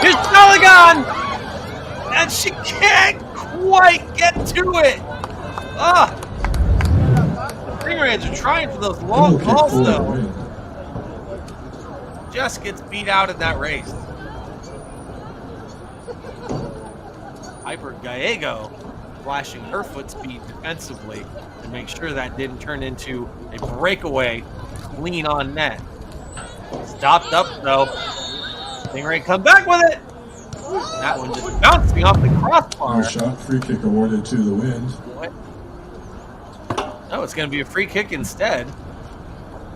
Here's Saligan. And she can't quite get to it. Ah. The Stingrays are trying for those long balls, though. Just gets beat out in that race. Piper Gallego flashing her foot speed defensively to make sure that didn't turn into a breakaway clean on net. Stopped up though. Stingray come back with it. That one just bouncing off the crossbar. No shot, free kick awarded to the Wind. No, it's going to be a free kick instead.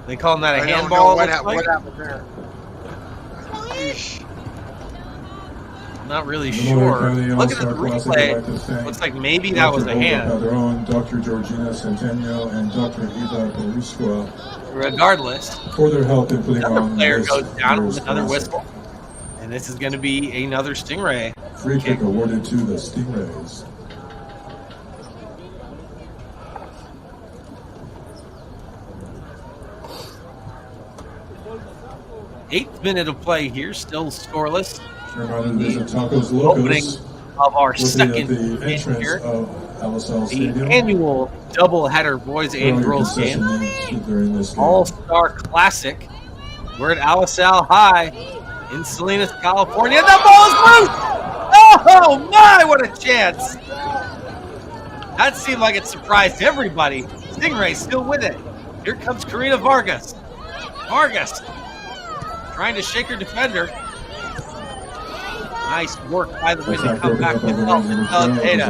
They calling that a handball? What happened there? I'm not really sure. Look at the replay. Looks like maybe that was a hand. Padron, Dr. Georgina Centennial, and Dr. Eva Belusqua. Regardless, for their help in putting on player goes down with another whistle, and this is going to be another Stingray. Free kick awarded to the Stingrays. Eighth minute of play here, still scoreless. Opening of our second here. The annual doubleheader boys and girls game. All-Star Classic. We're at Alisal High in Salinas, California. The ball is loose! Oh my, what a chance! That seemed like it surprised everybody. Stingray still with it. Here comes Karina Vargas. Vargas trying to shake her defender. Nice work by the Wind to come back with help and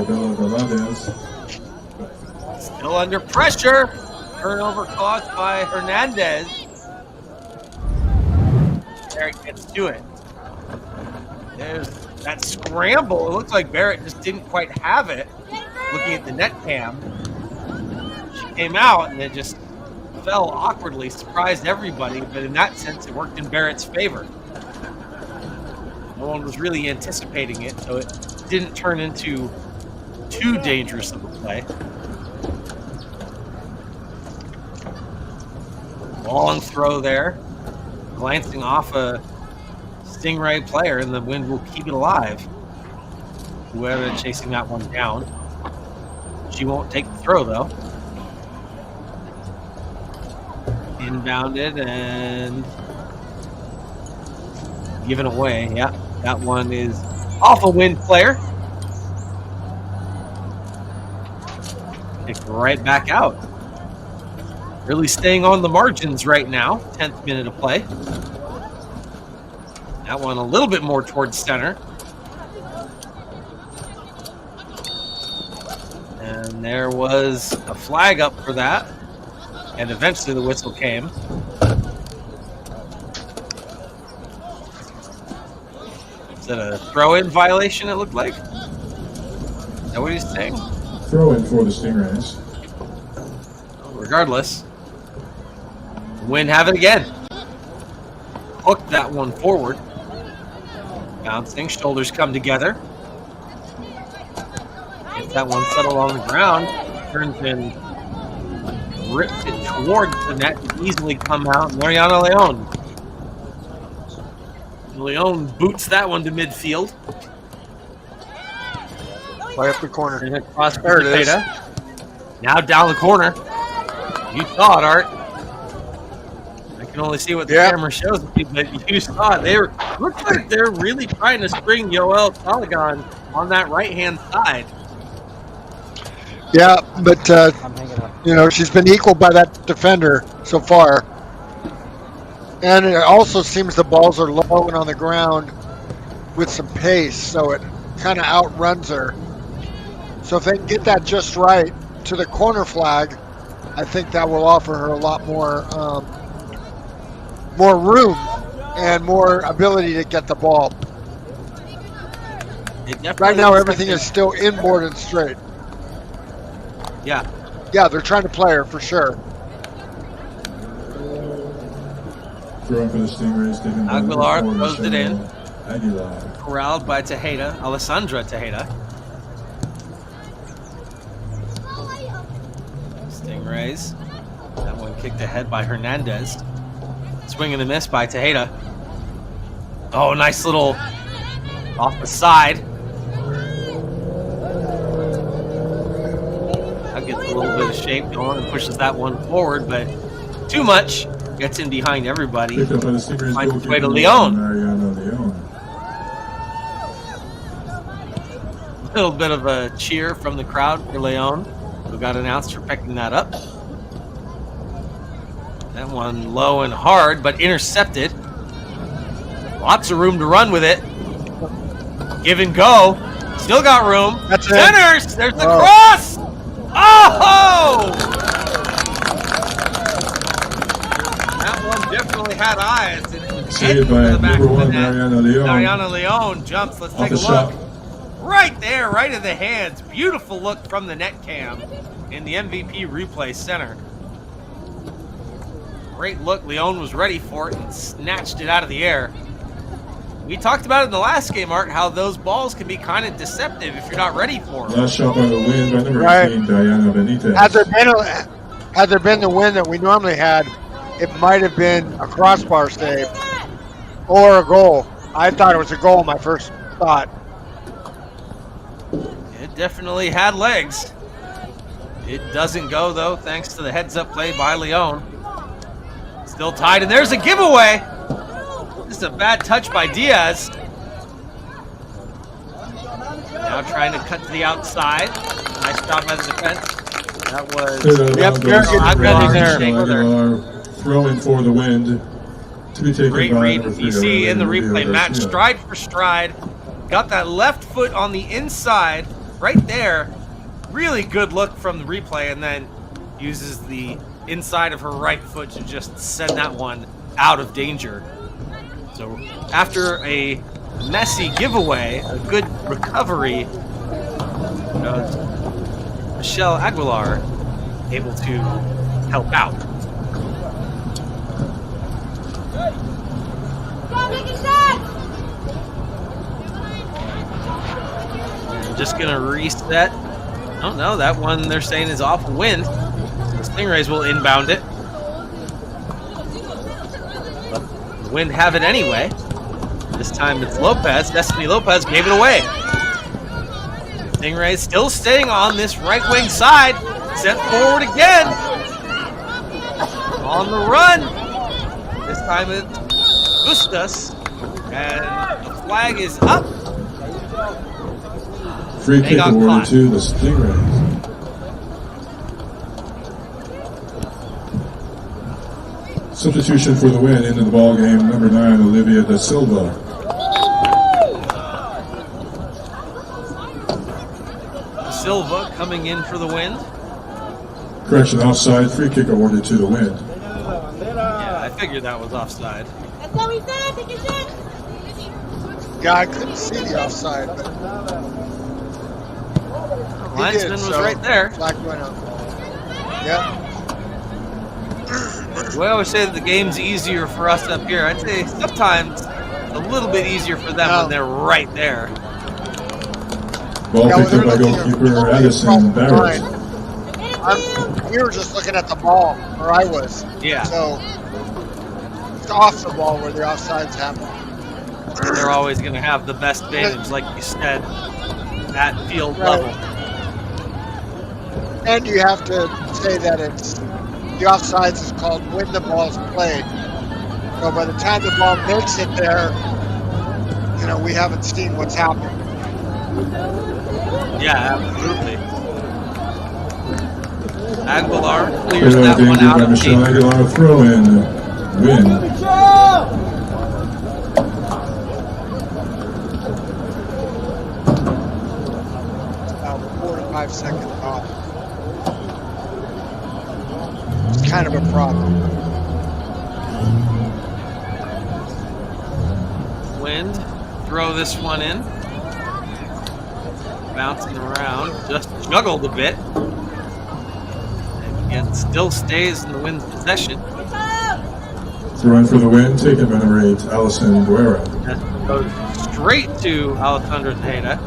still under pressure. Turnover caused by Hernandez. Barrett gets to it. There's that scramble. It looks like Barrett just didn't quite have it. Looking at the net cam. She came out and it just fell awkwardly, surprised everybody, but in that sense it worked in Barrett's favor. No one was really anticipating it, so it didn't turn into too dangerous of a play. Long throw there, glancing off a Stingray player, and the Wind will keep it alive. Whoever chasing that one down. She won't take the throw, though. Inbounded and given away. Yeah, that one is off a Wind player. Kicked right back out. Really staying on the margins right now. 10th minute of play. That one a little bit more towards center. And there was a flag up for that. And eventually the whistle came. Is that a throw-in violation, it looked like? Is that what he's saying? Throw-in for the Stingrays. Regardless, the Wind have it again. Hooked that one forward. Bouncing, shoulders come together. Gets that one settled on the ground. Turns and rips it towards the net to easily come out. Mariana Leon. Leon boots that one to midfield. Right up the corner. And across there it is. Now down the corner. You saw it, Art. I can only see what the camera shows me, but you saw it. Looks like they're really trying to spring Yoel Saligan on that right-hand side. Yeah, but she's been equal by that defender so far. And it also seems the balls are low and on the ground with some pace, so it kind of outruns her. So if they can get that just right to the corner flag, I think that will offer her a lot more more room and more ability to get the ball. Right now, everything is still inboard and straight. Yeah. Yeah, they're trying to play her for sure. Throw for the Stingrays. Aguilar throws it in. Aguilar. Corralled by Tejeda, Alessandra Tejeda. Stingrays. That one kicked ahead by Hernandez. Swing and a miss by Tejeda. Oh, nice little off the side. That gets a little bit of shape going and pushes that one forward, but too much. Gets in behind everybody. Finds its way to Leon. A little bit of a cheer from the crowd for Leon, who got announced for picking that up. That one low and hard, but intercepted. Lots of room to run with it. Give and go. Still got room. Centers! There's the cross! Oh! That one definitely had eyes. And it was Saved by number 1, Mariana Leon. Mariana Leon jumps. Let's take a look. Right there, right in the hands. Beautiful look from the net cam in the MVP replay center. Great look. Leon was ready for it and snatched it out of the air. We talked about it in the last game, Art, how those balls can be kind of deceptive if you're not ready for them. Last shot by the win by number 18, Diana Benitez. Had there been the win that we normally had, it might have been a crossbar save or a goal. I thought it was a goal, my first thought. It definitely had legs. It doesn't go, though, thanks to the heads-up play by Leon. Still tied, and there's a giveaway. This is a bad touch by Diaz. Now trying to cut to the outside. Nice job by the defense. That was... Aguilar throwing for the wind. To be taken great by read. number 3. You see in the replay, match stride for stride. Got that left foot on the inside, right there. Really good look from the replay, and then uses the inside of her right foot to just send that one out of danger. So after a messy giveaway, a good recovery, Michelle Aguilar able to help out. I'm just gonna reset. Oh no, that one they're saying is off wind. So the Stingrays will inbound it. But the Wind have it anyway. This time it's Lopez. Destiny Lopez gave it away. Stingrays still staying on this right wing side. Sent forward again. On the run. This time it's Bustos. And the flag is up. Free kick awarded to the Stingrays. Substitution for the win into the ball game, number 9, Olivia Da Silva. Silva coming in for the Wind. Correction, offside, free kick awarded to the Wind. Yeah, I figured that was offside. Yeah, I couldn't see the offside, but linesman was right there. Flag went up. Yep. We always say that the game's easier for us up here. I'd say sometimes a little bit easier for them when they're right there. Ball picked up by goalkeeper Addison Barrett. We were just looking at the ball, or I was. Yeah. So it's off the ball where the offsides happen. They're always going to have the best vantage, like you said, at field level. And you have to say that it's the offsides is called when the ball's played. So by the time the ball makes it there, you know, we haven't seen what's happened. Yeah, absolutely. Aguilar clears that one out of Michelle Aguilar throw in win. About 4 to 5 seconds off. It's kind of a problem. Wind throw this one in. Bouncing around, just juggled a bit. And again, still stays in the Wind's possession. Throwing for the win, taken by number 8, Alison Guerra. Goes straight to Alessandra Tejeda.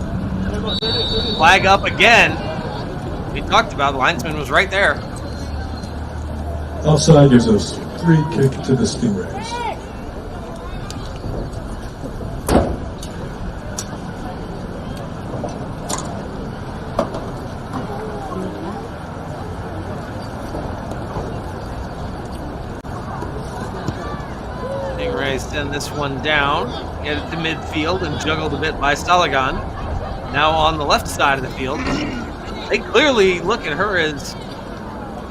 Flag up again. We talked about the linesman was right there. Offside gives us free kick to the Stingrays. Stingrays send this one down, get it to midfield, and juggled a bit by Stalagan. Now on the left side of the field. They clearly look at her as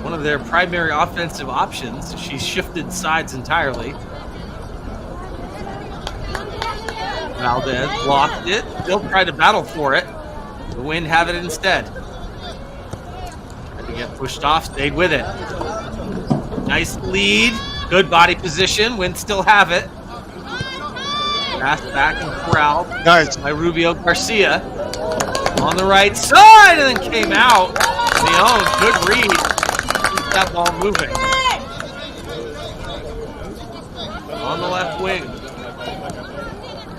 one of their primary offensive options. She's shifted sides entirely. Valdez blocked it. Still tried to battle for it. The Wind have it instead. Had to get pushed off. Stayed with it. Nice lead. Good body position. Wind still have it. Pass back and corralled. Nice by Rubio Garcia. On the right side and then came out. Leon, good read. Keep that ball moving. On the left wing.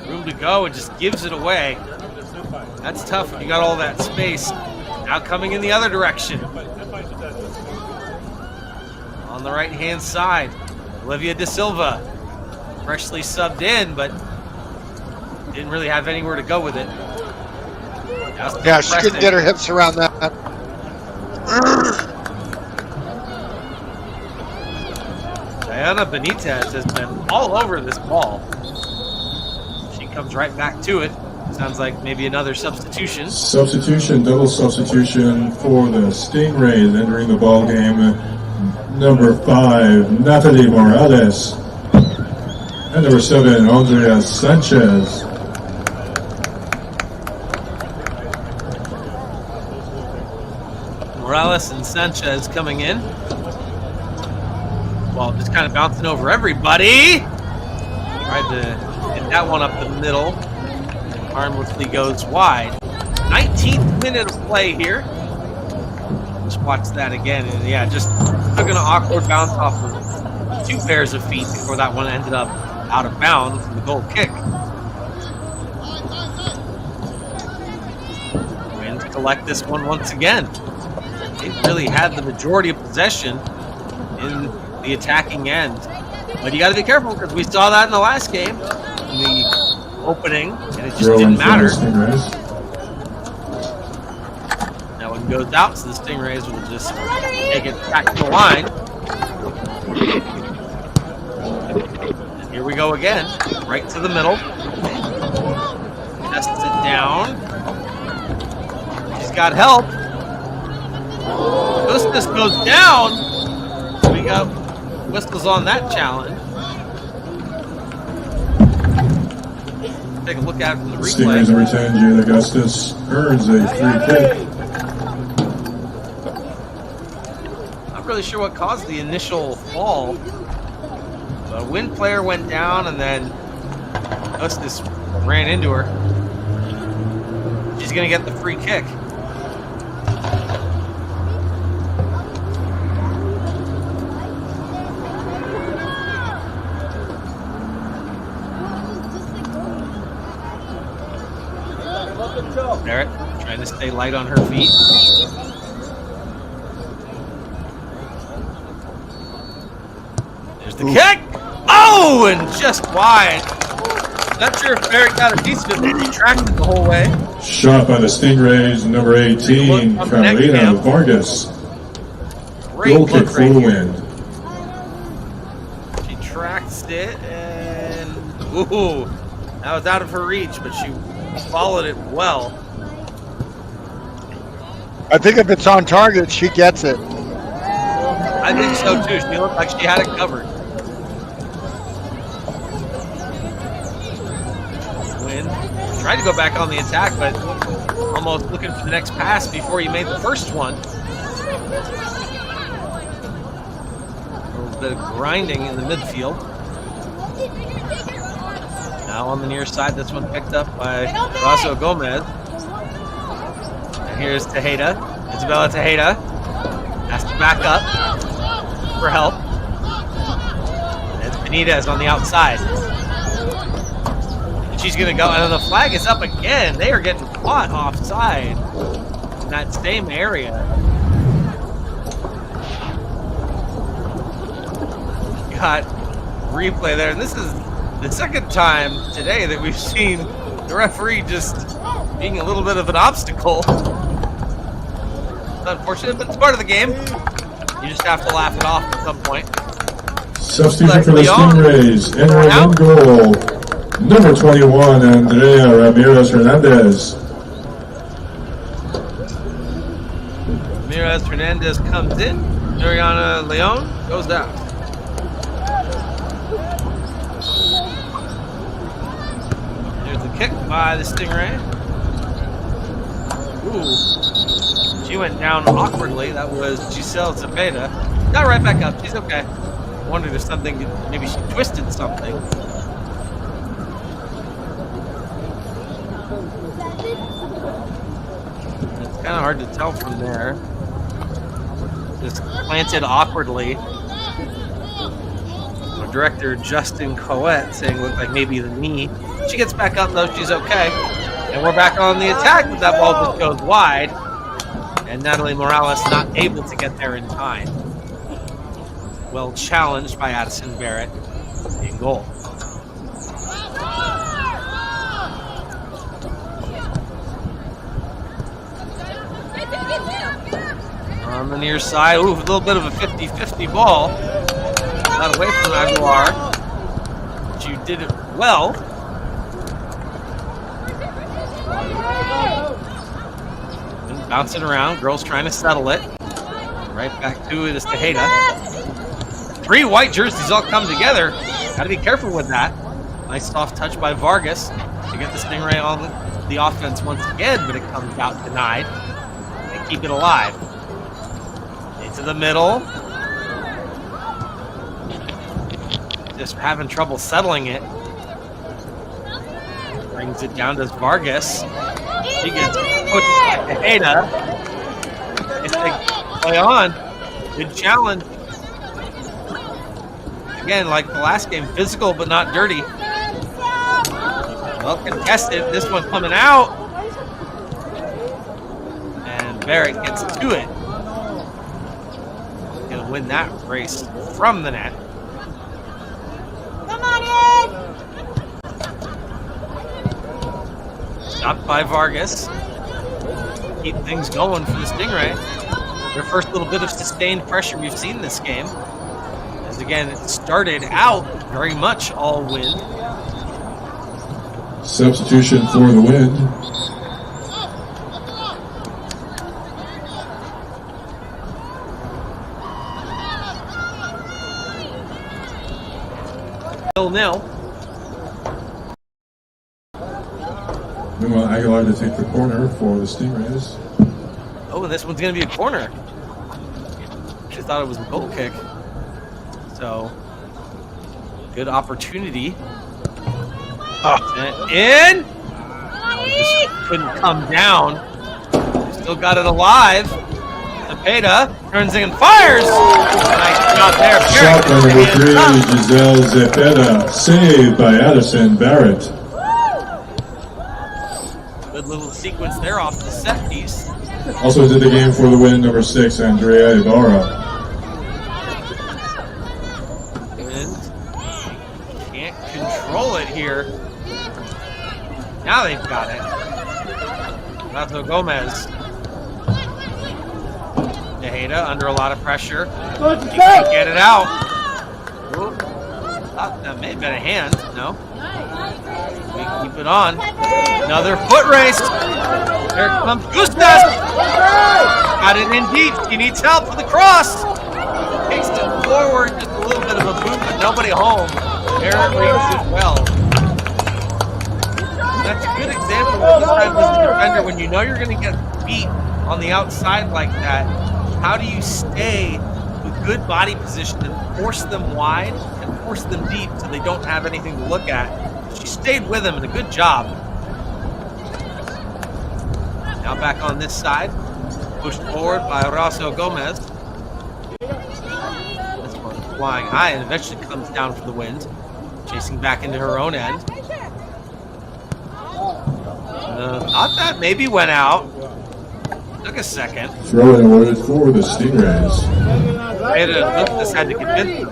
Room to go and just gives it away. That's tough when you got all that space. Now coming in the other direction. On the right hand side, Olivia De Silva. Freshly subbed in, but didn't really have anywhere to go with it. Yeah, she couldn't get her hips around that. Diana Benitez has been all over this ball. She comes right back to it. Sounds like maybe another substitution. Substitution, double substitution for the Stingrays entering the ball game. Number 5, Natalie Morales. And number 7, Andrea Sanchez. Morales and Sanchez coming in. Well, just kind of bouncing over everybody. Tried to hit that one up the middle. Harmlessly goes wide. 19th minute of play here. Just watch that again. And yeah, just took an awkward bounce off of 2 pairs of feet before that one ended up out of bounds in the goal kick. Winds collect this one once again. They really had the majority of possession in the attacking end. But you got to be careful because we saw that in the last game, in the opening, and it just didn't matter. That one goes out, so the Stingrays will just take it back to the line. And here we go again, right to the middle. Tests it down. She's got help. Bustos goes down. We got whistles on that challenge. Take a look at it from the replay. Stingrays in return, Jade Augustus earns a free kick. Not really sure what caused the initial fall. The Wind player went down and then Augustus ran into her. She's going to get the free kick. Barrett trying to stay light on her feet. There's the kick. Oh, and just wide. Not sure if Barrett got a piece of it, but he tracked it the whole way. Shot by the Stingrays, number 18, Carolina Vargas. Goal kick for the Wind. She tracks it, and ooh, that was out of her reach, but she followed it well. I think if it's on target, she gets it. I think so too. She looked like she had it covered. Wind tried to go back on the attack, but almost looking for the next pass before he made the first one. A little bit of grinding in the midfield. Now on the near side, this one picked up by Alisal Gomez. And here's Tejeda. Isabella Tejeda has to back up for help. And it's Benitez on the outside. And she's going to go, and the flag is up again. They are getting caught offside in that same area. Got replay there, and this is the second time today that we've seen the referee just being a little bit of an obstacle. It's unfortunate, but it's part of the game. You just have to laugh it off at some point. Substitution for the Stingrays, entering one goal, number 21, Andrea Ramirez Hernandez. Ramirez Hernandez comes in. Mariana Leon goes down. There's the kick by the Stingray. Ooh. She went down awkwardly. That was Giselle Zepeda. Got right back up. She's okay. I wondered if something, maybe she twisted something. It's kind of hard to tell from there. Just planted awkwardly. Our director Justin Coette saying looked like maybe the knee. She gets back up though. She's okay. And we're back on the attack, but that ball just goes wide. And Natalie Morales not able to get there in time. Well challenged by Addison Barrett in goal. On the near side, ooh, a little bit of a 50-50 ball. Not away from Aguilar. But you did it well. Bouncing around, girls trying to settle it. Right back to it is Tejeda. 3 white jerseys all come together. Gotta be careful with that. Nice soft touch by Vargas to get the Stingray on the offense once again, but it comes out denied. They keep it alive. Into the middle. Just having trouble settling it. Brings it down to Vargas. She gets pushed by Tejeda. If they play on, good challenge. Again, like the last game, physical but not dirty. Well contested. This one coming out. And Barrett gets to it. Gonna win that race from the net. Come on in! Stopped by Vargas. Keep things going for the Stingray. Their first little bit of sustained pressure we've seen this game. As again, it started out very much all wind. Substitution for the Wind. Nil. Meanwhile, Aguilar to take the corner for the Stingrays. Oh, and this one's going to be a corner. She thought it was a goal kick. So, good opportunity. In! Just couldn't come down. Still got it alive. Zepeda turns in and fires. Nice job there. Shot number 3, Giselle Zepeda, saved by Addison Barrett. Good little sequence there off the set piece. Also into the game for the Wind, number 6, Andrea Ibarra. And can't control it here. Now they've got it. Alisal Gomez. Tejeda under a lot of pressure. He can't get it out. Ooh. That may have been a hand. No. We keep it on. Another foot race. There comes Gustas. Got it in deep. He needs help for the cross. Takes it forward. Just a little bit of a boot, but nobody home. Aaron reads it well. That's a good example of this time as a defender when you know you're going to get beat on the outside like that. How do you stay with good body position and force them wide and force them deep so they don't have anything to look at? she stayed with him, and a good job. Now back on this side, pushed forward by Horacio Gomez. This one flying high and eventually comes down for the wind, chasing back into her own end. Thought that maybe went out. Took a second. Throwing awarded for the Stingrays. This had to convince them.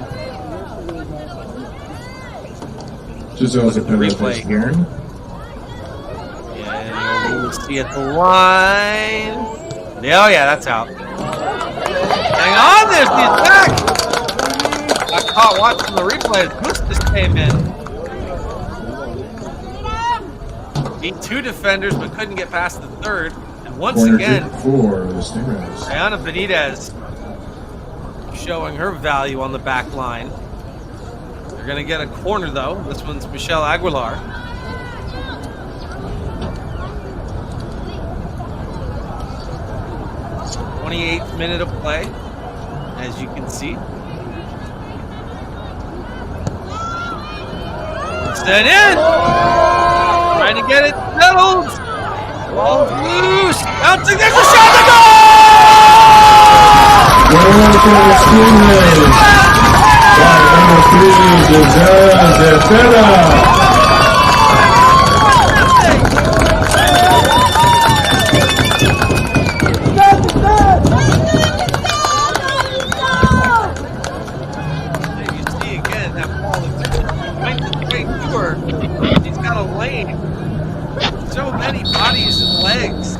Giselle's a penalty here. And we'll see at the line. Oh yeah, that's out. Hang on, there's the attack. Got caught watching the replay as Bustos came in. Beat 2 defenders, but couldn't get past the third. And once again, for the Stingrays. Diana Benitez showing her value on the back line. They're going to get a corner, though. This one's Michelle Aguilar. It's the 28th minute of play, as you can see. Sent in! Trying to get it settled! Ball's loose! Bouncing, there's a shot to go! Number 3, Giselle Zepeda. You see again that ball is right to her. She's got a lane. So many bodies and legs.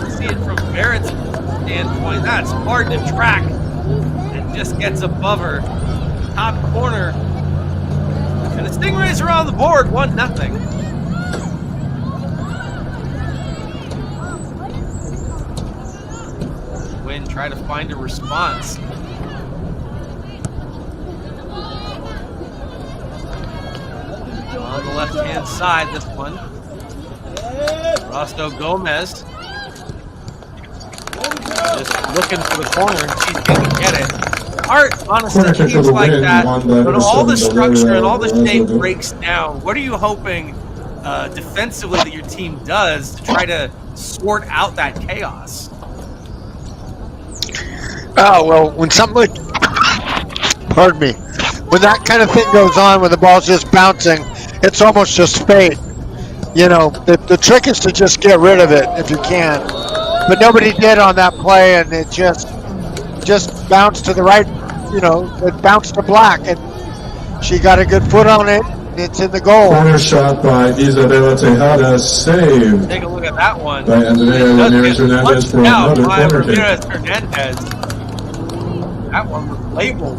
You see it from Barrett's standpoint. That's hard to track. It just gets above her. Top corner. And the Stingrays are on the board, 1-0. Wynn try to find a response. On the left-hand side, this one. Rosto Gomez. Just looking for the corner, and she's going to get it. Art, honestly, teams like that, when all the structure and all the shape breaks down, what are you hoping defensively that your team does to try to sort out that chaos? Oh, well, when something like, pardon me, when that kind of thing goes on, when the ball's just bouncing, it's almost just fate. You know, the trick is to just get rid of it if you can. But nobody did on that play, and it just bounced to the right. You know, it bounced to black, and she got a good foot on it. It's in the goal. Corner shot by Isabela Tejada, saved. Take a look at that one. By Andrea Ramirez Hernandez for another corner kick. Hernandez. That one was labeled.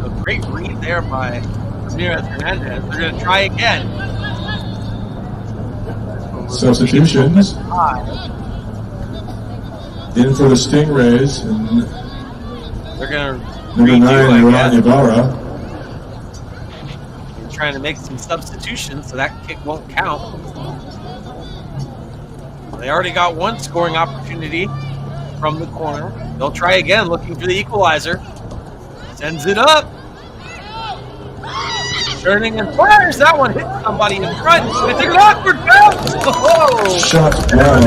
A great read there by Ramirez Hernandez. They're going to try again. Substitutions. In for the Stingrays. And they're going to number 9, Roland Ibarra. They're trying to make some substitutions so that kick won't count. They already got one scoring opportunity from the corner. They'll try again, looking for the equalizer. Sends it up. Turning and fires. That one hit somebody in front. It's an awkward bounce. Oh! Shot by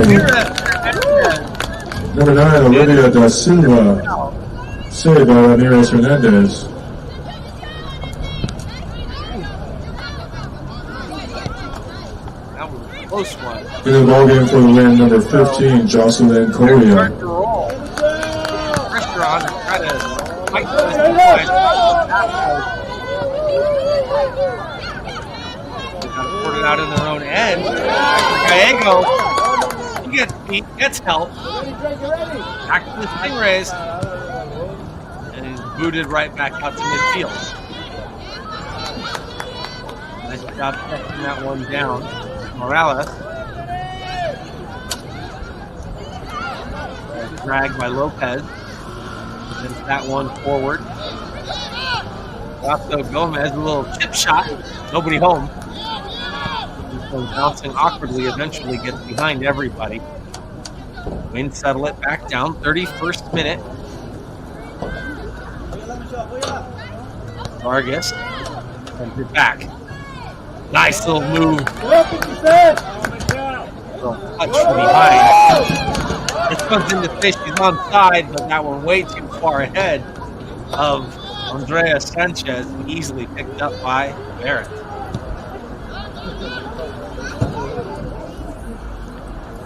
number 9, Olivia da Silva. Saved by Ramirez Hernandez. That was a close one. In the ballgame for the win, number 15, Jocelyn Correa. Pressure on to try to fight this got to put it out in their own end. Gallego, he gets beat, gets help. Back to the Stingrays. And he's booted right back out to midfield. Nice job taking that one down. Morales. Dragged by Lopez. Sends that one forward. Rosto Gomez, a little chip shot. Nobody home. This one bouncing awkwardly, eventually gets behind everybody. Wynn settle it back down. 31st minute. Vargas sends it back. Nice little move. Little touch from behind. This comes into fish. He's onside, but that one way too far ahead of Andreas Sanchez, easily picked up by Barrett.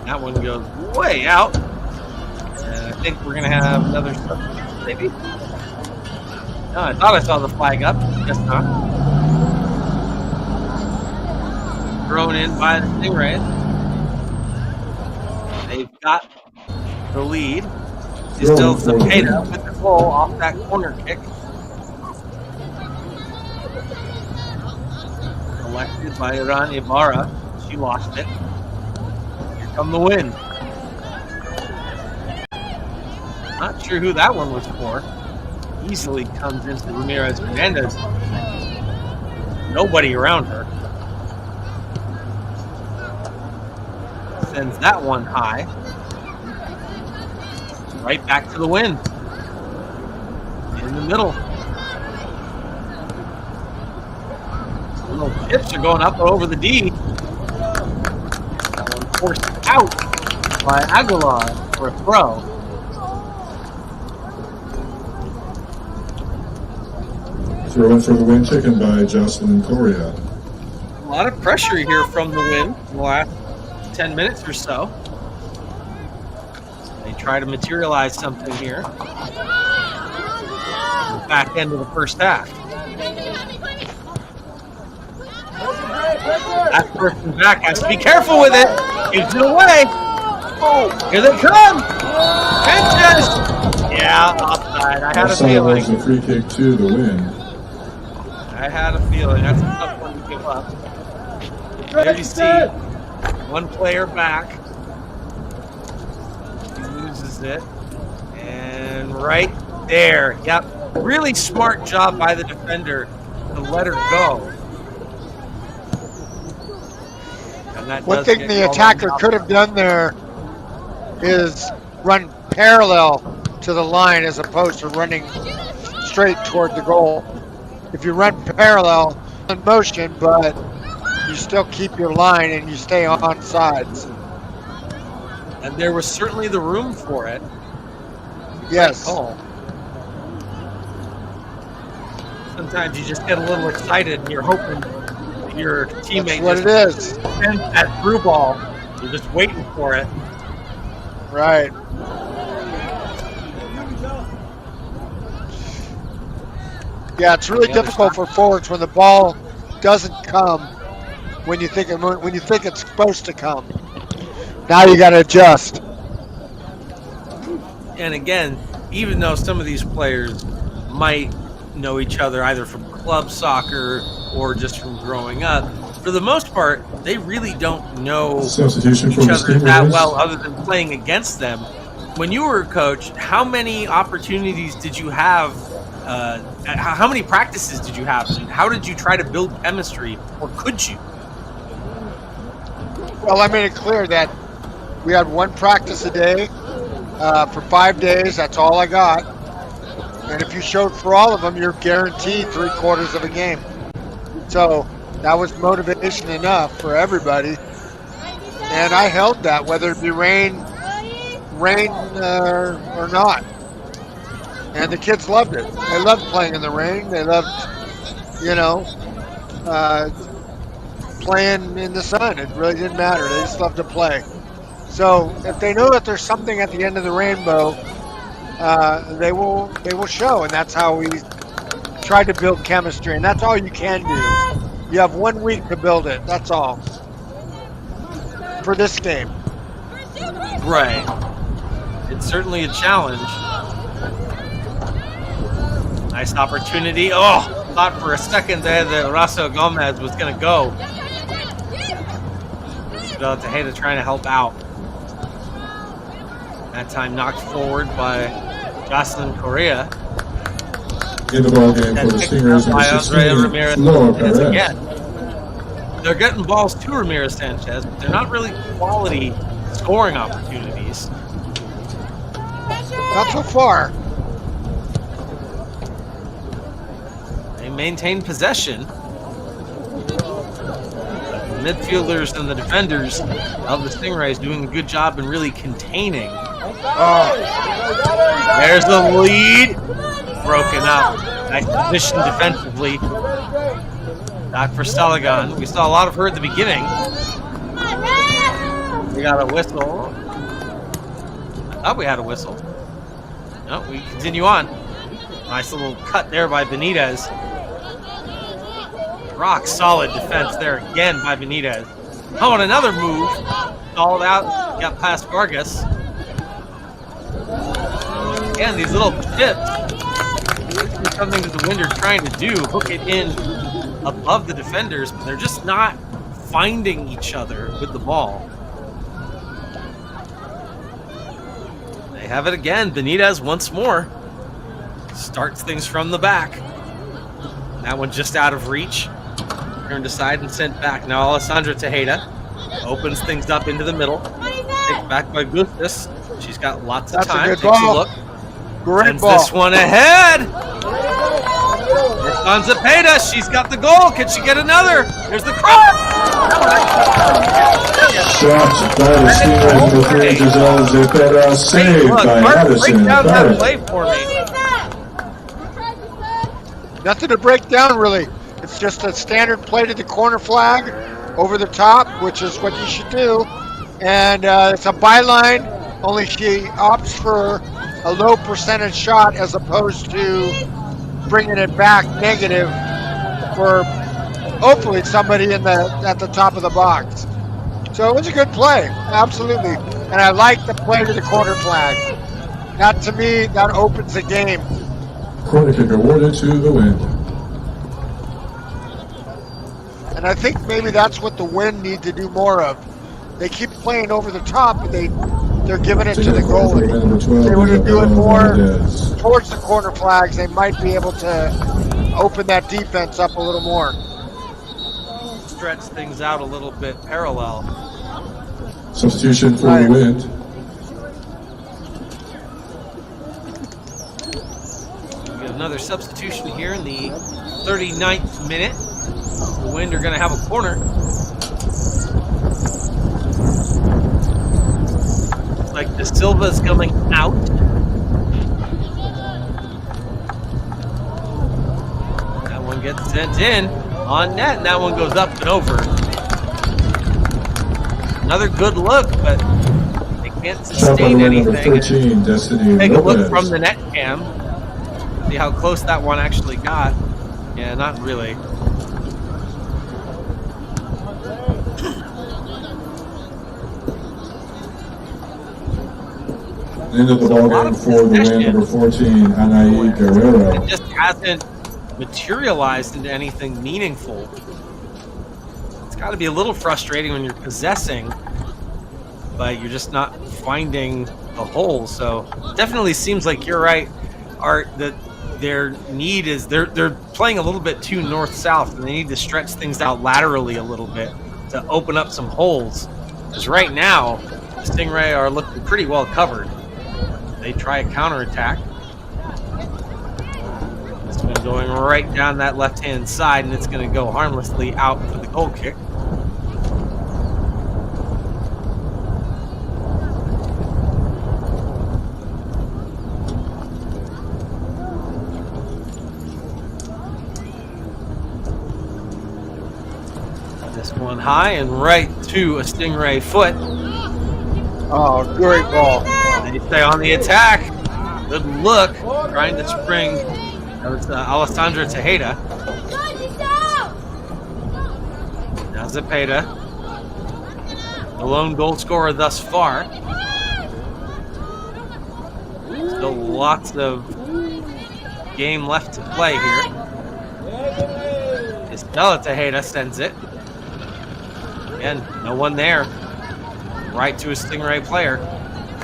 That one goes way out. And I think we're going to have another substitute, maybe. No, I thought I saw the flag up. Guess not. Thrown in by the Stingrays. They've got the lead. Still Zepeda with the goal off that corner kick. Collected by Iran Ibarra. She lost it. Here come the win. Not sure who that one was for. Easily comes into Ramirez Hernandez. Nobody around her. Sends that one high. Right back to the win. In the middle. Little chips are going up over the D. That one forced out by Aguilar for a throw. Throw in for the win taken by Jocelyn Correa. A lot of pressure here from the win in the last 10 minutes or so. They try to materialize something here. The back end of the first half. That person back has to be careful with it. Gives it away. Oh, here they come. Sanchez. Yeah, offside. I had a feeling. Offside was a free kick to the win. I had a feeling. That's a tough one to give up. There you see one player back. He loses it. And right there. Yep. Really smart job by the defender to let her go. And that one thing the attacker could have done there is run parallel to the line as opposed to running straight toward the goal. If you run parallel in motion, but you still keep your line and you stay on sides. And there was certainly the room for it. Yes. Sometimes you just get a little excited and you're hoping your teammate just sends that through ball. You're just waiting for it. Right. Yeah, it's really difficult for forwards when the ball doesn't come when you think it's supposed to come. Now you got to adjust. And again, even though some of these players might know each other either from club soccer or just from growing up, for the most part, they really don't know each other that well other than playing against them. When you were a coach, how many opportunities did you have? How many practices did you have? And how did you try to build chemistry, or could you? Well, I made it clear that we had one practice a day for 5 days. That's all I got. And if you showed for all of them, you're guaranteed 3/4 of a game. So that was motivation enough for everybody. And I held that, whether it be rain or not. And the kids loved it. They loved playing in the rain. They loved, playing in the sun. It really didn't matter. They just loved to play. So if they know that there's something at the end of the rainbow, they will show. And that's how we try to build chemistry. And that's all you can do. You have 1 week to build it. That's all. For this game. Right. It's certainly a challenge. Nice opportunity. Oh, thought for a second there that Horacio Gomez was going to go. But Tejeda trying to help out. That time knocked forward by Jocelyn Correa. In the ball game for the Stingrays, by Andrea Ramirez Sanchez again. again. They're getting balls to Ramirez Sanchez, but they're not really quality scoring opportunities. Not so far. They maintain possession. midfielders and the defenders of the Stingrays doing a good job in really containing. There's the lead. Broken up. Nice position defensively. Back for Steligan. We saw a lot of her at the beginning. We got a whistle. I thought we had a whistle. No, we continue on. Nice little cut there by Benitez. Rock solid defense there again by Benitez. Oh, and another move. Stalled out. Got past Vargas. Again, these little chips. This is something that the Wind are trying to do. Hook it in above the defenders, but they're just not finding each other with the ball. They have it again. Benitez once more. Starts things from the back. That one just out of reach. Turned aside and sent back. Now Alessandra Tejeda opens things up into the middle. Takes back by Gustas. She's got lots of time. That's a good Takes ball. a look. Great Sends ball. this one ahead. It's on Zepeda. She's got the goal. Can she get another? There's the cross. Shot by the Stingrays number 3, Giselle Zepeda, saved by Mark, break Addison down that Barrett. play for me. Nothing to break down, really. It's just a standard play to the corner flag over the top, which is what you should do. And it's a byline, only she opts for a low percentage shot as opposed to bringing it back negative for hopefully somebody at the top of the box. So it was a good play, absolutely. And I like the play to the corner flag. That, to me, that opens the game. Corner kick awarded to the Wind. And I think maybe that's what the Wind need to do more of. They keep playing over the top, but they're giving it to the goalie. If they were to do it more towards the corner flags, they might be able to open that defense up a little more. Stretch things out a little bit parallel. Substitution for the Wind. We get another substitution here in the 39th minute. The Wind are going to have a corner. Looks like De Silva's coming out. That one gets sent in on net, and that one goes up and over. Another good look, but they can't sustain anything. 13, Destiny Take a look Lopez. from the net cam. See how close that one actually got. Yeah, not really. End of the ball game for the Wind, number 14, Anaí Guerrero. It just hasn't materialized into anything meaningful. It's got to be a little frustrating when you're possessing, but you're just not finding the hole. So definitely seems like you're right, Art, that their need is they're playing a little bit too north-south, and they need to stretch things out laterally a little bit to open up some holes. Because right now, the Stingray are looking pretty well covered. They try a counterattack. This one going right down that left-hand side, and it's going to go harmlessly out for the goal kick. This one high and right to a Stingray foot. Oh, great ball. They stay on the attack. Good look. Trying to spring. That was Alessandra Tejeda. Now Zepeda. The lone goal scorer thus far. Still lots of game left to play here. Estella Tejeda sends it. Again, no one there. Right to a Stingray player.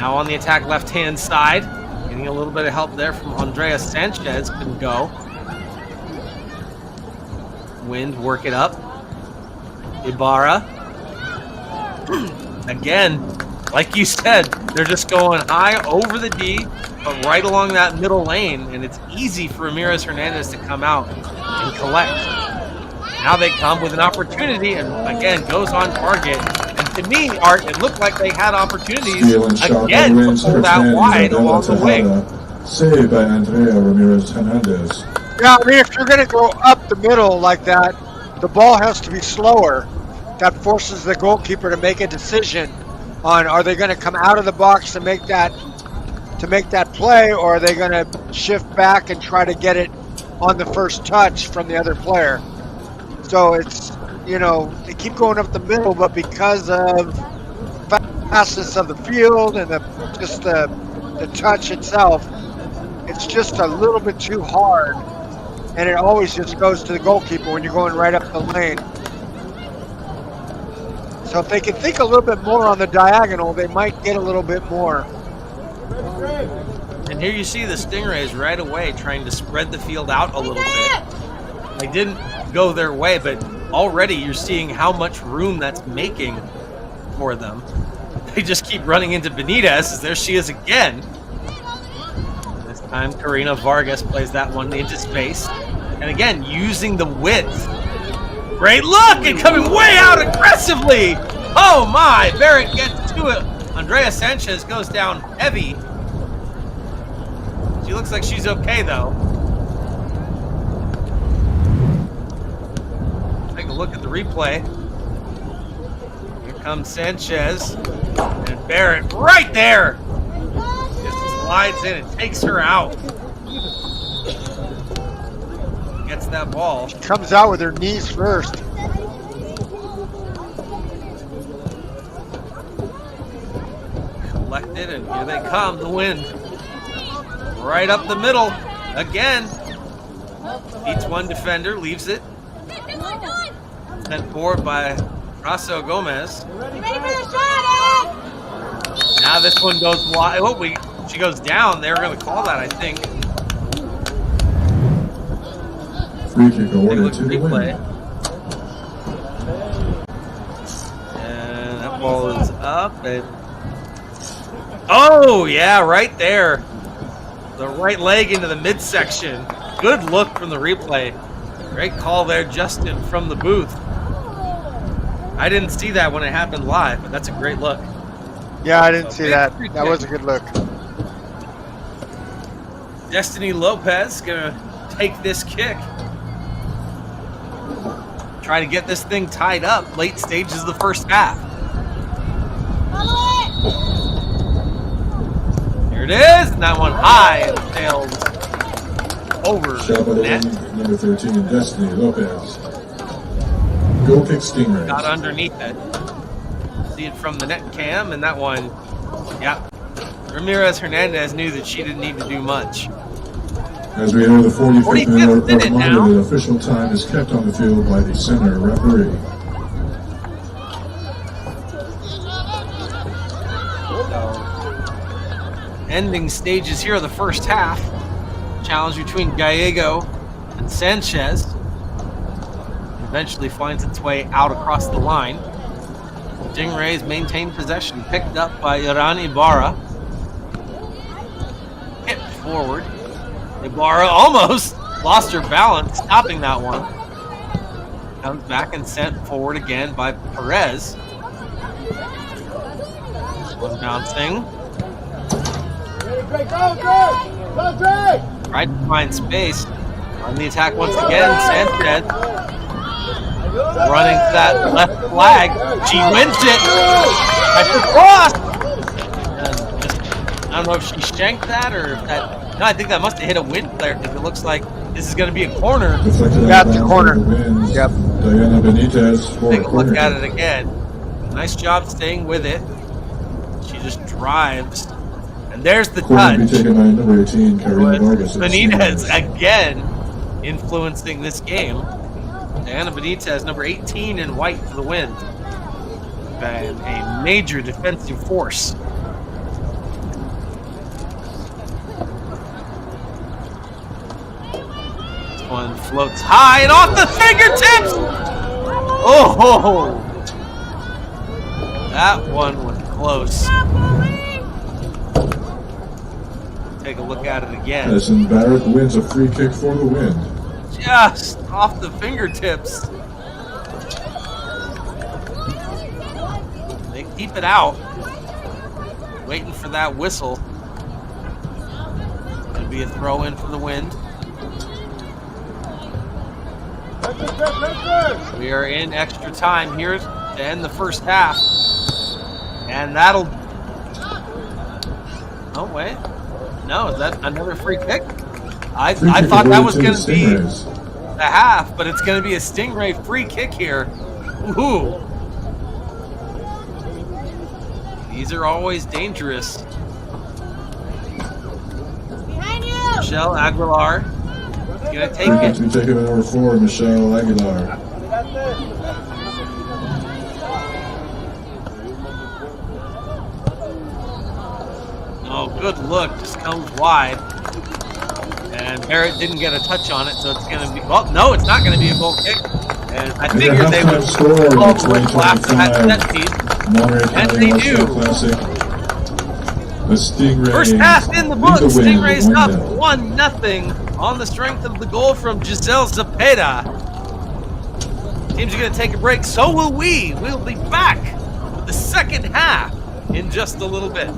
Now on the attack left-hand side. Getting a little bit of help there from Andrea Sanchez. Can go. Wind, work it up. Ibarra. Again, like you said, they're just going high over the D, but right along that middle lane, and it's easy for Ramirez Hernandez to come out and collect. Now they come with an opportunity, and again goes on target. And to me, Art, it looked like they had opportunities again to pull that wide along the wing. Saved by Andrea Ramirez Hernandez. Yeah, I mean, if you're going to go up the middle like that, the ball has to be slower. That forces the goalkeeper to make a decision on are they going to come out of the box to make that play, or are they going to shift back and try to get it on the first touch from the other player. So it's, you know, they keep going up the middle, but because of fastness of the field and just the touch itself, it's just a little bit too hard, and it always just goes to the goalkeeper when you're going right up the lane. So if they can think a little bit more on the diagonal, they might get a little bit more. And here you see the Stingrays right away trying to spread the field out a little bit. They didn't go their way, but already you're seeing how much room that's making for them. They just keep running into Benitez. There she is again. This time Karina Vargas plays that one into space. And again, using the width. Great look and coming way out aggressively. Oh my, Barrett gets to it. Andrea Sanchez goes down heavy. She looks like she's okay though. Take a look at the replay. Here comes Sanchez and Barrett right there. Just slides in and takes her out. Gets that ball. She comes out with her knees first. Collected, and here they come, the wind. Right up the middle, again. Beats one defender, leaves it. Sent forward by Raso Gomez. Now this one goes wide. Oh, she goes down. They were going to call that, I think. Free kick awarded to the win. And that ball is up. And oh, yeah, right there. The right leg into the midsection. Good look from the replay. Great call there, Justin, from the booth. I didn't see that when it happened live, but that's a great look. Yeah, I didn't see that. That was a good look. Destiny Lopez gonna take this kick. Try to get this thing tied up late stages of the first half. Here it is, and that one high and sails over the net. Number 13, Destiny Lopez. Goal kick Stingrays. Got underneath it. See it from the net cam, and that one, yeah. Ramirez Hernandez knew that she didn't need to do much. As we enter the 45th minute, a reminder that official time is kept on the field by the center referee. Ending stages here of the first half. Challenge between Gallego and Sanchez. Eventually finds its way out across the line. Stingrays maintain possession, picked up by Iran Ibarra. Hit forward. Ibarra almost lost her balance, stopping that one. Comes back and sent forward again by Perez. One bouncing. Tried to find space. On the attack once again, Sanchez. Running to that left flag. She wins it. At the cross. I don't know if she shanked that or if that. No, I think that must have hit a wind player because it looks like this is going to be a corner. Yeah, it's a corner. Yep. Diana Benitez for Take a look at it again. Nice job staying with it. She just drives. And there's the touch. Number 18, Karina Vargas. Benitez again influencing this game. Diana Benitez, number 18 in white for the win. And a major defensive force. This one floats high and off the fingertips! Oh! That one was close. Take a look at it again. Madison Barrett wins a free kick for the win. Just off the fingertips keep it out. Waiting for that whistle. It'll be a throw in for the Wind. We are in extra time here to end the first half. And that'll... Oh, wait. No, is that another free kick? I thought that was going to be the half, but it's going to be a Stingray free kick here. Ooh. These are always dangerous. Behind you! Michelle Aguilar is going to take it. We take it at number 4, Michelle Aguilar. Oh, good look. Just comes wide. And Barrett didn't get a touch on it, so it's going to be... Well, no, it's not going to be a goal kick. And I figured they would call the whistle after that set piece. Monterey County All-Star Classic. The Stingrays. First half in the books. Stingrays win up that. 1-0 on the strength of the goal from Giselle Zepeda. Teams are going to take a break. So will we. We'll be back with the second half in just a little bit.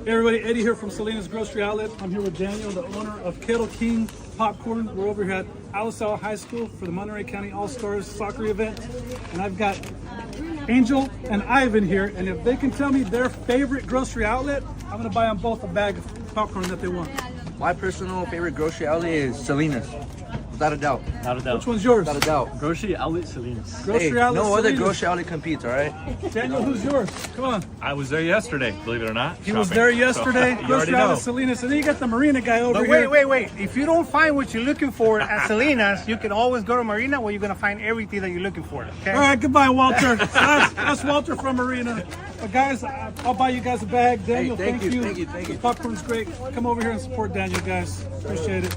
Hey everybody, Eddie here from Salinas Grocery Outlet. I'm here with Daniel, the owner of Kettle King Popcorn. We're over here at Alisal High School for the Monterey County All-Stars soccer event. And I've got Angel and Ivan here, and if they can tell me their favorite grocery outlet, I'm gonna buy them both a bag of popcorn that they want. My personal favorite grocery outlet is Salinas. Without a doubt. Without a doubt. Which one's yours? Without a doubt. Grocery outlet Salinas. Grocery Hey, outlet no other Salinas. grocery outlet competes, all right? Daniel, who's yours? Come on. I was there yesterday, believe it or not. He was shopping. there yesterday. So, you already Grocery know. outlet Salinas. And then you got the Marina guy over But here. wait. If you don't find what you're looking for at Salinas, you can always go to Marina where you're going to find everything that you're looking for. Okay? All right, goodbye, Walter. That's Walter from Marina. But guys, I'll buy you guys a bag. Daniel, Hey, thank you. The popcorn's great. Come over here and support Daniel, guys. Appreciate it.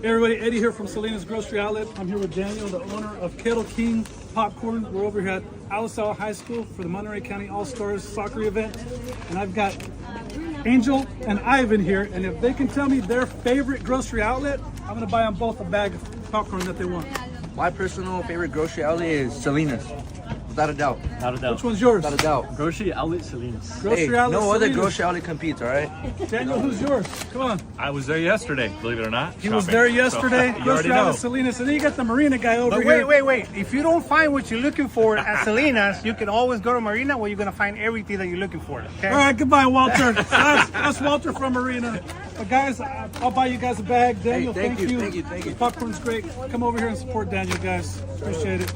Hey everybody, Eddie here from SALINAS Grocery Outlet. I'm here with Daniel, the owner of Kettle King Popcorn. We're over here at Alisal High School for the Monterey County All-Stars soccer event. And I've got Angel and Ivan here, and if they can tell me their favorite grocery outlet, I'm gonna buy them both a bag of popcorn that they want. My personal favorite grocery outlet is SALINAS. Without a doubt. Without a doubt. Which one's yours? Without a doubt. Grocery outlet Salinas. Grocery outlet no other Salinas. grocery outlet competes, all right? Daniel, who's yours? Come on. I was there yesterday, believe it or not. He was there yesterday. So, Grocery outlet Salinas. And then you got the Marina guy over But here. wait. If you don't find what you're looking for at Salinas, you can always go to Marina where you're going to find everything that you're looking for. Okay? All right, goodbye, Walter. That's Walter from Marina. But guys, I'll buy you guys a bag. Daniel, Hey, thank you. The popcorn's great. Come over here and support Daniel, guys. Appreciate it.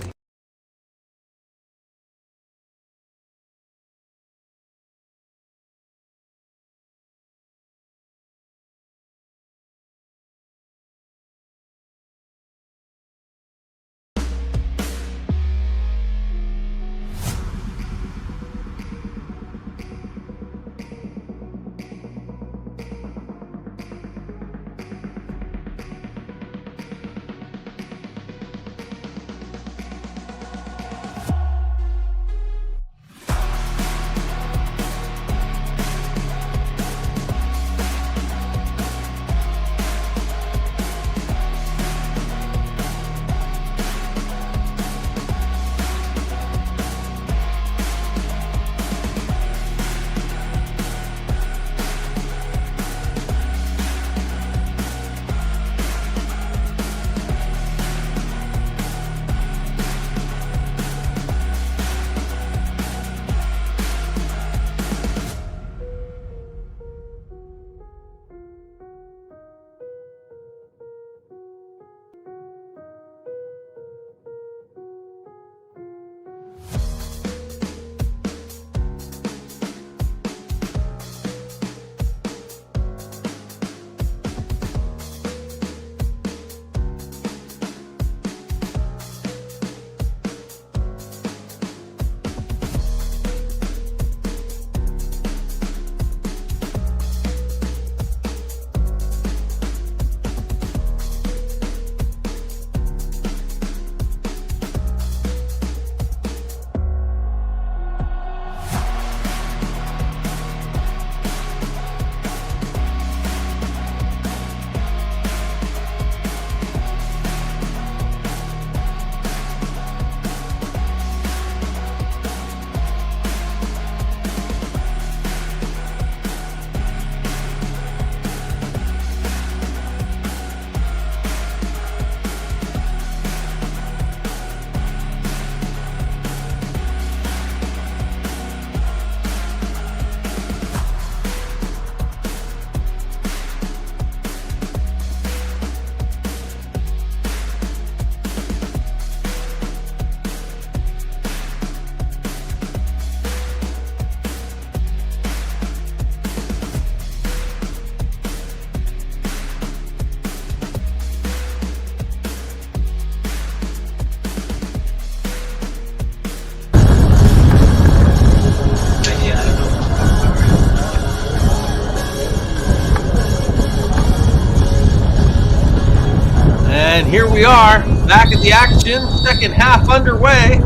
And here we are, back at the action, second half underway.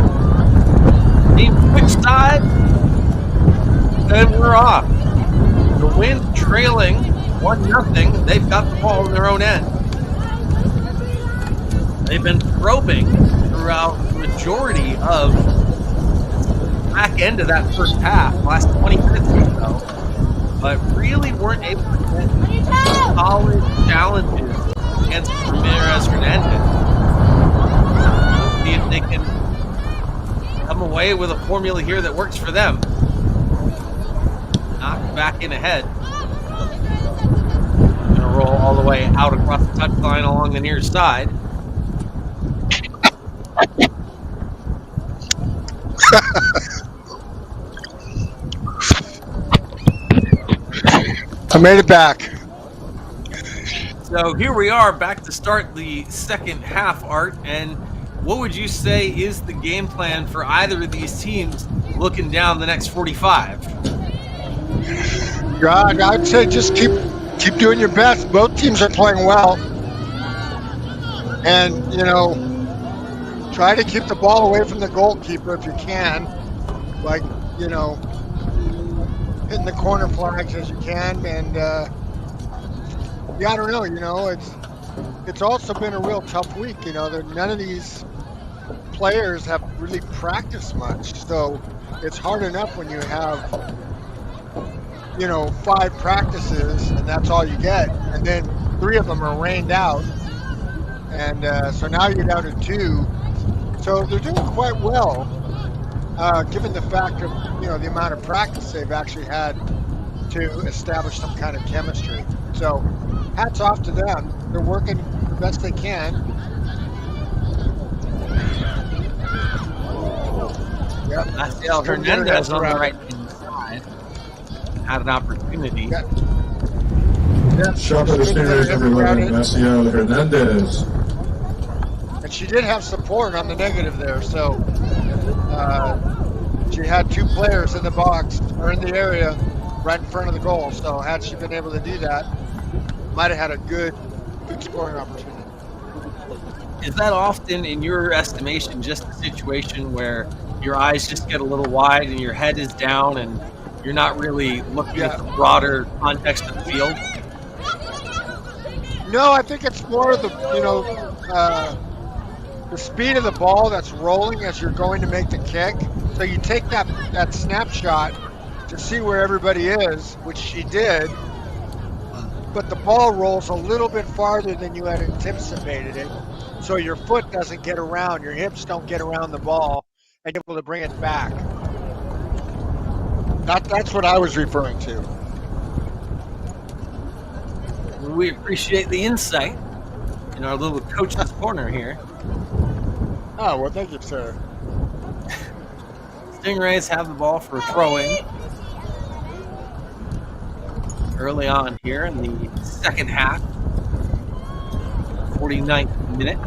Team switch side, and we're off. The Wind trailing 1-0. They've got the ball in their own end. They've been probing throughout the majority of the back end of that first half, last 20 minutes or so, but really weren't able to get solid challenges against Ramirez Hernandez. See if they can come away with a formula here that works for them. Knocked back in ahead. Gonna roll all the way out across the touchline along the near side. I made it back. So here we are back to start the second half, Art. And what would you say is the game plan for either of these teams looking down the next 45? God, I'd say just keep doing your best. Both teams are playing well. And, you know, try to keep the ball away from the goalkeeper if you can. Like, you know, hitting the corner flags as you can. And, yeah, I don't know, you know, it's also been a real tough week. You know, none of these players have really practiced much. So it's hard enough when you have, you know, 5 practices and that's all you get. And then 3 of them are rained out. And so now you're down to 2. So they're doing quite well, given the fact of, you know, the amount of practice they've actually had to establish some kind of chemistry. So hats off to them. They're working the best they can. Yep. Alisal Hernandez on the right side had an opportunity. Yep. Shot by the Stingrays, number 11, Alisal Hernandez. And she did have support on the negative there, so she had 2 players in the box or in the area right in front of the goal. So had she been able to do that, might have had a good scoring opportunity. Is that often, in your estimation, just a situation where your eyes just get a little wide and your head is down and you're not really looking at the broader context of the field? No, I think it's more the, you know, the speed of the ball that's rolling as you're going to make the kick. So you take that snapshot to see where everybody is, which she did, but the ball rolls a little bit farther than you had anticipated it. So your foot doesn't get around, your hips don't get around the ball and you're able to bring it back. That's what I was referring to. We appreciate the insight in our little coach's corner here. Oh, well, thank you, sir. Stingrays have the ball for a throw-in early on here in the second half. 49th minute.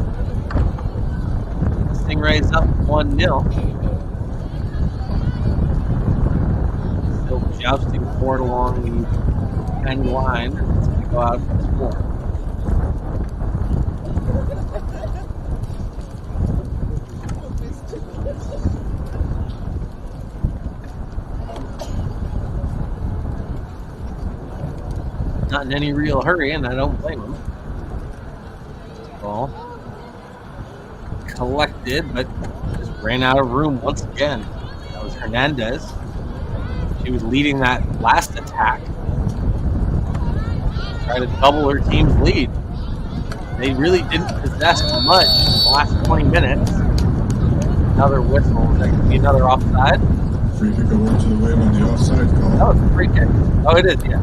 Stingrays up 1-0. Still jousting for it along the end line. It's going to go out for score. Not in any real hurry, and I don't blame him. Ball collected, but just ran out of room once again. That was Hernandez. She was leading that last attack. Try to double her team's lead. They really didn't possess much in the last 20 minutes. Another whistle. That could be another offside. Free kick over to the wave on the offside call. That was a free kick. Oh, it is, yeah.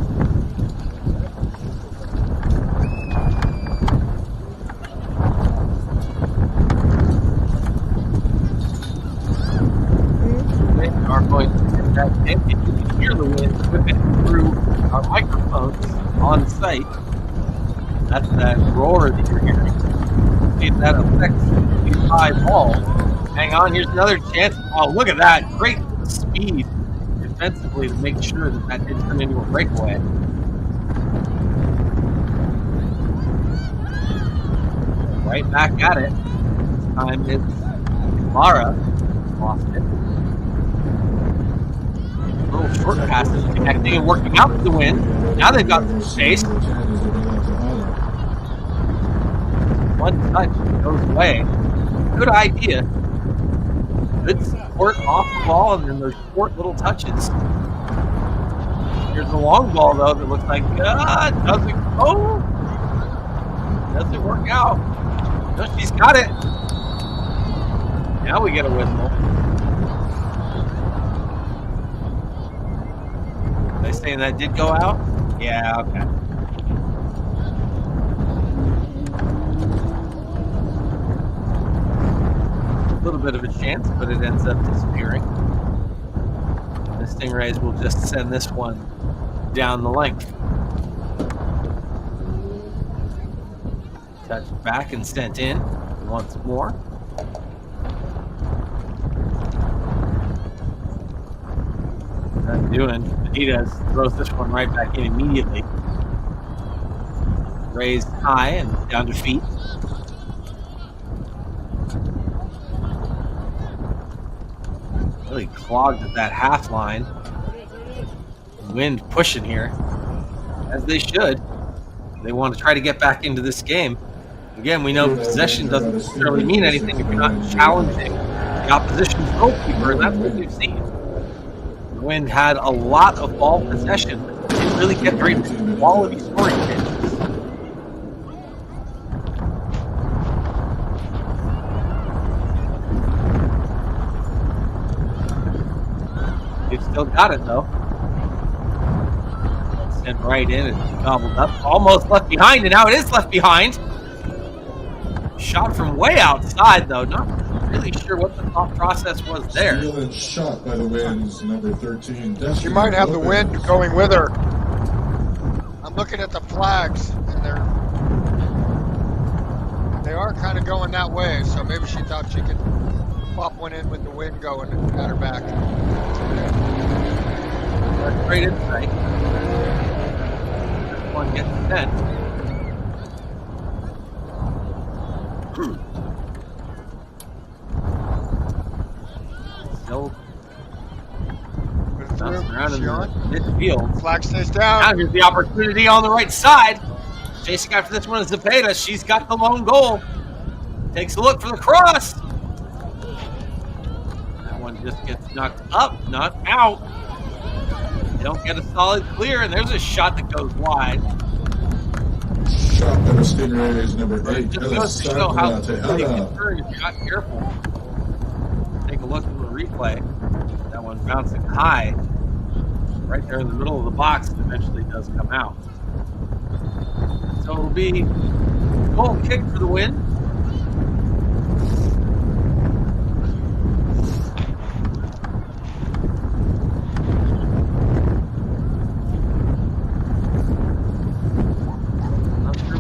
Are going to get that in. You can hear the wind whipping through our microphones on site. That's that roar that you're hearing. See if that affects these high balls. Hang on, here's another chance. Oh, look at that. Great speed defensively to make sure that that didn't turn into a breakaway. Right back at it. This time it's Lara. Lost it. Little short passes connecting and working out for the win. Now they've got some space. One touch goes away. Good idea. Good support off the ball, and then those short little touches. Here's the long ball, though, that looks like doesn't work out. No, she's got it. Now we get a whistle. Are they saying that did go out? Yeah, okay. A little bit of a chance, but it ends up disappearing. The Stingrays will just send this one down the length. Touched back and sent in once more. Doing. Benitez throws this one right back in immediately. Raised high and down to feet. Really clogged at that half line. Wind pushing here, as they should. They want to try to get back into this game. Again, we know possession doesn't necessarily mean anything if you're not challenging the opposition's goalkeeper, and that's what we've seen. The Wind had a lot of ball possession, but didn't really get very quality scoring chances. They've still got it, though. Sent right in and gobbled up. Almost left behind, and now it is left behind. Shot from way outside, though. Not really sure what the thought process was there. Steal and shot by the Wind's number 13. She might have the wind going with her. I'm looking at the flags, and they are kind of going that way, so maybe she thought she could pop one in with the wind going at her back. That's great insight. One gets sent. Still bouncing around in the midfield. Flag stays down. Now here's the opportunity on the right side. Chasing after this one is Zepeda. She's got the lone goal. Takes a look for the cross. That one just gets knocked up, not out. They don't get a solid clear, and there's a shot that goes wide. Shot by the Stingrays, number 8. Just goes to show how quickly you can turn if you're not careful. Take a look at the replay. That one bouncing high, right there in the middle of the box, and eventually does come out. So it'll be a goal kick for the Wind.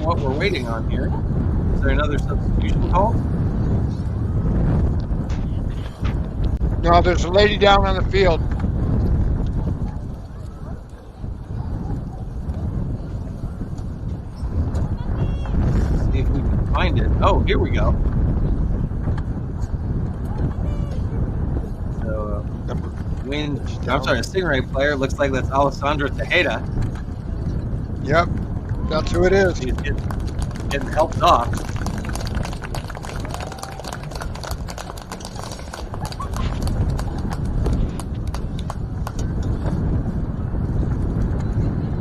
What we're waiting on here. Is there another substitution call? No, there's a lady down on the field. Let's see if we can find it. Oh, here we go. So, Wind, I'm sorry, a Stingray player. Looks like that's Alessandra Tejeda. Yep. That's who it is. He's getting helped off.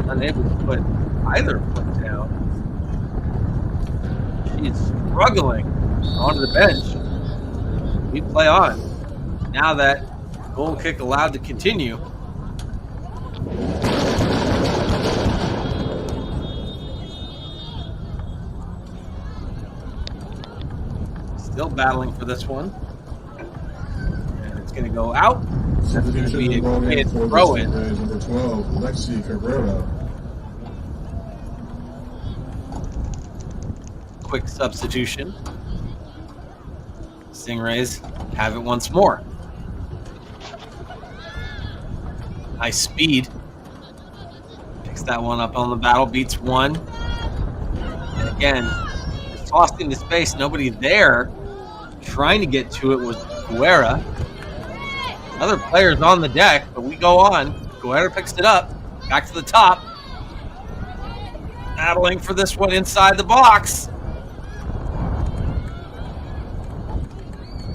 Unable to put either foot down. She's struggling onto the bench. We play on. Now that goal kick allowed to continue. Still battling for this one. And it's going to go out. That's going to be a great throw in. Number 12, Lexi Cabrera. Quick substitution. Stingrays have it once more. High speed. Picks that one up on the battle, beats one. And again, it's tossed into space, nobody there. Trying to get to it was Guerra. Other players on the deck, but we go on. Guerra picks it up, back to the top. Battling for this one inside the box.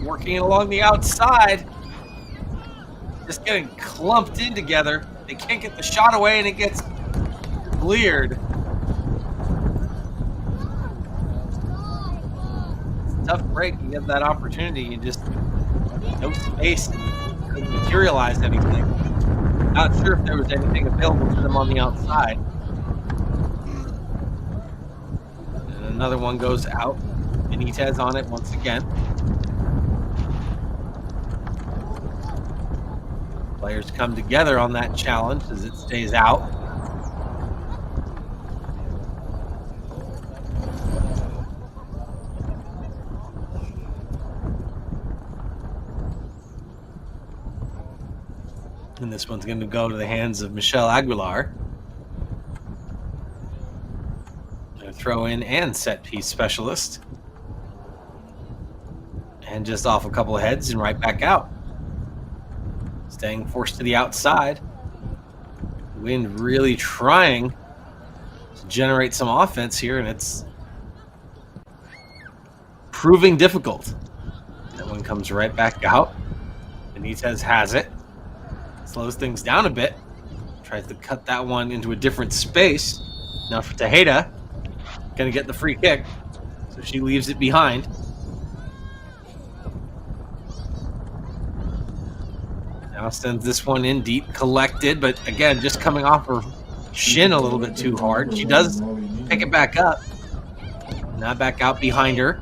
Working along the outside. Just getting clumped in together. They can't get the shot away, and it gets cleared. Tough break. You get that opportunity, you just no space, couldn't materialize anything. Not sure if there was anything available to them on the outside. And another one goes out. Benitez on it once again. Players come together on that challenge as it stays out. And this one's going to go to the hands of Michelle Aguilar. A throw in and set piece specialist. And just off a couple of heads and right back out. Staying forced to the outside. Wind really trying to generate some offense here, and it's proving difficult. That one comes right back out. Benitez has it. Slows things down a bit. Tries to cut that one into a different space. Now for Tejeda. Gonna get the free kick. So she leaves it behind. Now sends this one in deep, collected, but again, just coming off her shin a little bit too hard. She does pick it back up. Now back out behind her.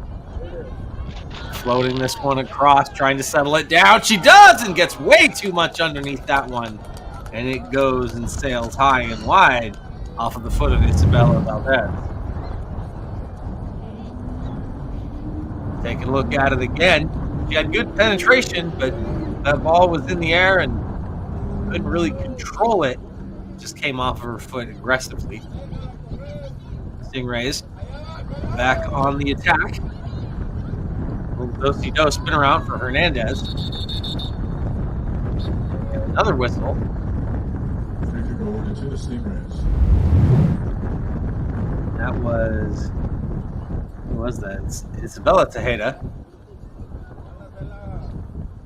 Floating this one across, trying to settle it down. She does, and gets way too much underneath that one. And it goes and sails high and wide off of the foot of Isabella Valdez. Take a look at it again. She had good penetration, but that ball was in the air and couldn't really control it. Just came off of her foot aggressively. Stingrays back on the attack. Do-si-do spin around for Hernandez. And another whistle. That was... Who was that? It's Isabella Tejeda.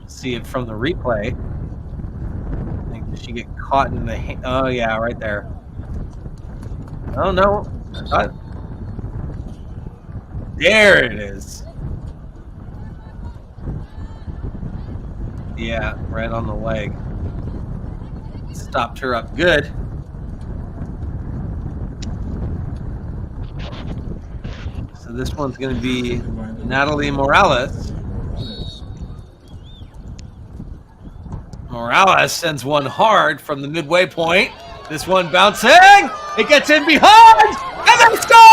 See it from the replay. I think, did she get caught in the... Oh, yeah, right there. Oh, no. I thought... There it is. Yeah, right on the leg. Stopped her up good. So this one's going to be Natalie Morales. Morales sends one hard from the midway point. This one bouncing. It gets in behind. And then scores!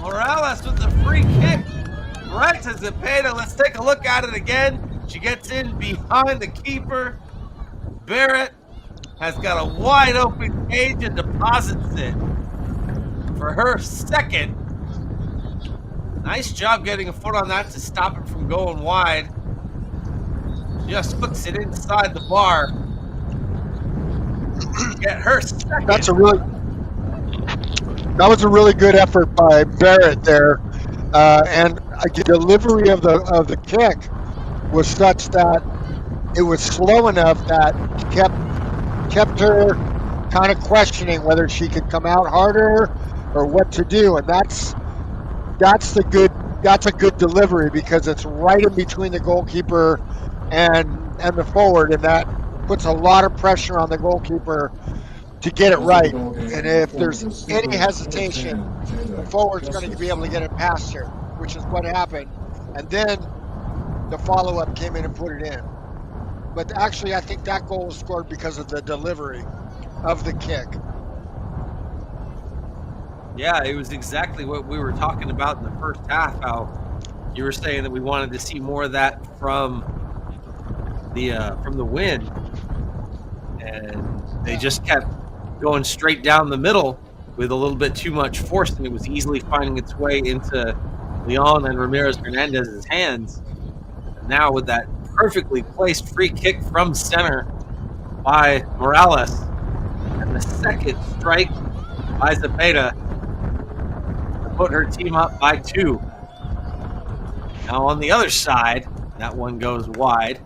Morales with the free kick right to Zepeda. Let's take a look at it again. She gets in behind the keeper. Barrett has got a wide open cage and deposits it for her second. Nice job getting a foot on that to stop it from going wide. Just hooks it inside the bar. Get her second. That was a really good effort by Barrett there, and the delivery of the kick was such that it was slow enough that kept her kind of questioning whether she could come out harder or what to do, and that's a good delivery because it's right in between the goalkeeper and the forward, and that puts a lot of pressure on the goalkeeper to get it right. And if there's any hesitation, the forward's going to be able to get it past her, which is what happened. And then the follow-up came in and put it in. But actually, I think that goal was scored because of the delivery of the kick. Yeah, it was exactly what we were talking about in the first half, how you were saying that we wanted to see more of that from the Wind. And they just kept going straight down the middle with a little bit too much force, and it was easily finding its way into Leon and Ramirez Hernandez's hands. And now with that perfectly placed free kick from center by Morales, and the second strike by Zepeda to put her team up by 2. Now on the other side, that one goes wide.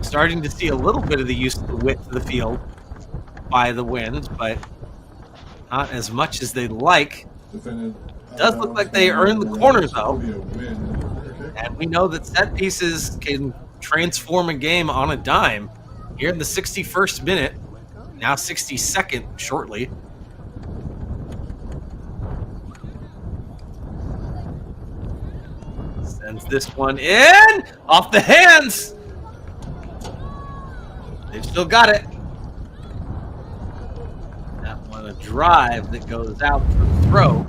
Starting to see a little bit of the use of the width of the field by the Wind, but not as much as they'd like. Does look like they earned the corner, though. And we know that set pieces can transform a game on a dime. Here in the 61st minute, now 62nd shortly. Sends this one in, off the hands. They've still got it. That one a drive that goes out for the throw.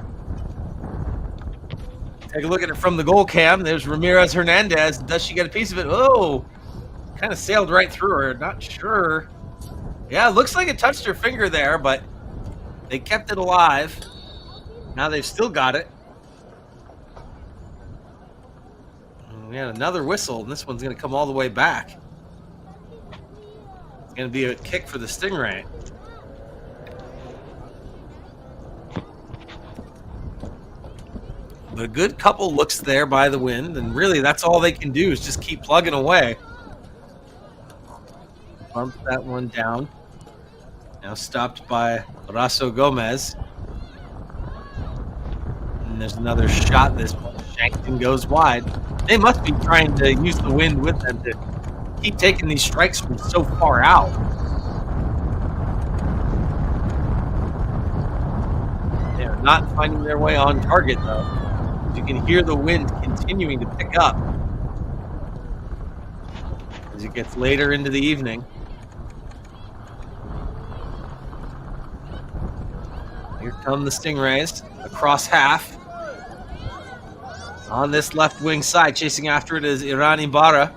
Take a look at it from the goal cam. There's Ramirez Hernandez. Does she get a piece of it? Oh, kind of sailed right through her. Not sure. Yeah, it looks like it touched her finger there, but they kept it alive. Now they've still got it. And we had another whistle, and this one's going to come all the way back. It's going to be a kick for the Stingray. But a good couple looks there by the wind, and really that's all they can do is just keep plugging away. Bump that one down. Now stopped by Horacio Gomez. And there's another shot. This one shanked and goes wide. They must be trying to use the wind with them to keep taking these strikes from so far out. They're not finding their way on target, though. You can hear the wind continuing to pick up as it gets later into the evening. Here come the Stingrays across half. On this left wing side, chasing after it is Iran Ibarra.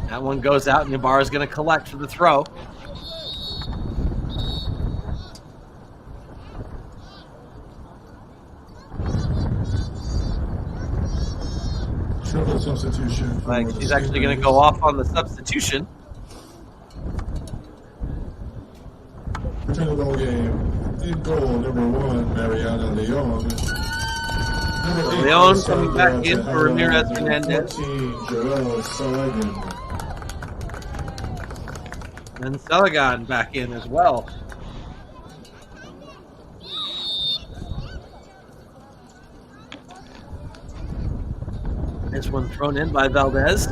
That one goes out, and Ibarra's going to collect for the throw. Substitution. Like she's actually going to go off on the substitution. Return the ball game. In goal, number 1, Mariana Leon. Leon coming back in for Ramirez Hernandez. 14, Joel Sullivan. And Saligan back in as well. This one thrown in by Valdez.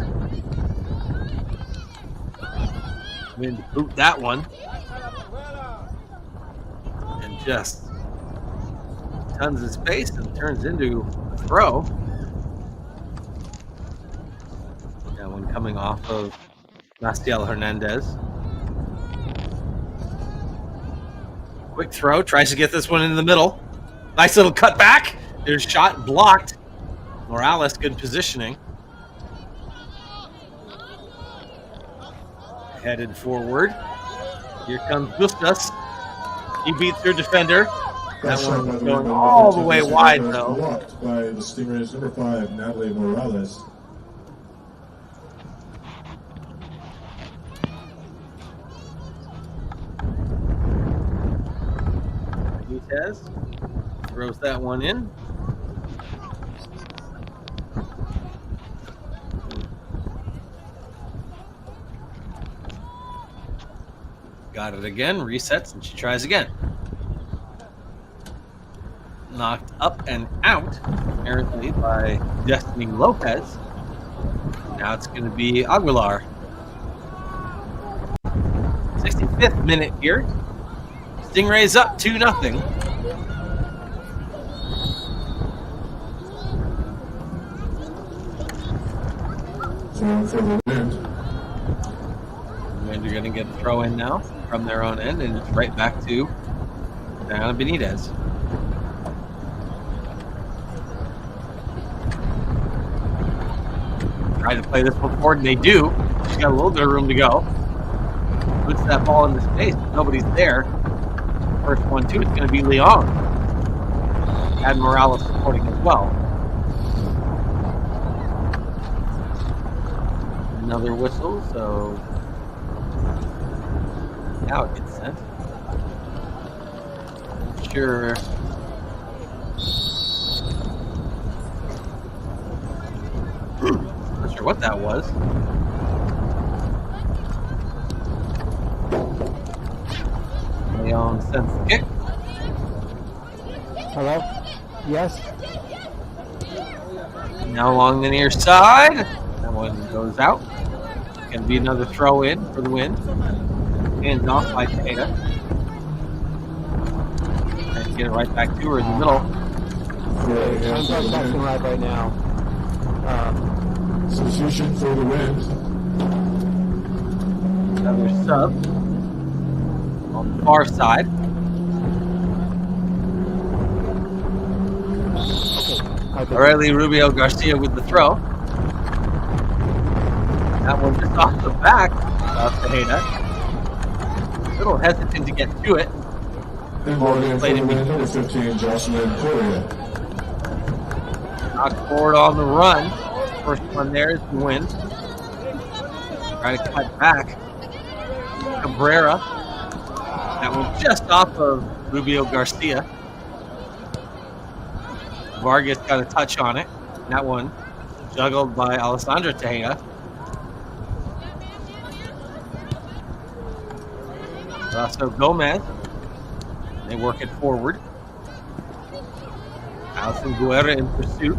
Wind boot that one. And just tons of space and turns into a throw. That one coming off of Maciel Hernandez. Quick throw, tries to get this one into the middle. Nice little cut back. There's shot blocked. Morales, good positioning. Headed forward. Here comes Bustos. He beats her defender. That one was going all the way wide, though. Blocked by the Stingrays, number 5, Natalie Morales. Benitez throws that one in. Got it again, resets, and she tries again. Knocked up and out, apparently, by Destiny Lopez. Now it's going to be Aguilar. 65th minute here. Stingrays up 2-0. For the wind. And you're going to get a throw in now from their own end, and it's right back to Diana Benitez. Try to play this one forward, and they do. She's got a little bit of room to go. Puts that ball into space, but nobody's there. First one, too, it's going to be Leon. Had Morales supporting as well. Another whistle, so now it gets sent. Sure. Not sure what that was. Leon sends the kick. Hello? Yes? Now along the near side. That one goes out. Going to be another throw in for the win. Hands off by Tejeda. Trying to get it right back to her in the middle. I'm passing right now. Substitution for the wind. Another sub on the far side. Aureli Rubio Garcia with the throw. That one just off the back of Tejeda. A little hesitant to get to it. Inbound in for the win, number 15, Jocelyn Correa. Knocked forward on the run. First one there is the win. Try to cut back. Cabrera. That one just off of Rubio Garcia. Vargas got a touch on it. That one juggled by Alessandra Tejeda. Raso Gomez. They work it forward. Alison Guerra in pursuit.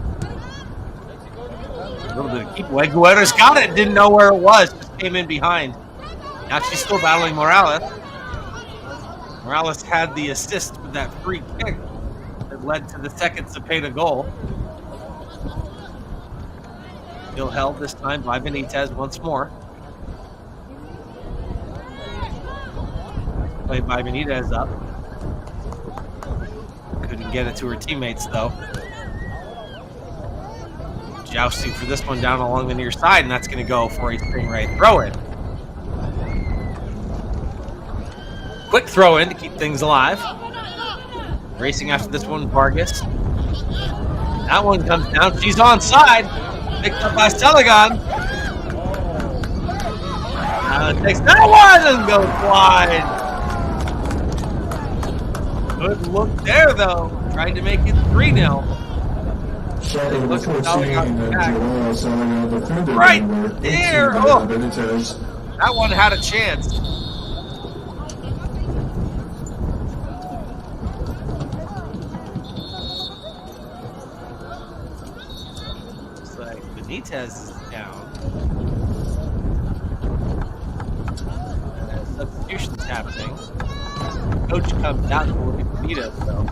A little bit of keep away. Guerra's got it. Didn't know where it was. Just came in behind. Now she's still battling Morales. Morales had the assist with that free kick that led to the second Cepeda goal. Still held this time by Benitez once more. Played by Benitez up. Couldn't get it to her teammates though. Jousting for this one down along the near side, and that's going to go for a Stingray throw-in. Quick throw-in to keep things alive. Racing after this one, Vargas. That one comes down. She's onside. Picked up by Seligan. Takes that one and goes wide. Good look there, though. Trying to make it 3-0. Right there. Oh. That one had a chance. Looks like Benitez is down. Substitution's happening. Coach comes out to look at Benitez, though.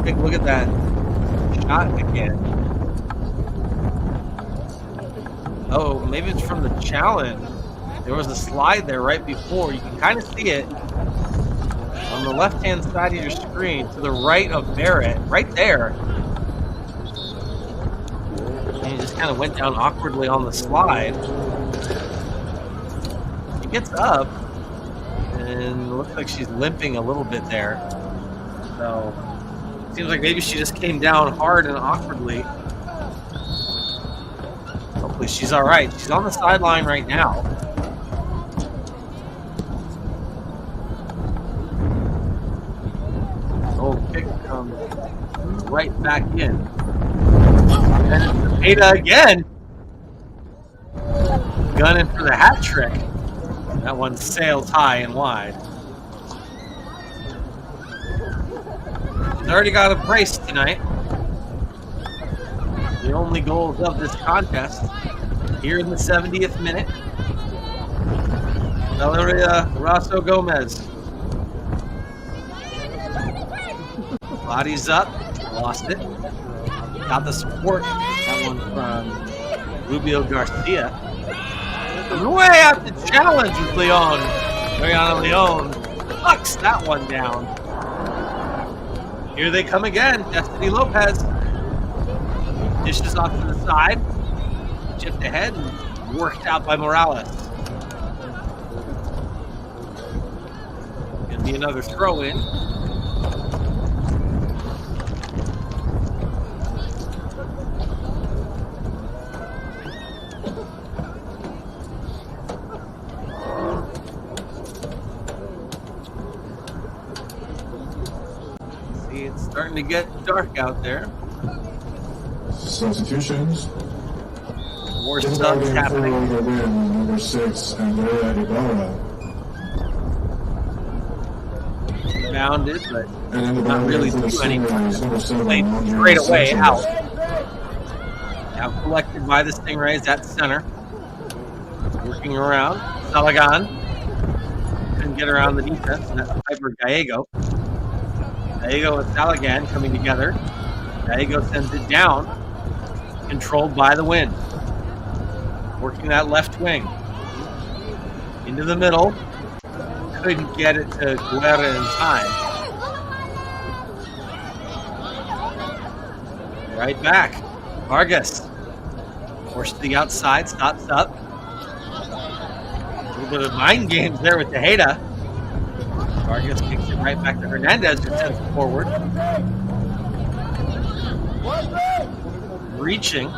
Take a look at that shot again. Oh, maybe it's from the challenge. There was a slide there right before. You can kind of see it on the left-hand side of your screen to the right of Barrett, right there. And he just kind of went down awkwardly on the slide. She gets up, and it looks like she's limping a little bit there. So seems like maybe she just came down hard and awkwardly. Hopefully she's all right. She's on the sideline right now. Old kick comes right back in. And Cepeda again. Gunning for the hat trick. That one sails high and wide. He's already got a brace tonight. The only goals of this contest here in the 70th minute. Valeria Raso Gomez. Body's up. Lost it. Got the support. That one from Rubio Garcia. Way out the challenge with Leon. Mariana Leon plucks that one down. Here they come again. Destiny Lopez. Dishes off to the side. Chipped ahead and worked out by Morales. Gonna be another throw in. It's starting to get dark out there. Substitutions. More subs happening. Number 6, Andrea Ibarra. Bounded, but not really do anything. Played straight away out. Now collected by the Stingrays at center. Working around. Salagan. Couldn't get around the defense, and that's Piper Gallego. Gallego and Salagan coming together. Gallego sends it down. Controlled by the wind. Working that left wing. Into the middle. Couldn't get it to Guerra in time. Right back. Vargas. Forced to the outside, stops up. A little bit of mind games there with Tejeda. Vargas kicks it right back to Hernandez, who sends it forward. Reaching.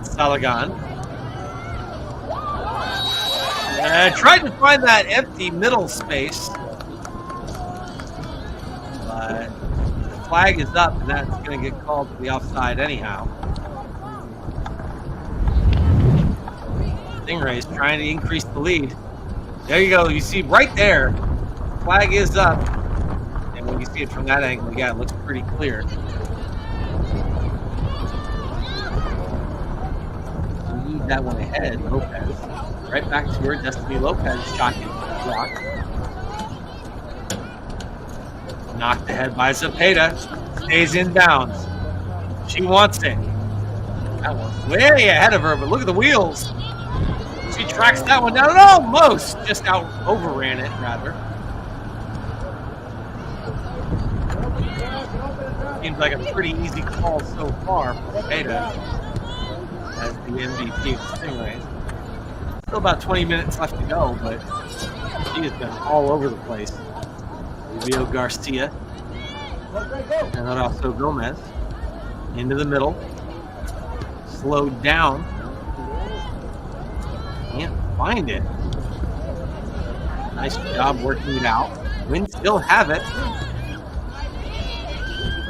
Salagan. And tried to find that empty middle space. But the flag is up, and that's going to get called to the offside anyhow. Stingrays trying to increase the lead. There you go. You see right there, flag is up. And when you see it from that angle, yeah, it looks pretty clear. Lead that one ahead, Lopez. Right back to her, Destiny Lopez, shocking block. Knocked ahead by Zepeda. Stays in bounds. She wants it. That one's way ahead of her, but look at the wheels. She tracks that one down and almost just overran it, rather. Seems like a pretty easy call so far for Zepeda as the MVP of the Stingrays. Still about 20 minutes left to go, but she has been all over the place. Rubio Garcia. And then also Gomez. Into the middle. Slowed down. Can't find it. Nice job working it out. Wins still have it.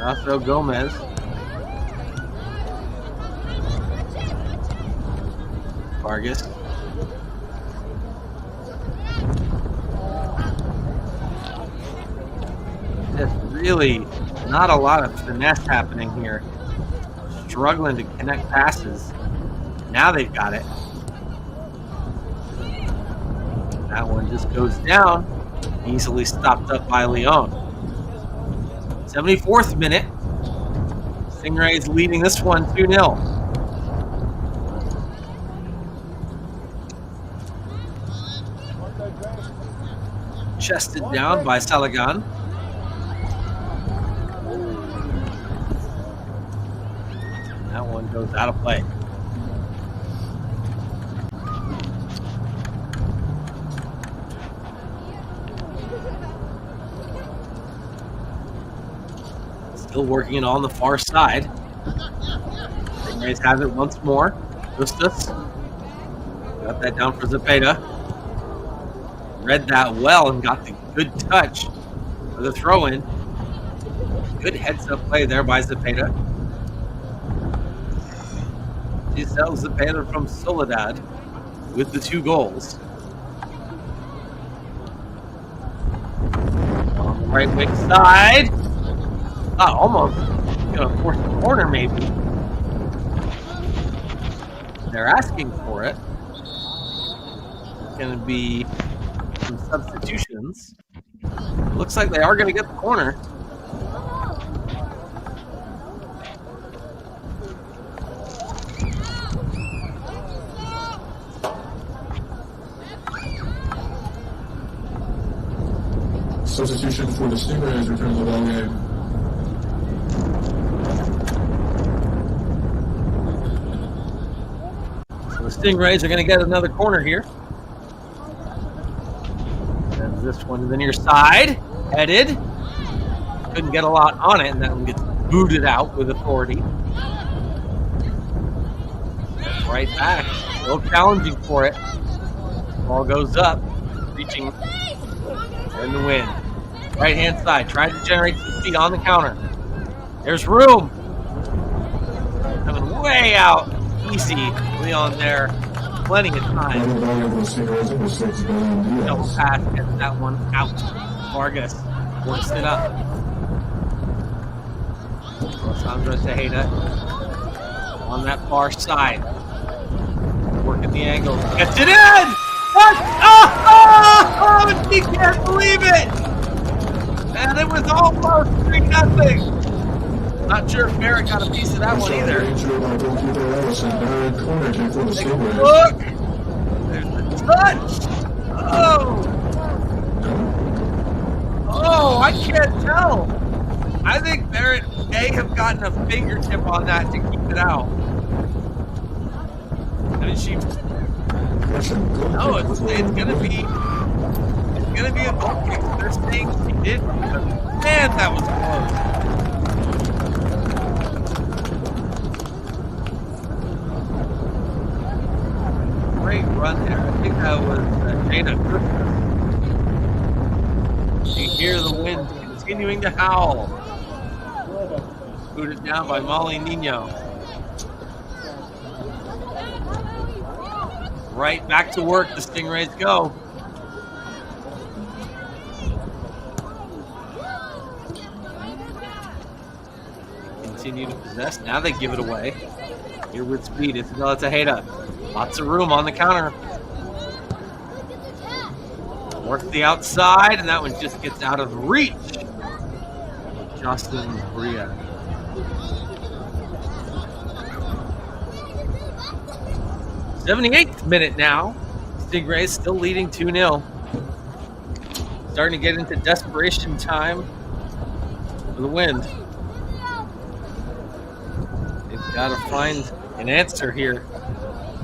Also Gomez. Vargas. Just really not a lot of finesse happening here. Struggling to connect passes. Now they've got it. That one just goes down. Easily stopped up by Leon. 74th minute. Stingrays leading this one 2-0. Chested down by Salagan. That one goes out of play. Still working it on the far side. Stingrays have it once more. Justus. Got that down for Zepeda. Read that well and got the good touch for the throw-in. Good heads-up play there by Zepeda. Giselle Zepeda from Soledad with the 2 goals. On the right wing side. Almost gonna force the corner maybe. They're asking for it. It's gonna be some substitutions. Looks like they are gonna get the corner. Substitution for the Stingrays returns the ball game. So the Stingrays are going to get another corner here. Sends this one to the near side. Headed. Couldn't get a lot on it, and that one gets booted out with authority. Right back. Still challenging for it. Ball goes up. Reaching. And the win. Right hand side, trying to generate some speed on the counter. There's room. Coming way out. Easy. Leon there. Plenty of time. Double pass gets that one out. Vargas works it up. Alessandra Tejeda on that far side. Working the angle. Gets it in! What? Oh, she can't believe it! And it was almost 3-0. Not sure if Barrett got a piece of that one either. Take a look! There's the touch! Oh! Oh, I can't tell. I think Barrett may have gotten a fingertip on that to keep it out. I mean, she. No, it's gonna be a goal kick. They're saying she did. Man, that was close. Great run there. I think that was Jada. You hear the wind continuing to howl. Booted down by Molly Nino. Right back to work, the Stingrays go. Continue to possess. Now they give it away. Here with speed, Isabella Tejeda. Lots of room on the counter. Work the outside, and that one just gets out of reach. Justin Bria. 78th minute now. Stingrays still leading 2-0. Starting to get into desperation time for the Wind. They've got to find an answer here,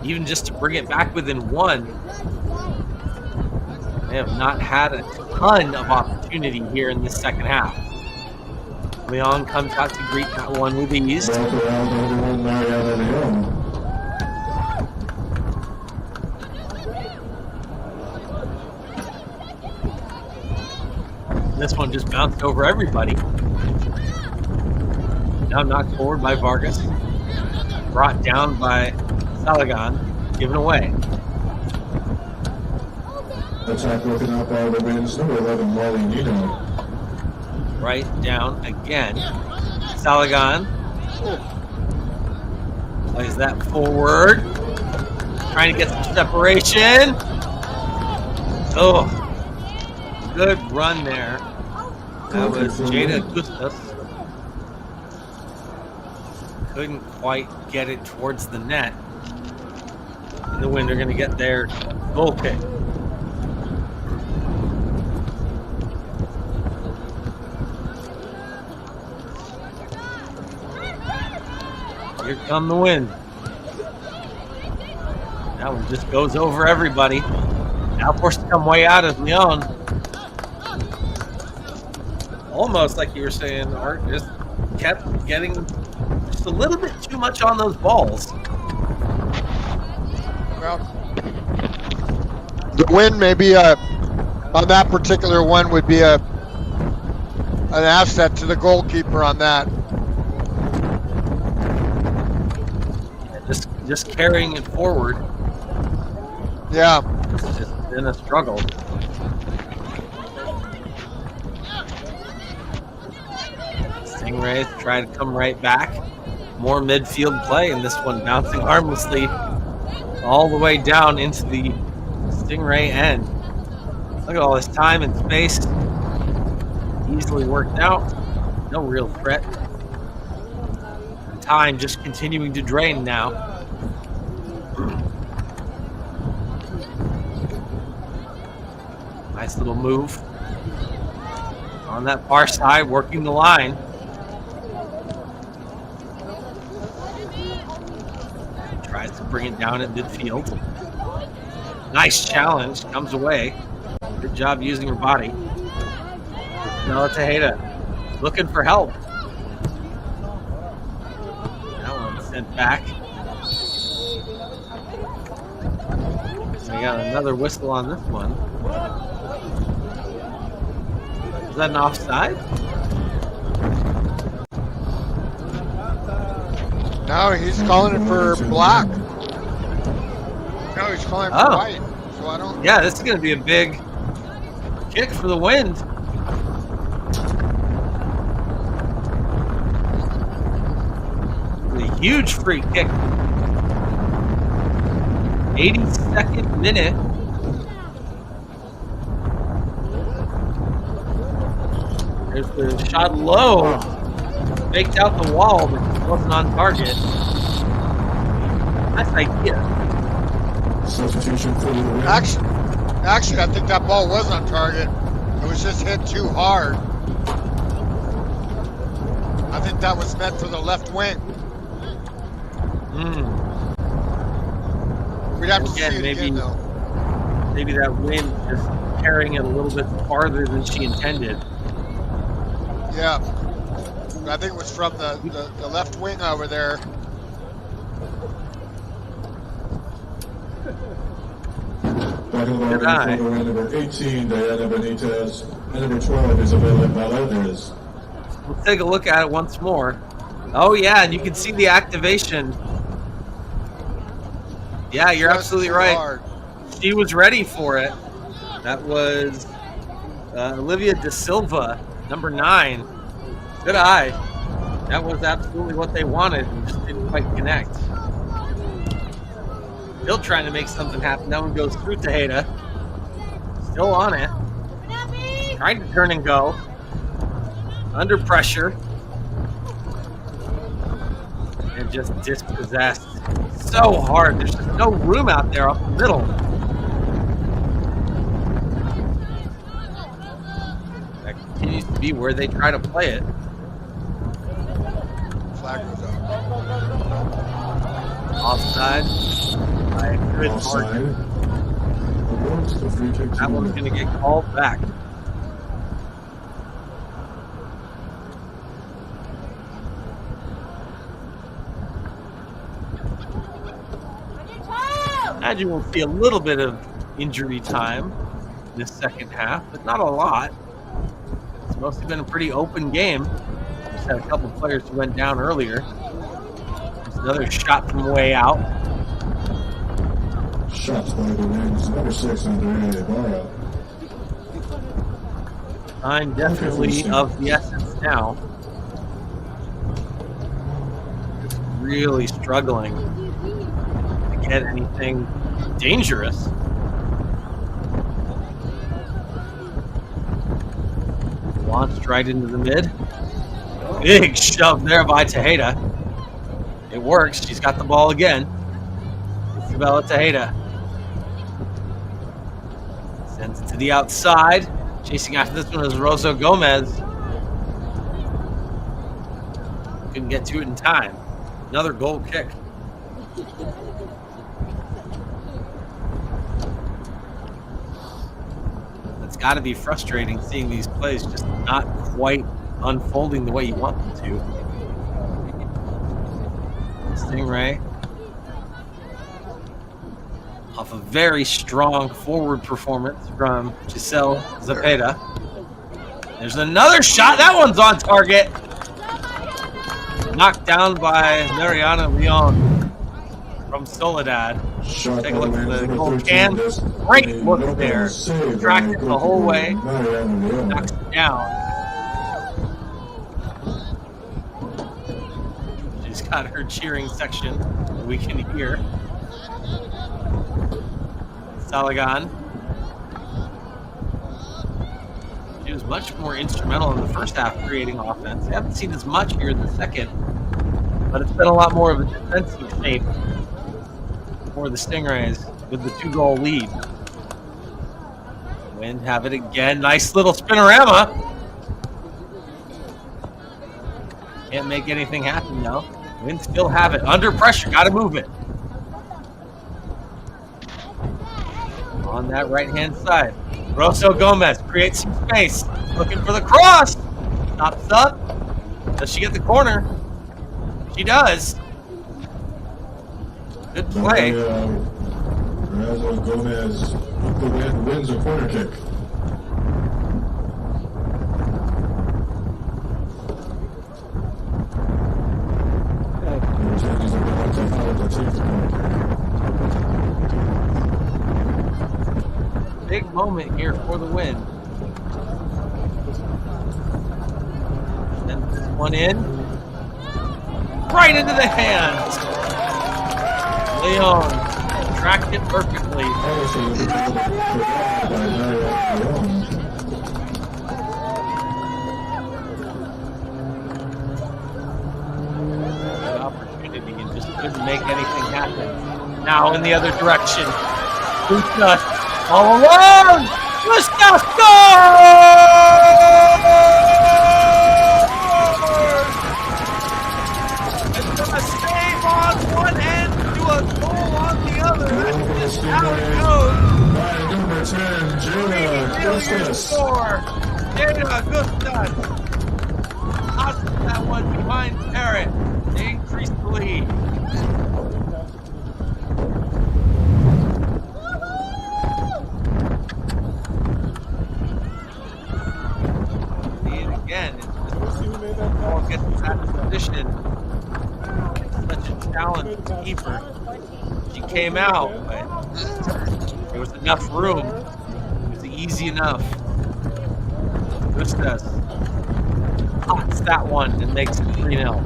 even just to bring it back within one. They have not had a ton of opportunity here in this second half. Leon comes out to greet that one with ease. This one just bounced over everybody. Now knocked forward by Vargas. Brought down by Salagan. Given away. Attack broken out by the Winds, number 11, Molly Nino. Right down again. Salagan. Plays that forward. Trying to get some separation. Oh. Good run there. That was Jada Gustas. Couldn't quite get it towards the net. And the Wind are going to get their goal kick. Here come the Wind. That one just goes over everybody. Now forced to come way out of Leon. Almost like you were saying, Art, just kept getting just a little bit too much on those balls. Well, the Wind maybe on that particular one would be an asset to the goalkeeper on that. Just carrying it forward. Yeah. It's just been a struggle. Stingrays try to come right back. More midfield play, and this one bouncing harmlessly all the way down into the Stingray end. Look at all this time and space. Easily worked out. No real threat. Time just continuing to drain now. Nice little move. On that far side, working the line. Tries to bring it down at midfield. Nice challenge. Comes away. Good job using her body. Isabella Tejeda looking for help. That one sent back. We got another whistle on this one. Is that an offside? No, he's calling it for black. No, he's calling for white. So I don't. Yeah, this is going to be a big kick for the Wind. A huge free kick. 82nd minute. There's the shot low. Faked out the wall, but just wasn't on target. Nice idea. Substitution for the Wind. Actually, I think that ball was on target. It was just hit too hard. think that was meant for the left wing. We'd have to see it again, though. Maybe that wind just carrying it a little bit farther than she intended. Yeah. I think it was from the left wing over there. Good eye. Number 18, Diana Benitez, and number 12, Isabella Valadez. Let's take a look at it once more. Oh, yeah, and you can see the activation. Yeah, you're absolutely right. Hard. She was ready for it. That was Olivia De Silva, number 9. Good eye. That was absolutely what they wanted and just didn't quite connect. Still trying to make something happen. That one goes through Tejeda. Still on it. Trying to turn and go. Under pressure. And just dispossessed. So hard. There's just no room out there up the middle. That continues to be where they try to play it. Flag goes up. Offside. By a good margin. That one's going to get called back. Imagine we'll see a little bit of injury time in the second half, but not a lot. It's mostly been a pretty open game. Just had a couple of players who went down earlier. There's another shot from way out. Shots by the wings, number 6, Andrea Ibarra. Time definitely of the essence now. Just really struggling to get anything dangerous. Launched right into the mid. Big shove there by Tejeda. It works. She's got the ball again. Isabella Tejeda. Sends it to the outside. Chasing after this one is Rosa Gomez. Couldn't get to it in time. Another goal kick. It's got to be frustrating seeing these plays just not quite unfolding the way you want them to. Stingray. Off a very strong forward performance from Giselle Zepeda. There's another shot. That one's on target. Knocked down by Mariana Leon from Soledad. Take a look at the goal can. Great look there. Tracked it the whole way. Knocks it down. She's got her cheering section that we can hear. Salagan. She was much more instrumental in the first half creating offense. I haven't seen as much here in the second, but it's been a lot more of a defensive shape for the Stingrays with the 2-goal lead. Wind have it again. Nice little spinorama. Can't make anything happen though. Wind still have it. Under pressure. Got to move it. On that right-hand side. Rosso Gomez creates some space. Looking for the cross. Stops up. Does she get the corner? She does. Good play. Rosso Gomez wins a corner kick. Big moment here for the win. Send this one in. Right into the hands. Leon tracked it perfectly. Good opportunity and just couldn't make anything happen. Now in the other direction. Luca all alone! Luca scores! on one end to a goal on the other. That's just how it goes. By number 10, Jada Gustus. Jada Gustus. Tosses that one behind Parrott to increase the lead. Again, it's just ball gets in that position. Such a challenge to keeper. She came out, but there was enough room. It was easy enough. Gustas pots that one and makes it 3-0.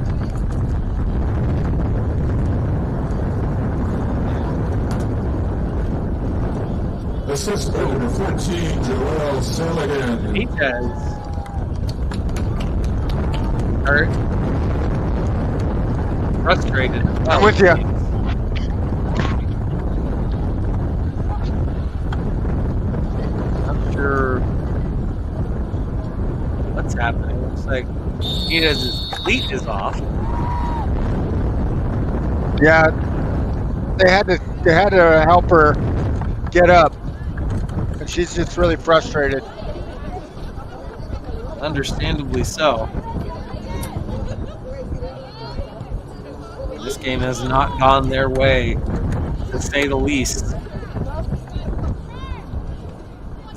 Assist by number 14, Joel Saligan. He does. Hurt. Frustrated. I'm with you. I'm sure what's happening. Looks like his cleat is off. Yeah, they had to help her get up, and she's just really frustrated. Understandably so. This game has not gone their way, to say the least.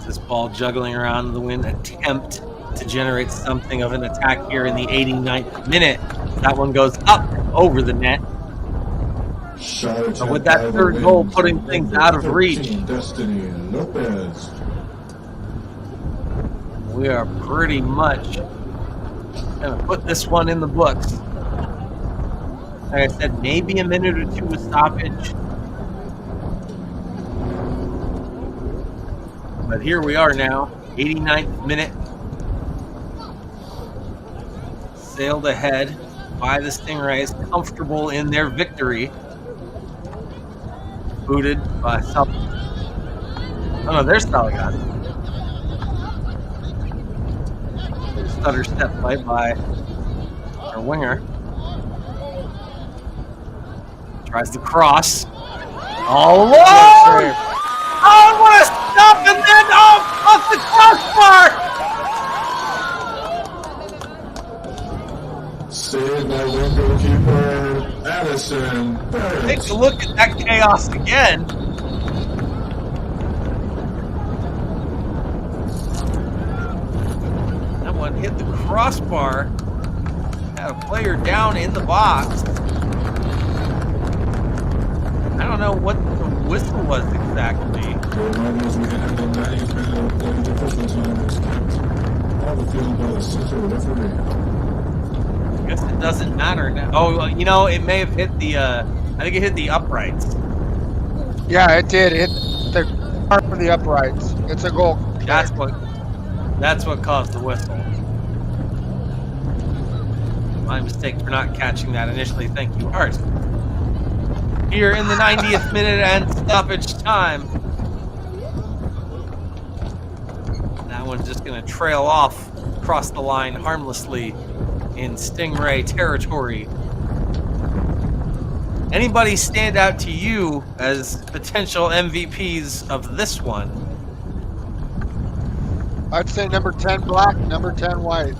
This ball juggling around the wind, attempt to generate something of an attack here in the 89th minute. That one goes up over the net. But with that third goal putting things out of reach, Destiny Lopez. we are pretty much going to put this one in the books. Like I said, maybe a minute or two with stoppage. But here we are now, 89th minute. Sailed ahead by the Stingrays, comfortable in their victory. Booted by oh no, there's Saligan. Stutter step play by our winger. Tries to cross. All alone! Oh, what a stop! And then off the crossbar! Saved by wing goalkeeper Addison Barrett. Take a look at that chaos again. That one hit the crossbar. Had a player down in the box. I don't know what the whistle was exactly. The reminder is we have the 90th minute of play. The official time is kept on the field by the central referee. I guess it doesn't matter now. Oh, you know, it may have hit the, I think it hit the uprights. Yeah, it did. It hit the part for the uprights. It's a goal. That's what caused the whistle. My mistake for not catching that initially. Thank you, Art. Here in the 90th minute and stoppage time. That one's just going to trail off across the line harmlessly in Stingray territory. Anybody stand out to you as potential MVPs of this one? I'd say number 10 black, number 10 white.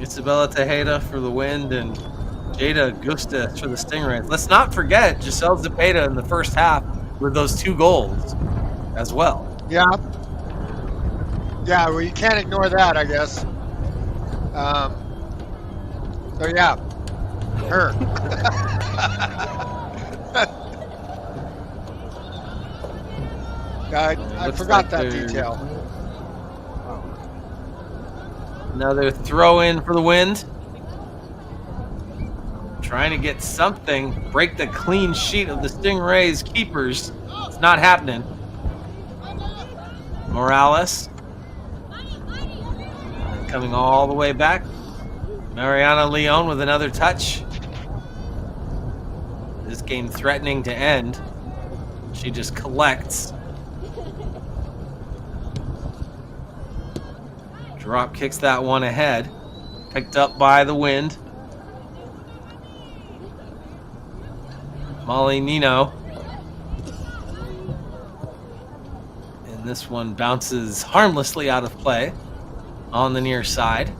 Isabella Tejeda for the Wind and Jada Gustas for the Stingrays. Let's not forget Giselle Zepeda in the first half with those 2 goals as well. Yeah. Yeah, well, you can't ignore that, I guess. So, yeah, her. I forgot that detail. Another throw in for the Wind. Trying to get something, break the clean sheet of the Stingrays keepers. It's not happening. Morales. Coming all the way back. Mariana Leon with another touch. This game threatening to end. She just collects. Drop kicks that one ahead. Picked up by the Wind. Molly Nino. And this one bounces harmlessly out of play on the near side.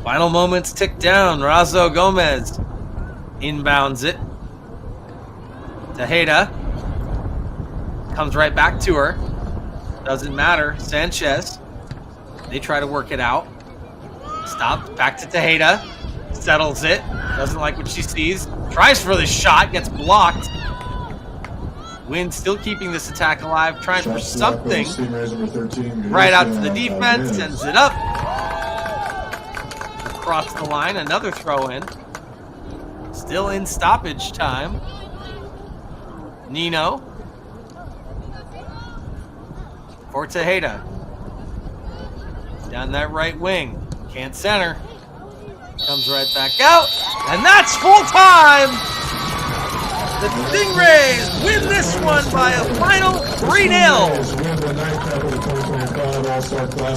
Final moments tick down. Razo Gomez inbounds it. Tejeda comes right back to her. Doesn't matter. Sanchez. They try to work it out. Stopped. Back to Tejeda. Settles it. Doesn't like what she sees. Tries for the shot. Gets blocked. Wynn still keeping this attack alive. Trying for something. Right out to the defense. Sends it up. Across the line. Another throw in. Still in stoppage time. Nino. For Tejeda. Down that right wing. Can't center. Comes right back out. And that's full time! The Stingrays win this one by a final 3-0.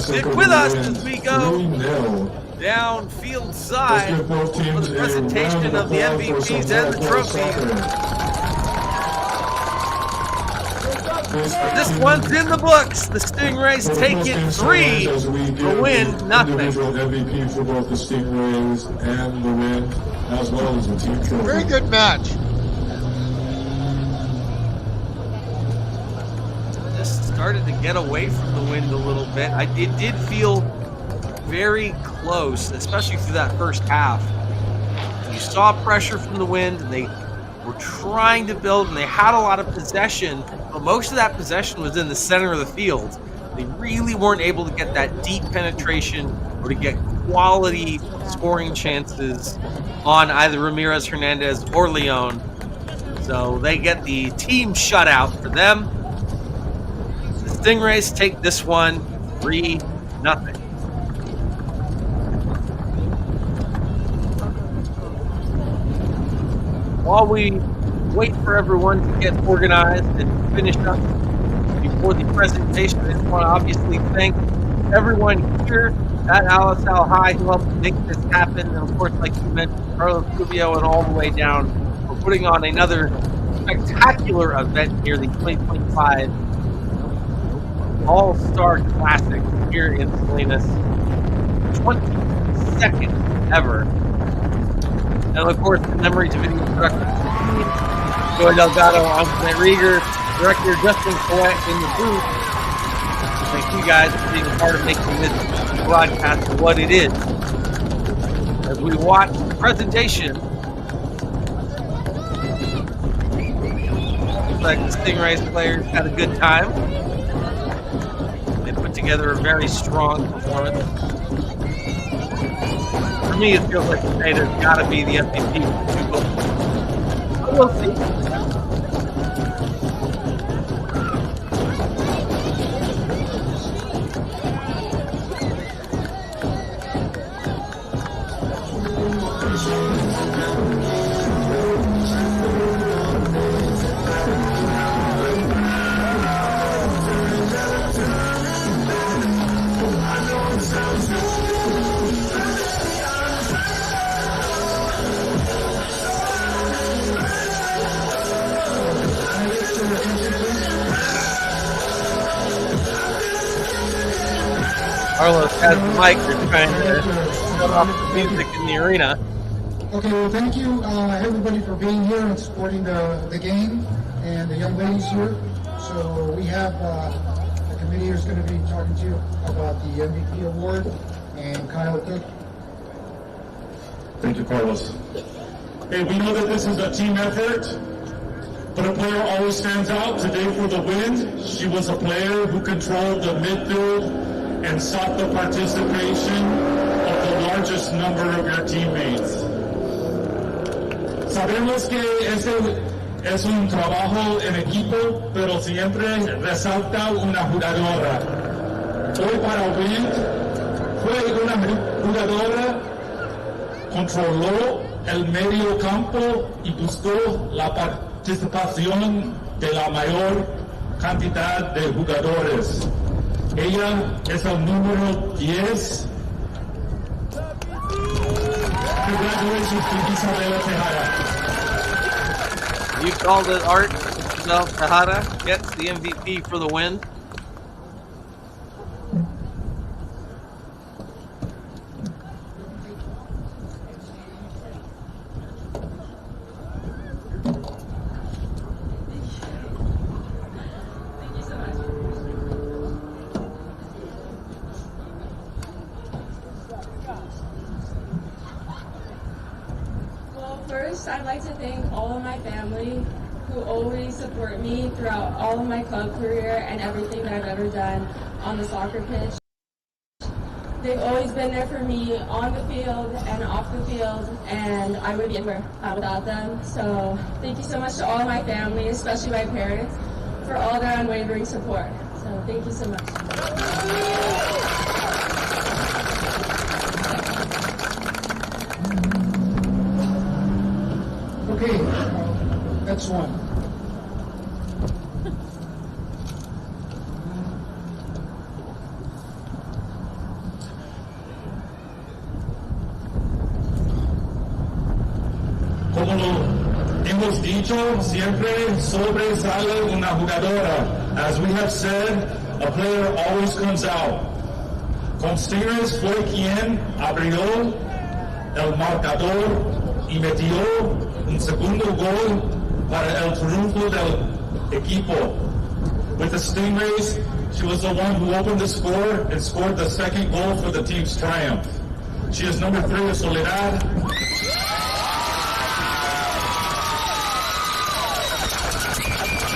Stick with us as we go down field side for the presentation of the MVPs and the trophy. This one's in the books. The Stingrays take it 3 to win nothing. MVP for both the Stingrays and the Win, as well as the team trophy. Very good match. Just started to get away from the Wind a little bit. It did feel very close, especially through that first half. You saw pressure from the Wind, and they were trying to build, and they had a lot of possession, but most of that possession was in the center of the field. They really weren't able to get that deep penetration or to get quality scoring chances on either Ramirez, Hernandez, or Leon. So they get the team shutout for them. The Stingrays take this one 3-0. While we wait for everyone to get organized and finish up before the presentation, I just want to obviously thank everyone here at Alisal High who helped make this happen. And of course, like you mentioned, Carlos Rubio and all the way down for putting on another spectacular event here, the 2025 All-Star Classic here in Salinas. 22nd ever. And of course, the memory to video production team, Joy Delgado, Antoinette Rieger, director Justin Collette in the booth. Thank you guys for being a part of making this broadcast what it is. As we watch the presentation, looks like the Stingrays players had a good time. They put together a very strong performance. For me, it feels like Tejeda's got to be the MVP. But we'll see. Carlos has the mic. They're trying to shut off the music in the arena. Okay, well, thank you, everybody, for being here and supporting the game and the young ladies here. So we have the committee who's going to be talking to you about the MVP award, and Kyle Cook. Thank you, Carlos. Hey, we know that this is a team effort, but a player always stands out. Today for the Wind, she was a player who controlled the midfield and sought the participation of the largest number of your teammates. Sabemos que este es un trabajo en equipo, pero siempre resalta una jugadora. Hoy para Wind fue una jugadora, controló el medio campo y buscó la participación de la mayor cantidad de jugadores. Ella es el número 10. Congratulations to Isabela Tejada. You called it, Art. Isabela Tejada gets the MVP for the win. First, I'd like to thank all of my family who always support me throughout all of my club career and everything that I've ever done on the soccer pitch. They've always been there for me on the field and off the field, and I wouldn't be anywhere without them. So thank you so much to all of my family, especially my parents, for all their unwavering support. So thank you so much. Okay, next one. Como lo hemos dicho, siempre sobresale una jugadora. As we have said, a player always comes out. Con Stingers fue quien abrió el marcador y metió un segundo gol para el triunfo del equipo. With the Stingrays, she was the one who opened the score and scored the second goal for the team's triumph. She is number 3 of Soledad.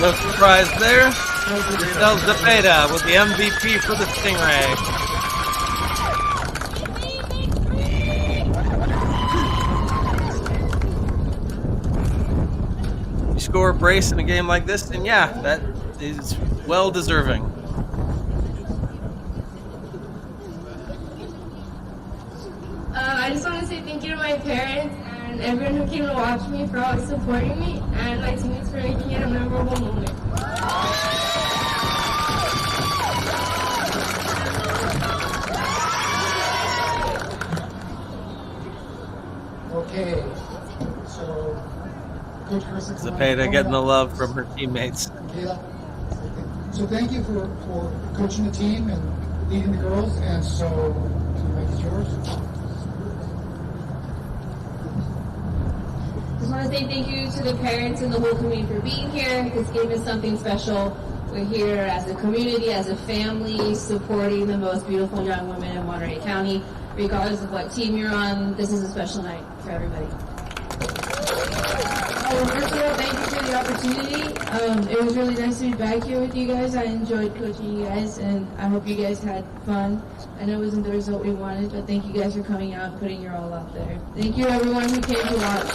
No surprise there. Giselle Zepeda with the MVP for the Stingray. You score a brace in a game like this, and yeah, that is well deserving. I just want to say thank you to my parents and everyone who came to watch me for always supporting me, and my teammates for making it a memorable moment. Okay, so Coach Chris. Zepeda getting the love from her teammates. So thank you for coaching the team and leading the girls, and so the mic is yours. Just want to say thank you to the parents and the whole community for being here. This game is something special. We're here as a community, as a family, supporting the most beautiful young women in Monterey County. Regardless of what team you're on, this is a special night for everybody. First of all, thank you for the opportunity. It was really nice to be back here with you guys. I enjoyed coaching you guys, and I hope you guys had fun. I know it wasn't the result we wanted, but thank you guys for coming out and putting your all out there. Thank you, everyone who came to watch.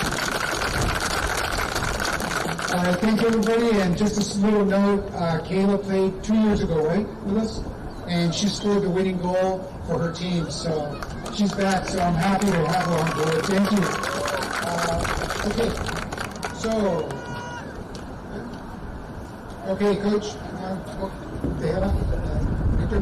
Thank you, everybody. And just a little note, Kayla played 2 years ago, right, with us? And she scored the winning goal for her team. So she's back, so I'm happy to have her on board. Thank you. Okay, so, okay, Coach, Tejada, Victor.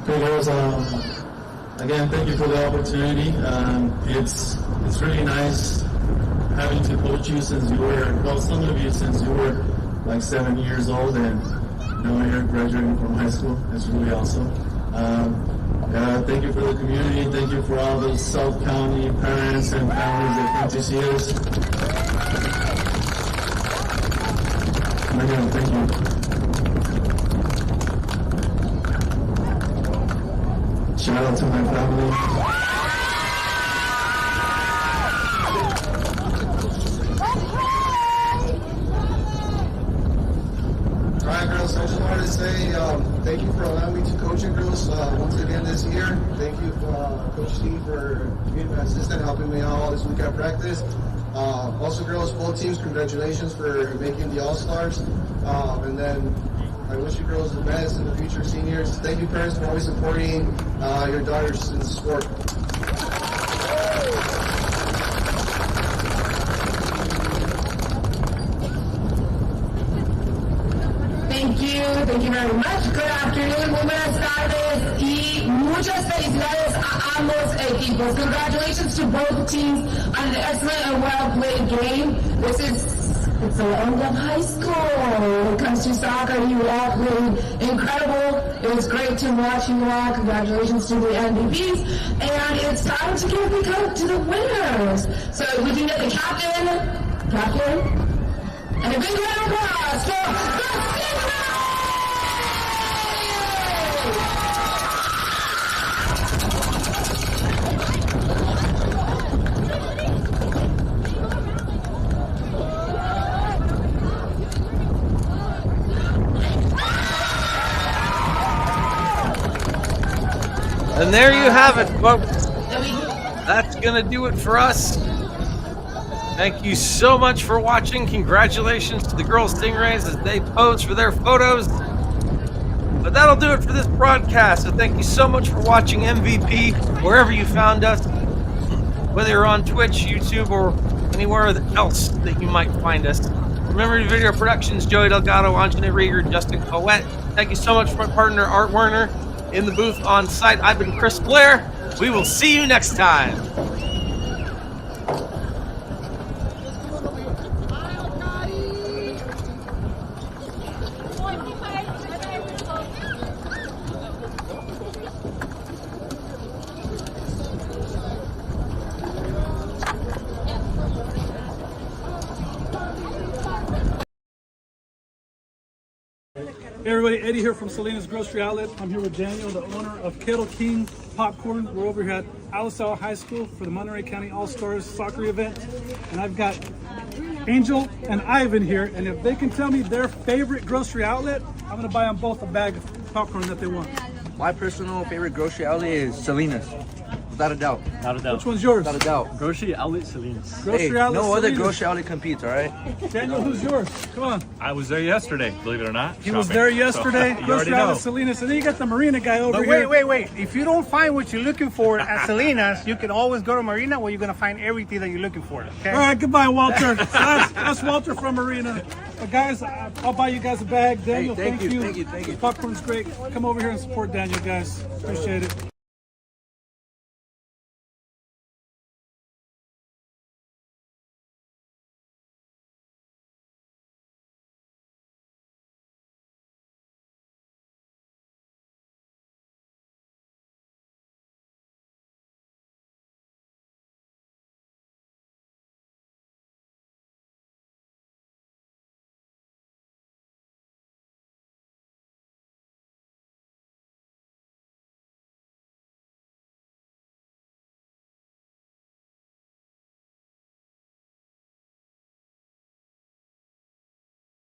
Hey guys, again, thank you for the opportunity. It's really nice having to coach you since you were, well, some of you since you were like 7 years old, and now you're graduating from high school. It's really awesome. Thank you for the community. Thank you for all the South County parents and families that came to see us. And again, thank you. Shout out to my family. Alright girls, I just wanted to say thank you for allowing me to coach you girls once again this year. Thank you Coach Steve for being my assistant, helping me out all this week at practice. Also girls, both teams, congratulations for making the All-Stars. And then I wish you girls the best in the future seniors. Thank you parents for always supporting your daughters in the sport. Thank you very much. Good afternoon, muy buenas tardes, y muchas felicidades a ambos equipos. Congratulations to both teams on an excellent and well-played game. It's the end of high school. When it comes to soccer, you all played incredible. It was great to watch you all. Congratulations to the MVPs. And it's time to give the cup to the winners. So we can get the captain, and a big round of applause for the Stingrays! And there you have it, folks. That's going to do it for us. Thank you so much for watching. Congratulations to the girls Stingrays as they pose for their photos. But that'll do it for this broadcast. So thank you so much for watching MVP, wherever you found us, whether you're on Twitch, YouTube, or anywhere else that you might find us. Remember, Video Productions, Joey Delgado, Anjane Rieger, Justin Coet. Thank you so much for my partner, Art Werner. In the booth on site, I've been Chris Blair. We will see you next time. Hey everybody, Eddie here from SALINAS Grocery Outlet. I'm here with Daniel, the owner of Kettle King Popcorn. We're over here at Alisal High School for the Monterey County All-Stars soccer event. And I've got Angel and Ivan here, and if they can tell me their favorite grocery outlet, I'm gonna buy them both a bag of popcorn that they want. My personal favorite grocery outlet is SALINAS. Without a doubt. Without a doubt. Which one's yours? Without a doubt. Grocery outlet Salinas. Grocery outlet no other Salinas. grocery outlet competes, all right? Daniel, who's yours? Come on. I was there yesterday, believe it or not. He was there yesterday. So, you already Grocery know. outlet Salinas. And then you got the Marina guy over But here. wait. If you don't find what you're looking for at Salinas, you can always go to Marina where you're going to find everything that you're looking for. Okay? All right, goodbye, Walter. That's Walter from Marina. But guys, I'll buy you guys a bag. Daniel, Hey, thank you. The popcorn's great. Come over here and support Daniel, guys. Appreciate it.